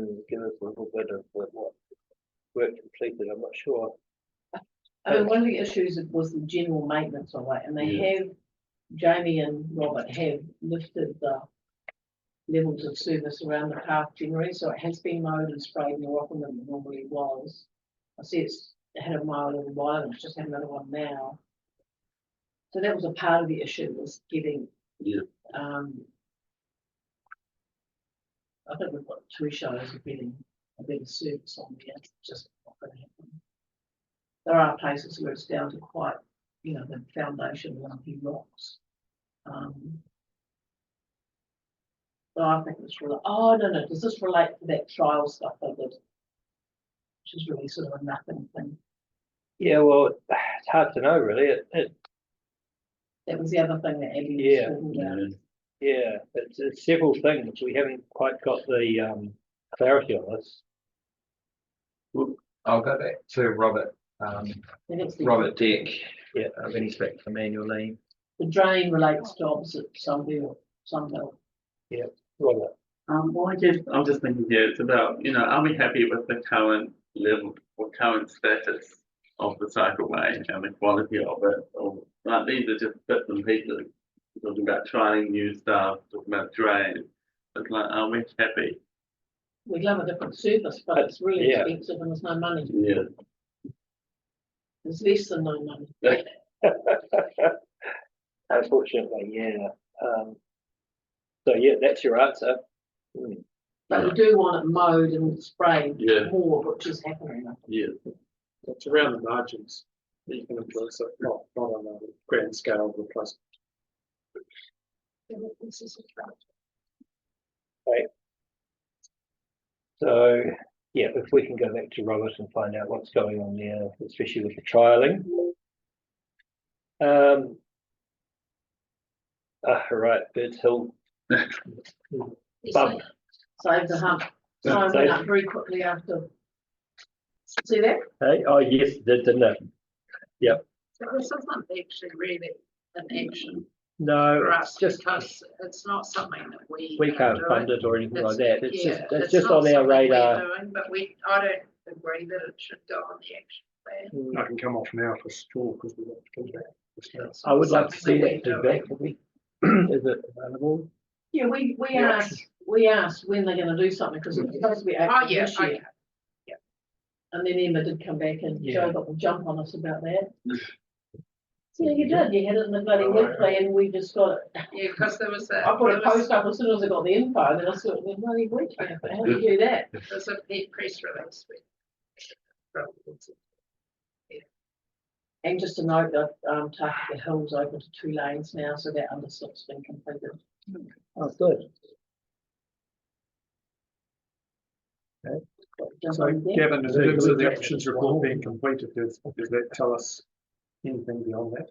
[SPEAKER 1] a little bit of what work completed? I'm not sure.
[SPEAKER 2] I mean, one of the issues was the general maintenance of it, and they have, Jamie and Robert have lifted the levels of service around the path generally, so it has been mowed and sprayed more often than it normally was. I see it had a mow a little while, and it's just had another one now. So that was a part of the issue, was getting, I think we've got 2 shows of getting a better service on there, it's just not gonna happen. There are places where it's down to quite, the foundation lumpy rocks. So I think it's really, no, does this relate to that trial stuff they did? Which is really sort of a nothing thing.
[SPEAKER 1] Yeah, well, it's hard to know really.
[SPEAKER 2] That was the other thing that Abby
[SPEAKER 1] Yeah.
[SPEAKER 2] was talking about.
[SPEAKER 1] Yeah, it's several things. We haven't quite got the clarity on this.
[SPEAKER 3] I'll go back to Robert,
[SPEAKER 2] And it's the-
[SPEAKER 3] Robert Deck.
[SPEAKER 1] Yeah.
[SPEAKER 3] When he's back from annual leave.
[SPEAKER 2] The drain relates to opposite Sunville.
[SPEAKER 1] Robert.
[SPEAKER 9] Well, I'm just thinking here, it's about, are we happy with the current level or current status of the cycleway and the quality of it? Or like these are just bits and pieces. We're talking about trying new stuff, talking about drain. It's like, are we happy?
[SPEAKER 2] We'd love a different service, but it's really
[SPEAKER 1] Yeah.
[SPEAKER 2] expensive and there's no money.
[SPEAKER 9] Yeah.
[SPEAKER 2] There's less than no money.
[SPEAKER 1] Unfortunately, yeah. So yeah, that's your answer.
[SPEAKER 2] But we do want it mowed and sprayed
[SPEAKER 9] Yeah.
[SPEAKER 2] more, which is happening.
[SPEAKER 9] Yeah.
[SPEAKER 6] It's around the margins. You can influence it, not on a grand scale replacement.
[SPEAKER 1] So yeah, if we can go back to Robert and find out what's going on there, especially with the trialing. Right, Birds Hill. Bump.
[SPEAKER 2] Save the hump. So I went up very quickly after. See that?
[SPEAKER 1] Hey, oh yes, didn't it?
[SPEAKER 4] So this isn't actually really an action
[SPEAKER 1] No,
[SPEAKER 4] for
[SPEAKER 1] it's
[SPEAKER 4] us
[SPEAKER 1] just
[SPEAKER 4] because it's not something that we.
[SPEAKER 1] we
[SPEAKER 4] are
[SPEAKER 1] can't
[SPEAKER 4] doing.
[SPEAKER 1] fund it or anything like that. It's
[SPEAKER 4] Yeah,
[SPEAKER 1] it's just
[SPEAKER 4] not
[SPEAKER 1] on our
[SPEAKER 4] something we're
[SPEAKER 1] radar.
[SPEAKER 4] doing, But I don't agree that it should go on the action plan.
[SPEAKER 6] I can come off now for sure because we've got to come back.
[SPEAKER 4] It's
[SPEAKER 1] I would
[SPEAKER 4] not
[SPEAKER 1] like to see
[SPEAKER 4] something
[SPEAKER 1] that
[SPEAKER 4] we're
[SPEAKER 1] feedback.
[SPEAKER 4] doing.
[SPEAKER 1] Is it available?
[SPEAKER 2] Yeah, we
[SPEAKER 1] Yeah.
[SPEAKER 2] asked when they're gonna do something, because it's supposed to be
[SPEAKER 4] Oh,
[SPEAKER 2] April
[SPEAKER 4] yeah,
[SPEAKER 2] this year.
[SPEAKER 4] okay.
[SPEAKER 2] And then Emma did come back and
[SPEAKER 1] Yeah.
[SPEAKER 2] Joe got the jump on us about that. Yeah, you did, you had it in the bloody weekly and we just got it.
[SPEAKER 4] Yeah, because there was a.
[SPEAKER 2] I put a
[SPEAKER 4] there was-
[SPEAKER 2] post up as soon as I got the info, and then I saw it in the bloody weekly, but how do you do that?
[SPEAKER 4] There's a press release.
[SPEAKER 2] And just a note that, Tarka Hill's open to 2 lanes now, so that underslip's been completed.
[SPEAKER 1] Oh, good.
[SPEAKER 2] Jump
[SPEAKER 6] So
[SPEAKER 2] on there.
[SPEAKER 6] Gavin, in terms of the options report being completed, does that tell us anything beyond that?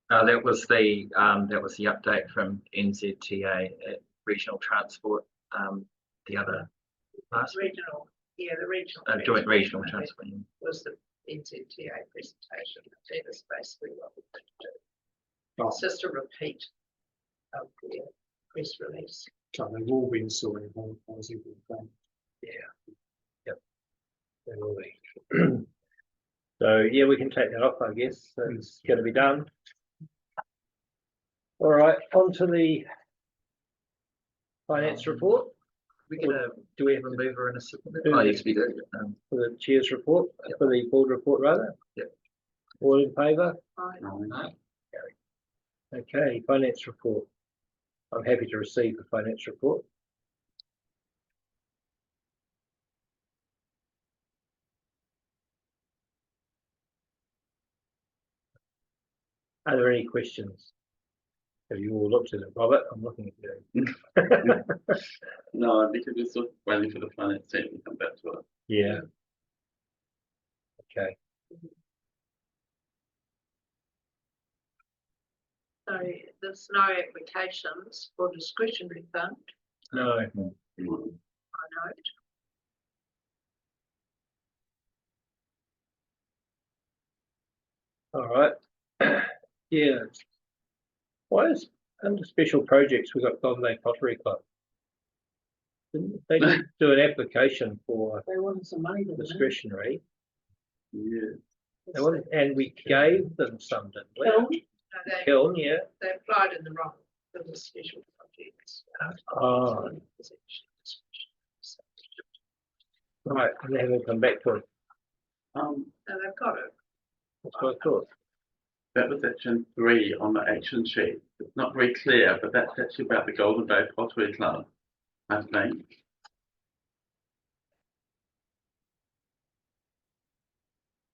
[SPEAKER 3] That was the update from NZTA at Regional Transport, the other last week,
[SPEAKER 4] Regional, yeah, the regional.
[SPEAKER 3] joint regional
[SPEAKER 4] I think,
[SPEAKER 3] transport.
[SPEAKER 4] Was the NZTA presentation. That is basically what we're going to do.
[SPEAKER 6] Oh,
[SPEAKER 4] It's just a repeat of the press release.
[SPEAKER 6] so they will be installing one positive thing.
[SPEAKER 1] There will be. So yeah, we can take that off, I guess. So it's going to be done. All right, on to the finance report.
[SPEAKER 3] Do we have a mover and a seconder?
[SPEAKER 1] Do
[SPEAKER 3] Oh,
[SPEAKER 1] we?
[SPEAKER 3] yes, we do.
[SPEAKER 1] For the chair's report, for the board report rather.
[SPEAKER 3] Yep.
[SPEAKER 1] All in favour?
[SPEAKER 3] Aye.
[SPEAKER 1] Okay, finance report. I'm happy to receive the finance report. Are there any questions? Have you all looked at it, Robert? I'm looking at you.
[SPEAKER 9] No, because we're still waiting for the finance team to come back to us.
[SPEAKER 1] Yeah. Okay.
[SPEAKER 4] So there's no applications for discretionary fund.
[SPEAKER 1] No.
[SPEAKER 9] Mm.
[SPEAKER 4] I know.
[SPEAKER 1] All right. Yeah. Why is under special projects we've got Golden Bay Pottery Club? They didn't do an application for
[SPEAKER 2] They wanted some money, didn't they?
[SPEAKER 1] discretionary.
[SPEAKER 9] Yeah,
[SPEAKER 1] They wanted, and we gave them some, didn't we?
[SPEAKER 2] Kiln?
[SPEAKER 4] No, they,
[SPEAKER 1] Kiln, yeah.
[SPEAKER 4] they applied in the wrong, for the special projects.
[SPEAKER 1] Oh, right. And they haven't come back to it.
[SPEAKER 4] No, they've got it.
[SPEAKER 1] That's what I thought.
[SPEAKER 9] that was section 3 on the action sheet. It's not very clear, but that's actually about the Golden Bay Pottery Club, I think.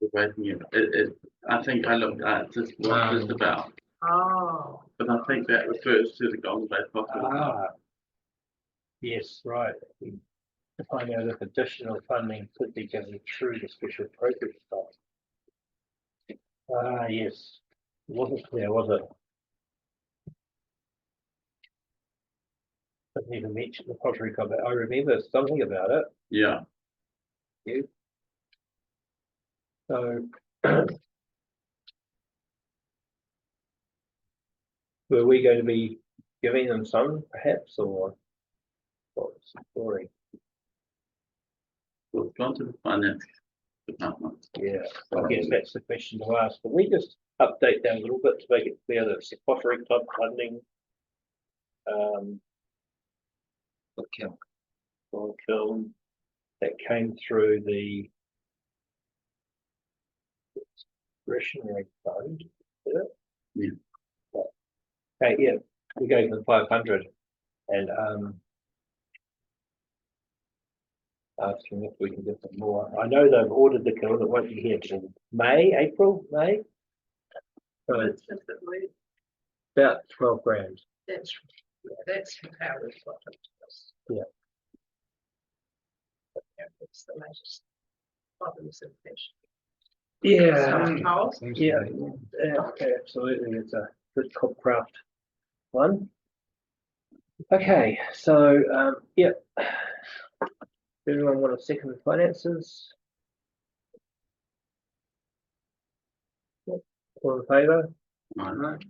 [SPEAKER 9] The rating it, I think I looked at just what it's about,
[SPEAKER 4] Oh,
[SPEAKER 9] but I think that refers to the Golden Bay Pottery Club.
[SPEAKER 1] Ah. Yes, right. To find out if additional funding could be given through the special project fund. Ah, yes. It wasn't clear, was it? Didn't even mention the pottery club. I remember something about it.
[SPEAKER 9] Yeah,
[SPEAKER 1] So were we going to be giving them some perhaps, or what's the story?
[SPEAKER 9] we've gone to the finance department.
[SPEAKER 1] Yeah, I guess that's the question to ask. Can we just update that a little bit to make it clear that it's the pottery club funding? For Kiln that came through the discretionary fund, did it?
[SPEAKER 9] Yeah.
[SPEAKER 1] Okay, yeah, we gave them 500 and asking if we can get them more. I know they've ordered the kiln, it won't be here till April, May. So it's
[SPEAKER 4] that's the way-
[SPEAKER 1] about 12 grand.
[SPEAKER 4] that's, yeah, that's how we've got it.
[SPEAKER 1] Yeah.
[SPEAKER 4] It's the latest problems in fish.
[SPEAKER 1] Yeah,
[SPEAKER 4] Tiles.
[SPEAKER 1] yeah, okay, absolutely. It's a good Copcraft one. Okay, so yeah. Everyone want a second finances? Yep. All in favour?
[SPEAKER 9] Right.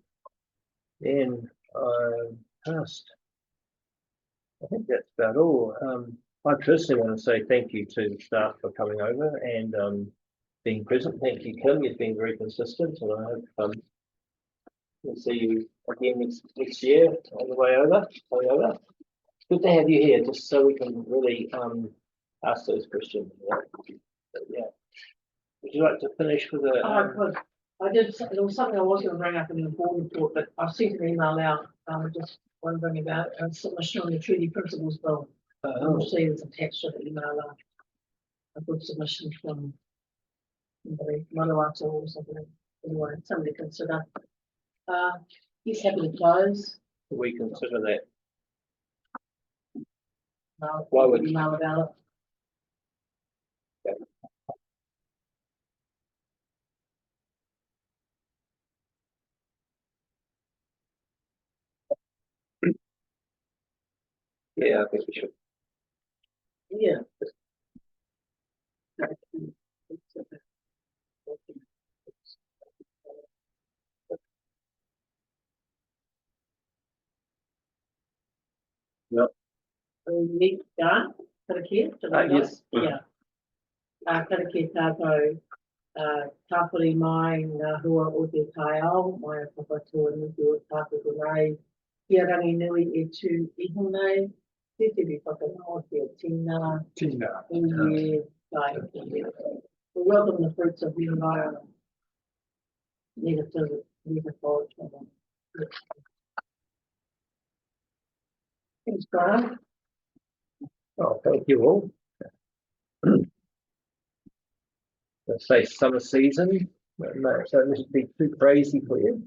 [SPEAKER 1] Then passed. I think that's about all. I personally want to say thank you to the staff for coming over and being present. Thank you, Kim. You've been very consistent, and I hope we'll see you again next year on the way over. Good to have you here, just so we can really ask those questions. Right? But, yeah. Would you like to finish with a?
[SPEAKER 2] I could. I did, there was something I was going to bring up in the board report, but I sent an email out, just wondering about a submission on the treaty principles bill. You'll see it's attached to the email, a good submission from Manawatu or something, anyway, somebody consider. He's happy to close.
[SPEAKER 1] we consider that.
[SPEAKER 2] Why would email about it?
[SPEAKER 1] Yeah, I think we should.
[SPEAKER 2] Yeah.
[SPEAKER 1] Yep.
[SPEAKER 2] Nick Gunn, Karakia,
[SPEAKER 1] Yes.
[SPEAKER 2] yeah. Karakia tātou, tāpuri mai, ngā hua o te tai ao, mai a whakatua nuku o tāpuru nei, kia rangi nui e tū iho nei, te te vi whakanoa, kia tina,
[SPEAKER 6] Tina.
[SPEAKER 2] iye, kai, we welcome the fruits of the environment. Negative, negative, thanks, Brian.
[SPEAKER 1] Oh, thank you all. Let's say summer season, so this would be too crazy for you.